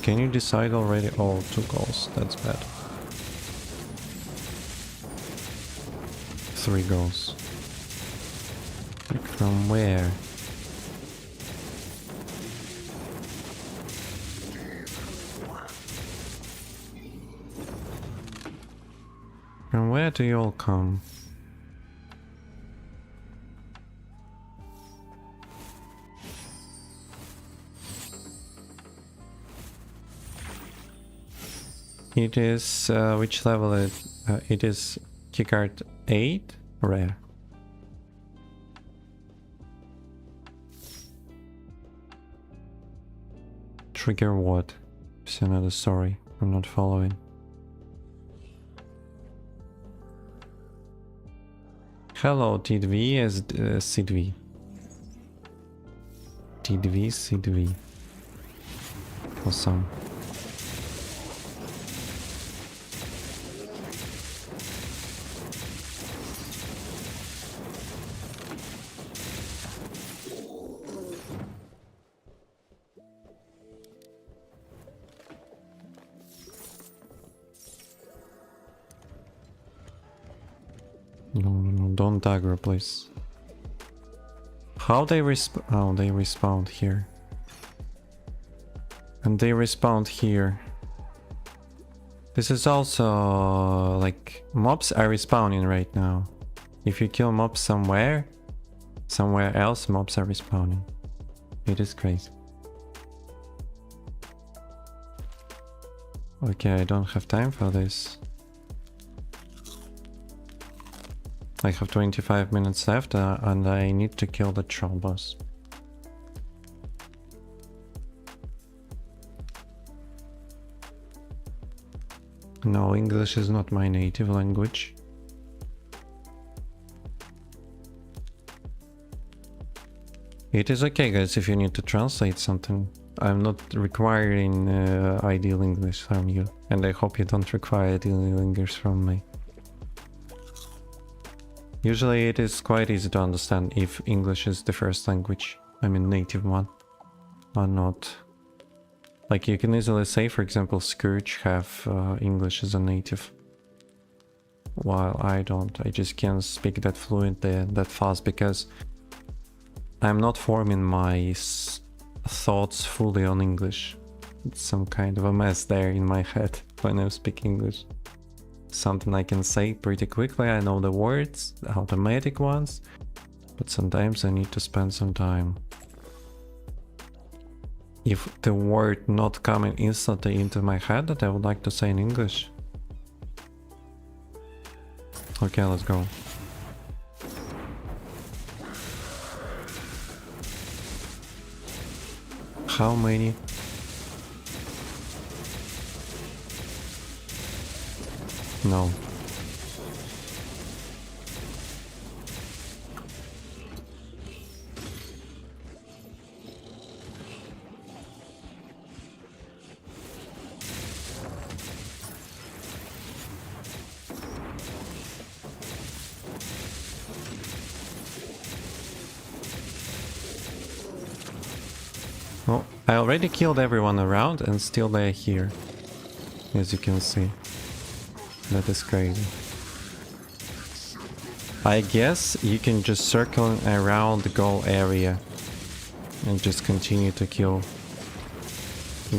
Can you decide already? Oh, 2 goals. That's bad. 3 goals. Like from where? From where do you all come? It is, which level it is? Keycard 8? Rare. Trigger what? It's another story. I'm not following. Hello, TDV as CDV. TDV, CDV. Awesome. No, don't aggro, please. How they resp- oh, they respawned here. And they respawned here. This is also like mobs are respawning right now. If you kill mobs somewhere else, mobs are respawning. It is crazy. Okay, I don't have time for this. I have 25 minutes left and I need to kill the troll boss. No, English is not my native language. It is okay, guys, if you need to translate something. I'm not requiring ideal English from you. And I hope you don't require ideal English from me. Usually it is quite easy to understand if English is the first language. I mean native one. Or not. Like you can easily say, for example, Scourge have English as a native. While I don't. I just can't speak that fluently, that fast, because I'm not forming my thoughts fully on English. It's some kind of a mess there in my head when I speak English. Something I can say pretty quickly, I know the words, the automatic ones, but sometimes I need to spend some time. If the word not coming instantly into my head that I would like to say in English. Okay, let's go. How many? No. Well, I already killed everyone around and still they're here. As you can see. That is crazy. I guess you can just circle around the goal area and just continue to kill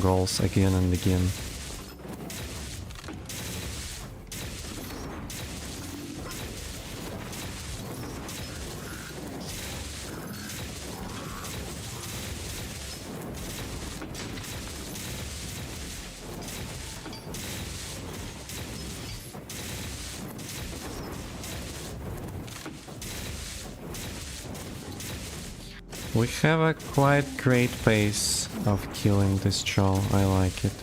goals again and again. We have a quite great pace of killing this troll, I like it.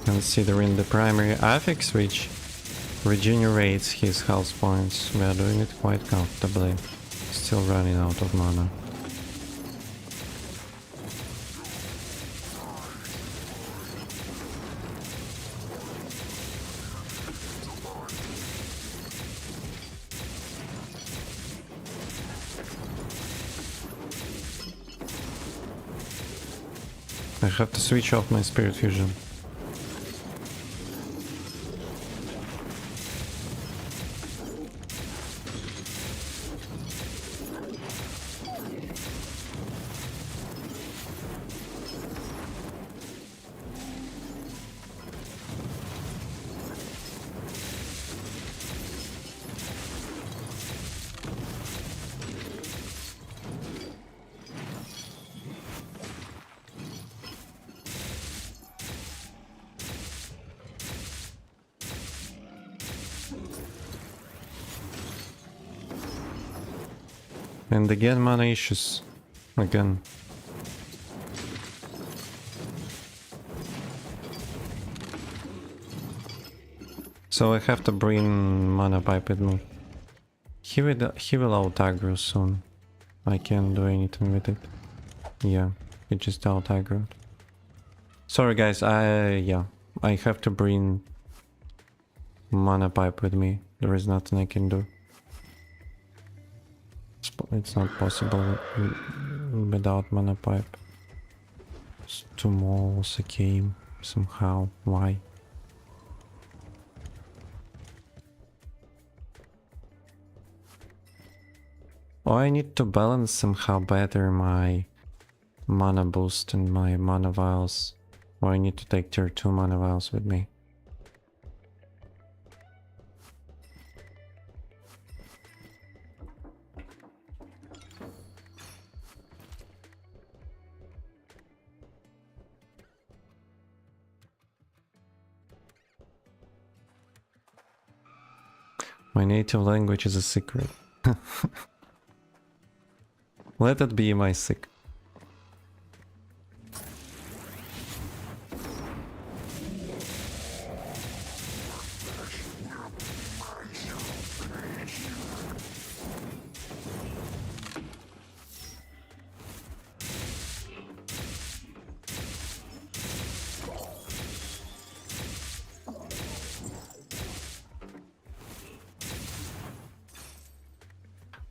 Considering the primary affix which regenerates his health points, we are doing it quite comfortably. Still running out of mana. I have to switch off my spirit fusion. And again, mana issues. Again. So I have to bring mana pipe with me. He will out aggro soon. I can't do anything with it. Yeah, it just out aggroed. Sorry guys, I have to bring mana pipe with me. There is nothing I can do. It's not possible without mana pipe. It's 2 malls came somehow. Why? Oh, I need to balance somehow better my mana boost and my mana vials. Or I need to take tier 2 mana vials with me. My native language is a secret. Let it be my secret.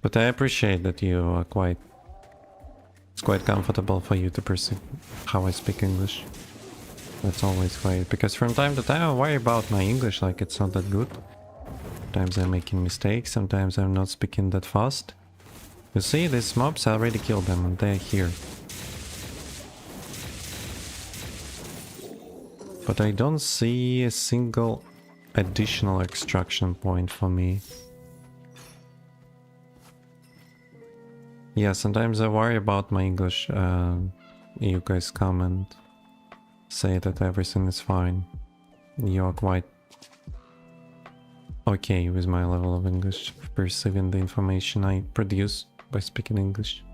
But I appreciate that you are quite... It's quite comfortable for you to perceive how I speak English. That's always great, because from time to time I worry about my English, like it's not that good. Sometimes I'm making mistakes, sometimes I'm not speaking that fast. You see, these mobs, I already killed them and they're here. But I don't see a single additional extraction point for me. Yeah, sometimes I worry about my English. You guys come and say that everything is fine. You're quite okay with my level of English, perceiving the information I produce by speaking English.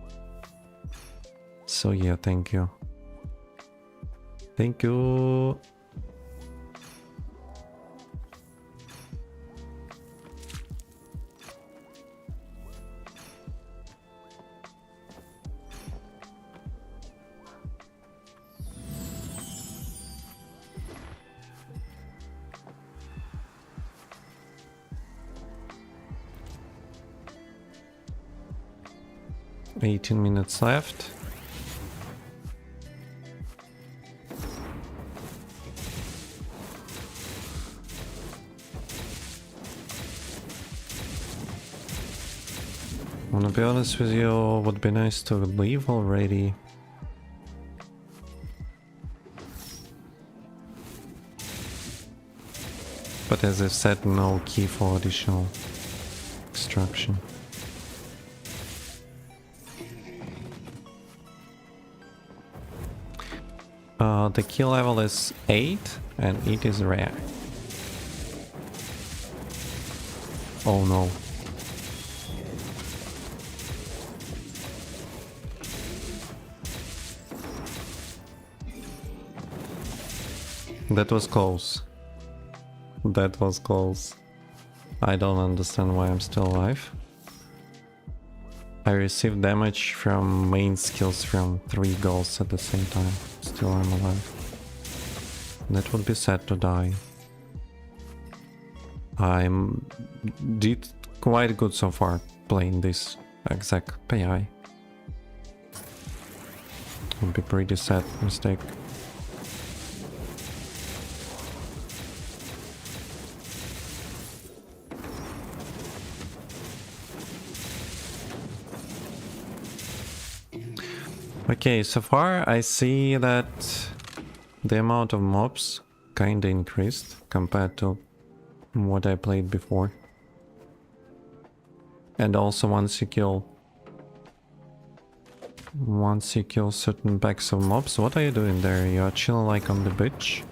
So yeah, thank you. Thank you. $18 minutes left. Wanna be honest with you, would be nice to leave already. But as I've said, no key for additional extraction. The key level is 8 and it is rare. Oh no. That was close. That was close. I don't understand why I'm still alive. I received damage from main skills from 3 goals at the same time. Still I'm alive. That would be sad to die. I did quite good so far playing this exact PI. Would be pretty sad mistake. Okay, so far I see that the amount of mobs kinda increased compared to what I played before. And also once you kill certain packs of mobs, what are you doing there? You are chilling like on the beach?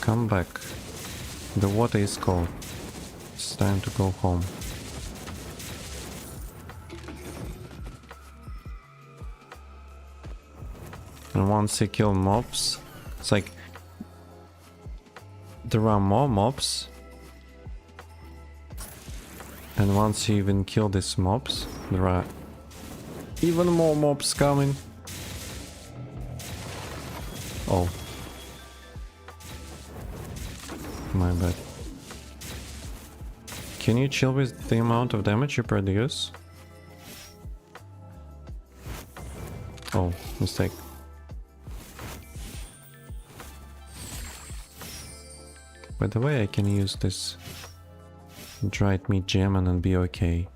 Come back. The water is cold. It's time to go home. And once you kill mobs, it's like there are more mobs. And once you even kill these mobs, there are even more mobs coming. Oh. My bad. Can you chill with the amount of damage you produce? Oh, mistake. By the way, I can use this dried meat gem and be okay.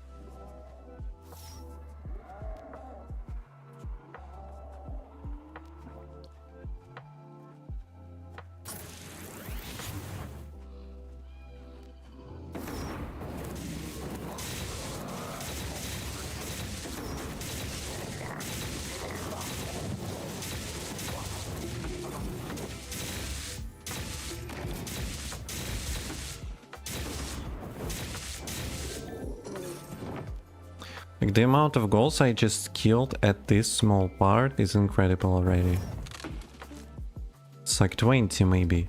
Like the amount of goals I just killed at this small part is incredible already. It's like 20 maybe.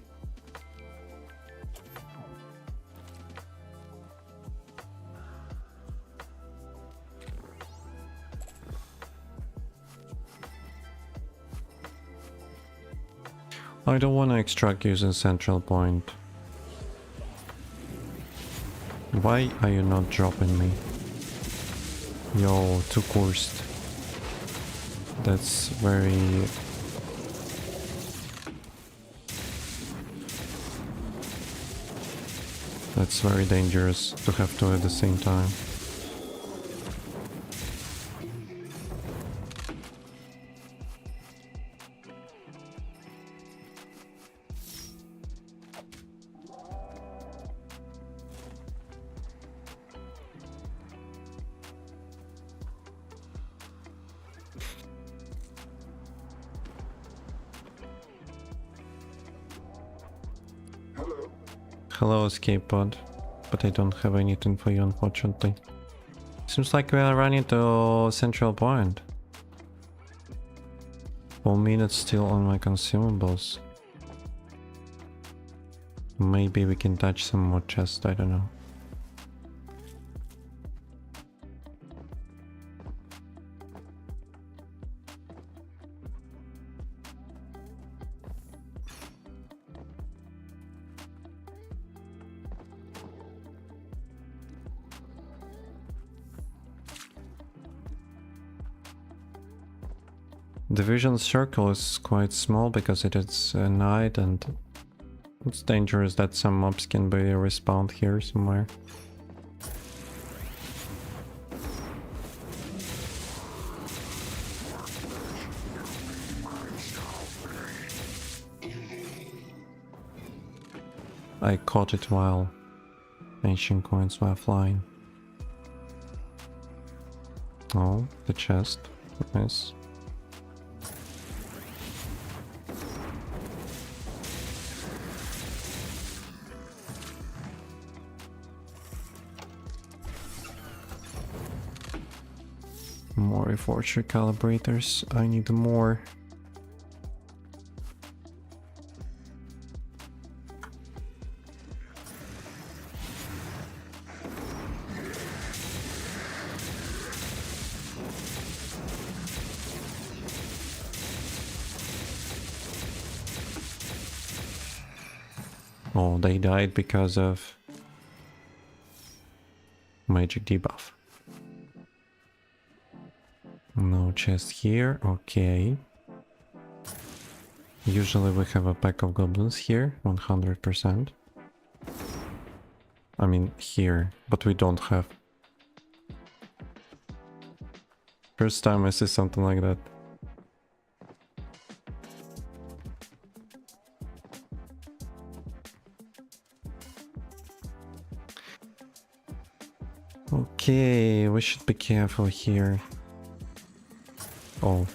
I don't want to extract using central point. Why are you not dropping me? Yo, too cursed. That's very... That's very dangerous to have two at the same time. Hello, escape pod, but I don't have anything for you, unfortunately. Seems like we are running to central point. 4 minutes still on my consumables. Maybe we can touch some more chests, I don't know. The vision circle is quite small because it is night and it's dangerous that some mobs can be respawned here somewhere. I caught it while ancient coins were flying. Oh, the chest. Nice. More reforged recalibrators. I need more. Oh, they died because of magic debuff. No chest here, okay. Usually we have a pack of goblins here, 100%. I mean here, but we don't have. First time I see something like that. Okay, we should be careful here. Oh.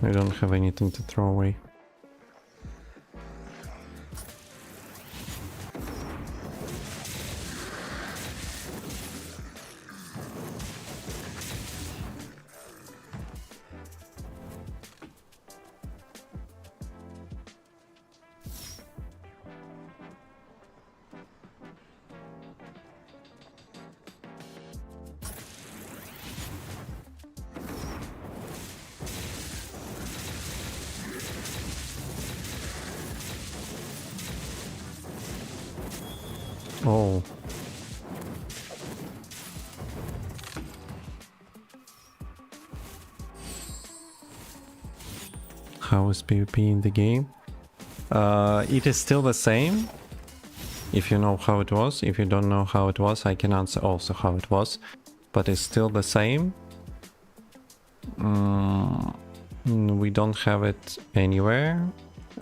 I don't have anything to throw away. Oh. How is PvP in the game? It is still the same. If you know how it was. If you don't know how it was, I can answer also how it was. But it's still the same. We don't have it anywhere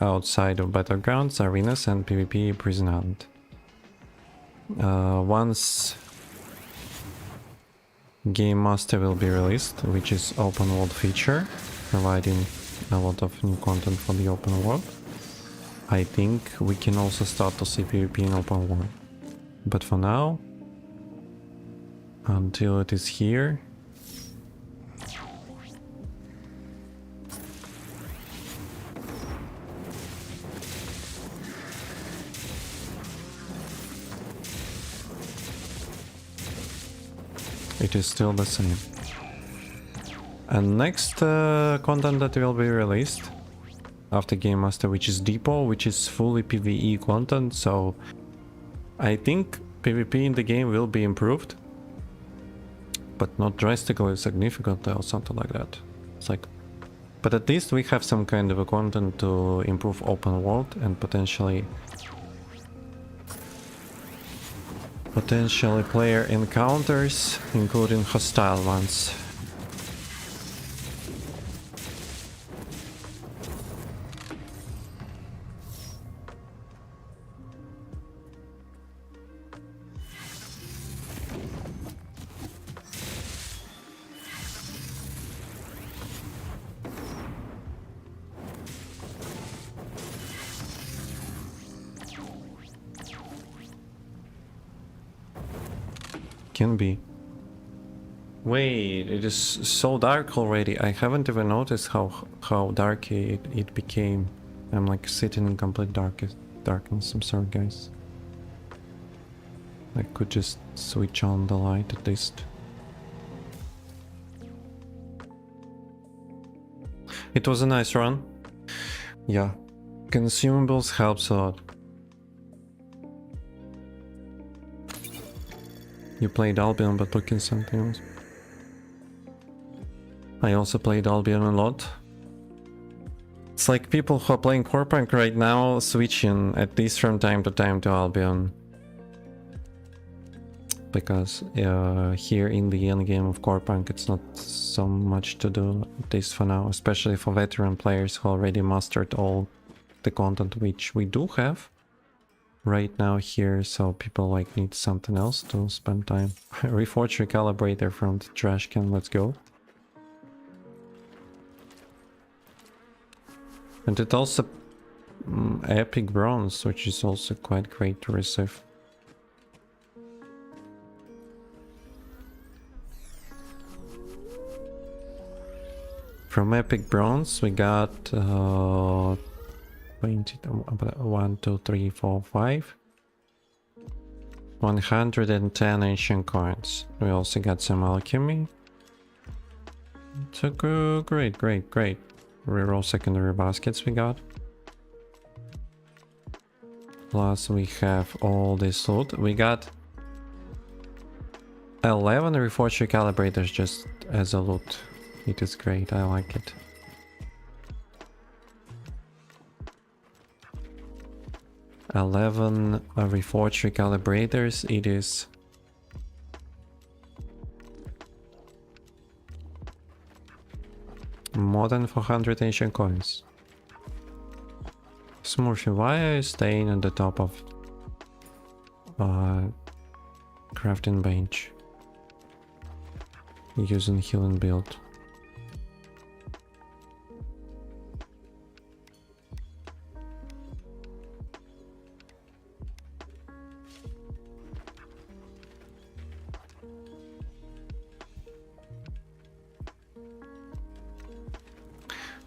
outside of battlegrounds, arenas, and PvP Prison Island. Once Game Master will be released, which is open world feature, providing a lot of new content for the open world, I think we can also start to see PvP in open world. But for now, until it is here, it is still the same. And next content that will be released after Game Master, which is Depot, which is fully PvE content, so I think PvP in the game will be improved, but not drastically, significantly or something like that. It's like, but at least we have some kind of a content to improve open world and potentially player encounters, including hostile ones. Can be. Wait, it is so dark already. I haven't even noticed how dark it became. I'm like sitting in complete darkness. I'm sorry, guys. I could just switch on the light at least. It was a nice run. Yeah. Consumables helps a lot. You played Albion, but looking something else. I also played Albion a lot. It's like people who are playing Core Punk right now switching at least from time to time to Albion. Because here in the end game of Core Punk it's not so much to do, at least for now, especially for veteran players who already mastered all the content which we do have right now here, so people like need something else to spend time. Reforge Recalibrator from the trash can, let's go. And it also epic bronze, which is also quite great to receive. From epic bronze we got 1, 2, 3, 4, 5. 110 ancient coins. We also got some alchemy. So great. Reroll secondary baskets we got. Plus we have all this loot. We got 11 reforged recalibrators just as a loot. It is great, I like it. $11 reforged recalibrators, it is more than 400 ancient coins. Smurfy, why are you staying at the top of crafting bench? Using healing build.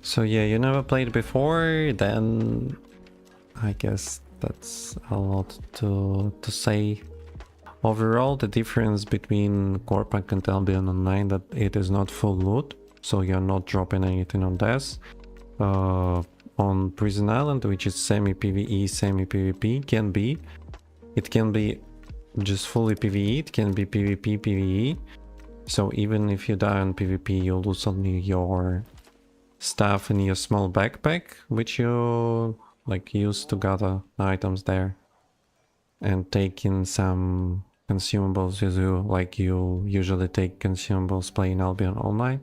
So yeah, you never played before, then I guess that's a lot to say. Overall, the difference between Core Pack and Albion Online that it is not full loot, so you're not dropping anything on this. On Prison Island, which is semi-PvE, semi-PvP, it can be just fully PvE, it can be PvP, PvE. So even if you die on PvP, you lose only your stuff in your small backpack, which you like use to gather items there, and take in some consumables with you, like you usually take consumables playing Albion Online.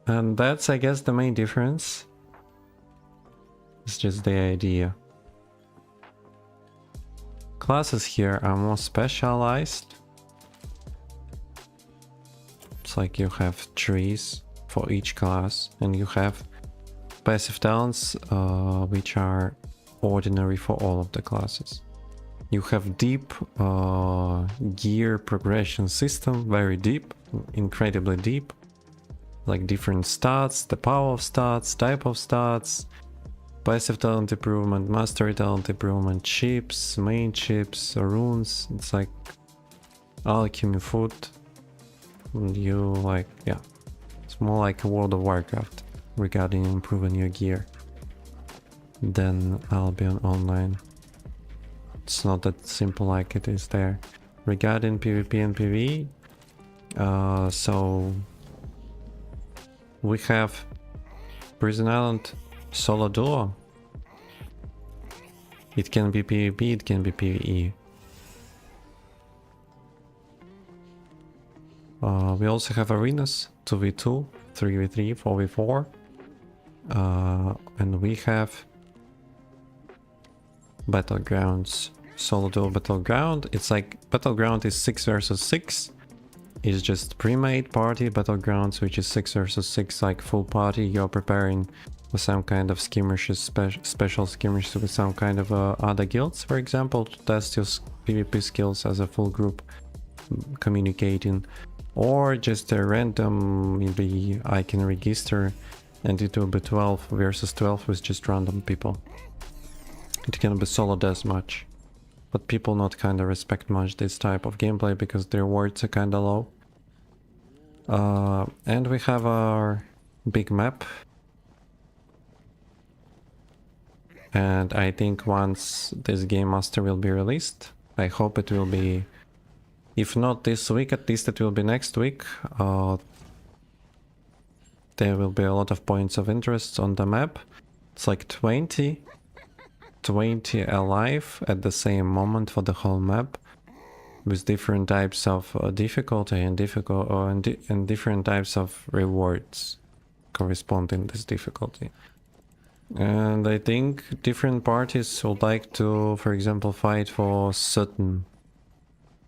And that's, I guess, the main difference. It's just the idea. Classes here are more specialized. It's like you have trees for each class, and you have passive talents, which are ordinary for all of the classes. You have deep gear progression system, very deep, incredibly deep. Like different stats, the power of stats, type of stats, passive talent improvement, mastery talent improvement, chips, main chips, runes. It's like alchemy food. And you like, yeah, it's more like a World of Warcraft regarding improving your gear than Albion Online. It's not that simple like it is there. Regarding PvP and PvE, so we have Prison Island solo duo. It can be PvP, it can be PvE. We also have arenas, 2v2, 3v3, 4v4. And we have battlegrounds, solo duo battleground. It's like battleground is 6 versus 6. It's just pre-made party battlegrounds, which is 6 versus 6, like full party. You're preparing with some kind of skirmishes, special skirmishes with some kind of other guilds, for example, to test your PvP skills as a full group communicating, or just a random, maybe I can register and it will be 12 versus 12 with just random people. It can be solo deathmatch, but people not kinda respect much this type of gameplay because their rewards are kinda low. And we have our big map. And I think once this Game Master will be released, I hope it will be, if not this week, at least it will be next week. There will be a lot of points of interest on the map. It's like 20 alive at the same moment for the whole map, with different types of difficulty and different types of rewards corresponding this difficulty. And I think different parties would like to, for example, fight for certain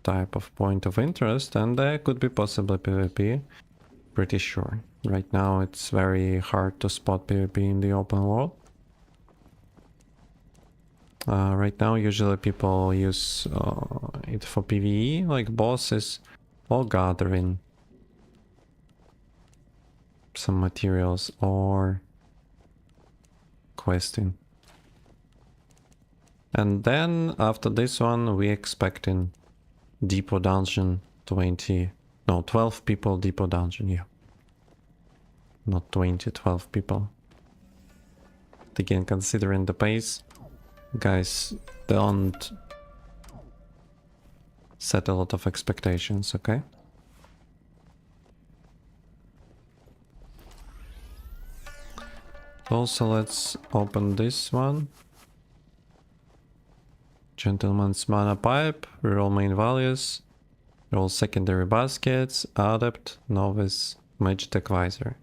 type of point of interest, and there could be possibly PvP, pretty sure. Right now it's very hard to spot PvP in the open world. Right now usually people use it for PvE, like bosses, or gathering some materials, or questing. And then after this one we expecting Depot Dungeon 12 people Depot Dungeon, yeah. Not 20, 12 people. Again, considering the pace, guys, don't set a lot of expectations, okay? Also, let's open this one. Gentleman's Mana Pipe, reroll main values, roll secondary baskets, Adept, Novice, Magitech Visor.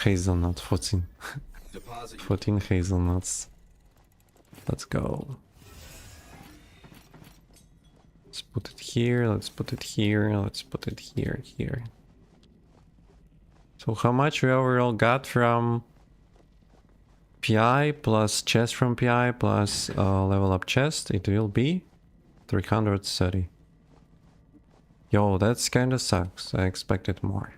Hazelnut, 14. Deposit 14 hazelnuts. Let's go. Let's put it here, let's put it here, let's put it here. So how much we overall got from PI plus chest from PI plus level up chest? It will be 330. Yo, that's kinda sucks. I expected more.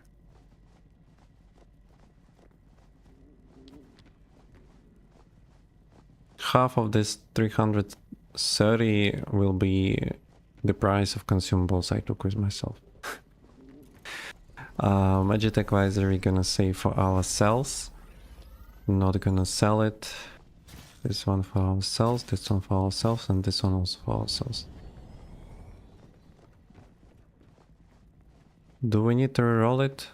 half of this 330 will be the price of consumables I took with myself. Magitech Advisory gonna save for ourselves. Not gonna sell it. This one for ourselves, this one for ourselves, and this one also for ourselves. Do we need to reroll it?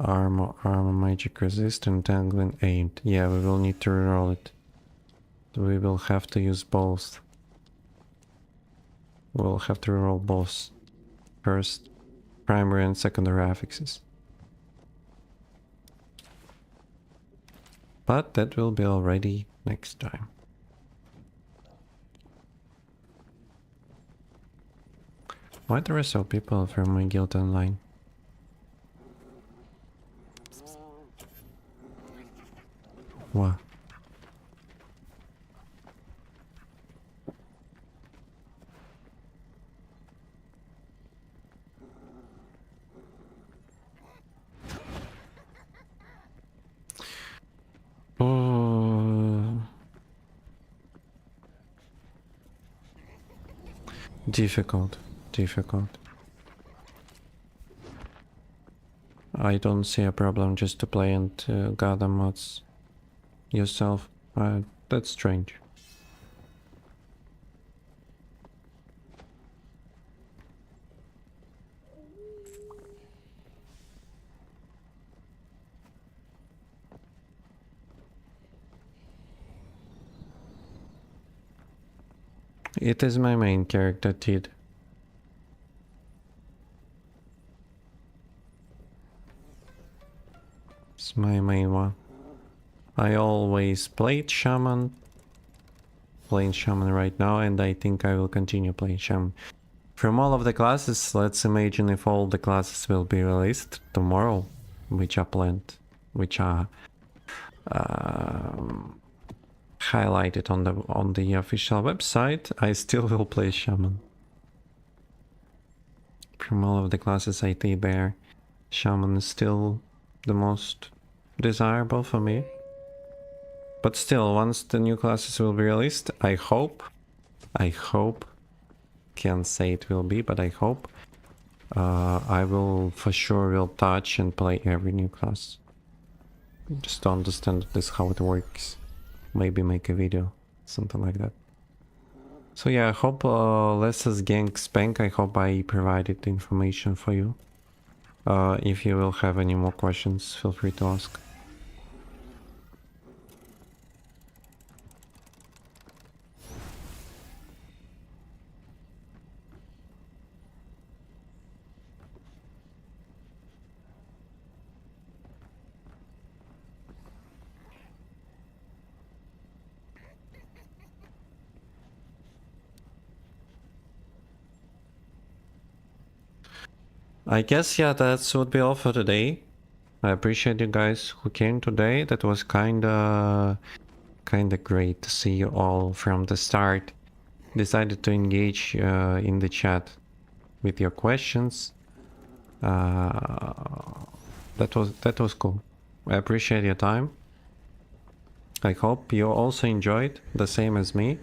Armor, magic resist, entangling aimed. Yeah, we will need to reroll it. We will have to use both. We'll have to reroll both. First, primary and secondary affixes. But that will be already next time. Why there are so people from my guild online? What? Oh. Difficult. I don't see a problem just to play and gather mods yourself. That's strange. It is my main character, Tid. It's my main one. I always played Shaman. Playing Shaman right now, and I think I will continue playing Shaman. From all of the classes, let's imagine if all the classes will be released tomorrow, which are planned, which are highlighted on the official website, I still will play Shaman. From all of the classes I think there, Shaman is still the most desirable for me. But still, once the new classes will be released, I hope, can't say it will be, but I hope, I will for sure will touch and play every new class. Just to understand this how it works. Maybe make a video, something like that. So yeah, I hope Les's gang spank, I hope I provided the information for you. If you will have any more questions, feel free to ask. I guess, yeah, that would be all for today. I appreciate you guys who came today. That was kinda great to see you all from the start. Decided to engage in the chat with your questions. That was cool. I appreciate your time. I hope you also enjoyed the same as me.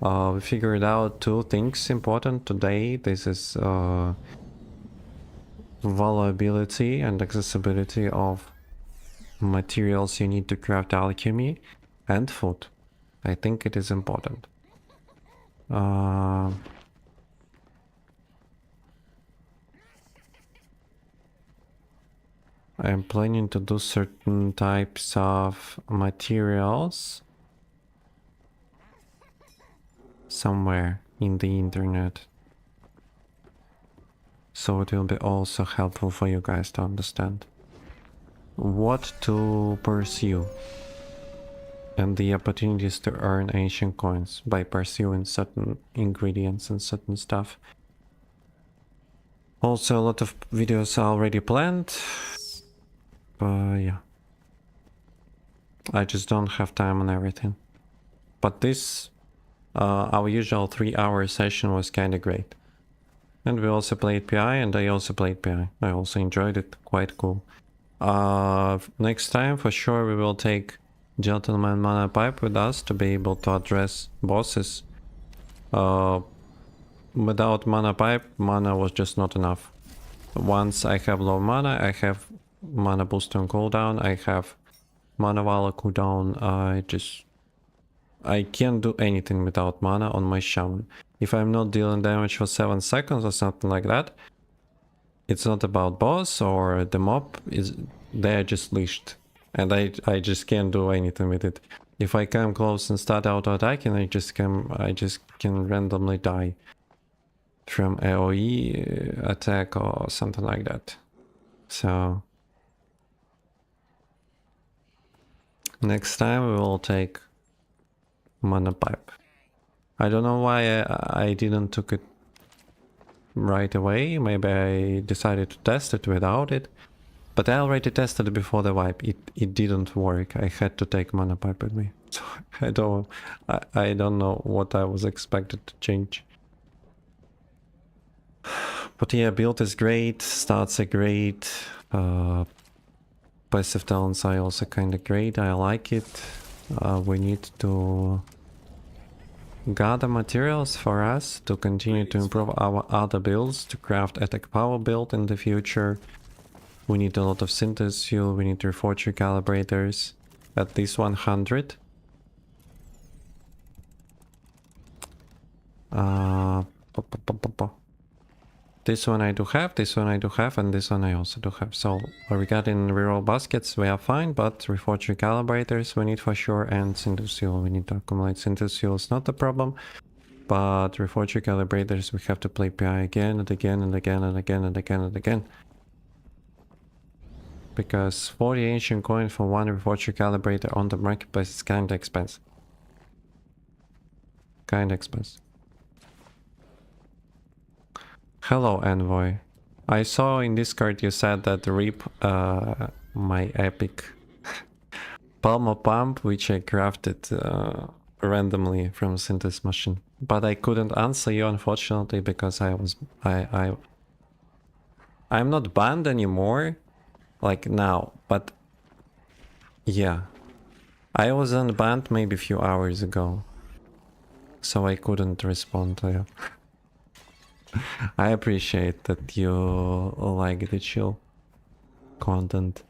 We figured out two things important today. This is vulnerability and accessibility of materials you need to craft alchemy and food. I think it is important. I am planning to do certain types of materials somewhere in the internet. So it will be also helpful for you guys to understand what to pursue and the opportunities to earn ancient coins by pursuing certain ingredients and certain stuff. Also, a lot of videos are already planned, but yeah, I just don't have time on everything. But this, our usual 3-hour session was kinda great. And we also played PI, and I also played PI. I also enjoyed it, quite cool. Next time, for sure, we will take gentleman mana pipe with us to be able to address bosses. Without mana pipe, mana was just not enough. Once I have low mana, I have mana boost on cooldown, I have mana valor cooldown, I can't do anything without mana on my shaman. If I'm not dealing damage for 7 seconds or something like that, it's not about boss or the mob, they're just leashed. And I just can't do anything with it. If I come close and start auto-attacking, I just can randomly die from AoE attack or something like that. So next time we will take mana pipe. I don't know why I didn't took it right away. Maybe I decided to test it without it. But I already tested it before the wipe. It didn't work. I had to take mana pipe with me. So I don't know what I was expected to change. But yeah, build is great, stats are great, passive talents are also kinda great, I like it. We need to gather materials for us to continue to improve our other builds, to craft attack power build in the future. We need a lot of synthesis fuel, we need to reforge recalibrators, at least 100. This one I do have, this one I do have, and this one I also do have. So regarding reroll baskets, we are fine, but reforge recalibrators we need for sure, and synthesis fuel, we need to accumulate synthesis fuel is not a problem. But reforge recalibrators, we have to play PI again and again and again and again and again and again. Because 40 ancient coin for one reforge recalibrator on the marketplace is kinda expensive. Kinda expensive. Hello, Envoy. I saw in Discord you said that RIP my epic Palmo Pump, which I crafted randomly from Synthesis Machine. But I couldn't answer you, unfortunately, because I'm not banned anymore, like now, but yeah. I was unbanned maybe a few hours ago, so I couldn't respond to you. I appreciate that you like the chill content.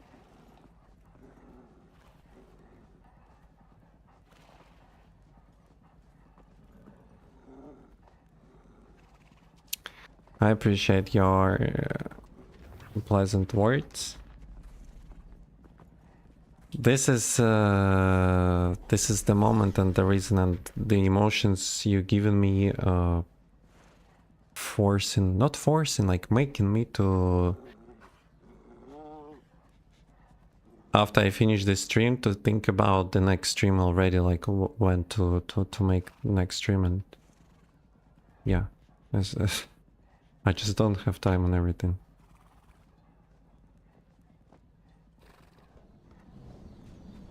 I appreciate your pleasant words. This is the moment and the reason and the emotions you given me, not forcing, like making me to, after I finish this stream, to think about the next stream already, like when to make next stream, and yeah, I just don't have time on everything.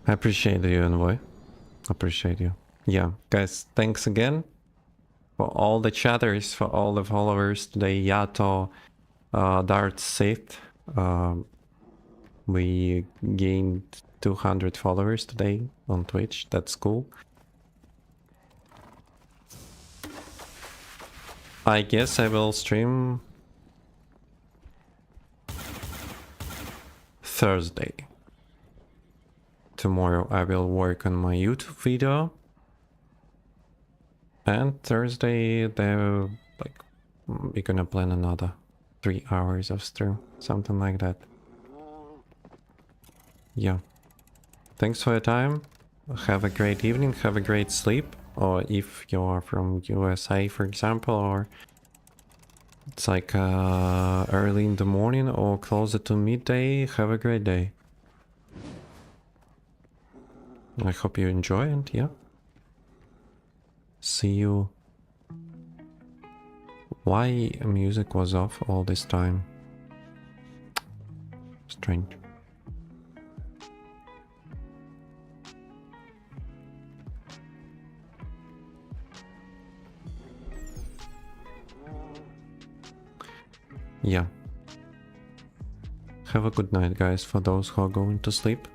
I appreciate you, Envoy. Appreciate you. Yeah, guys, thanks again for all the chatters, for all the followers today. Yato, Dart Sith. We gained 200 followers today on Twitch. That's cool. I guess I will stream Thursday. Tomorrow I will work on my YouTube video. And Thursday, we're gonna plan another 3 hours of stream, something like that. Yeah. Thanks for your time. Have a great evening, have a great sleep. Or if you are from USA, for example, or it's like early in the morning or closer to midday, have a great day. I hope you enjoy, and yeah. See you. Why music was off all this time? Strange. Yeah. Have a good night, guys, for those who are going to sleep.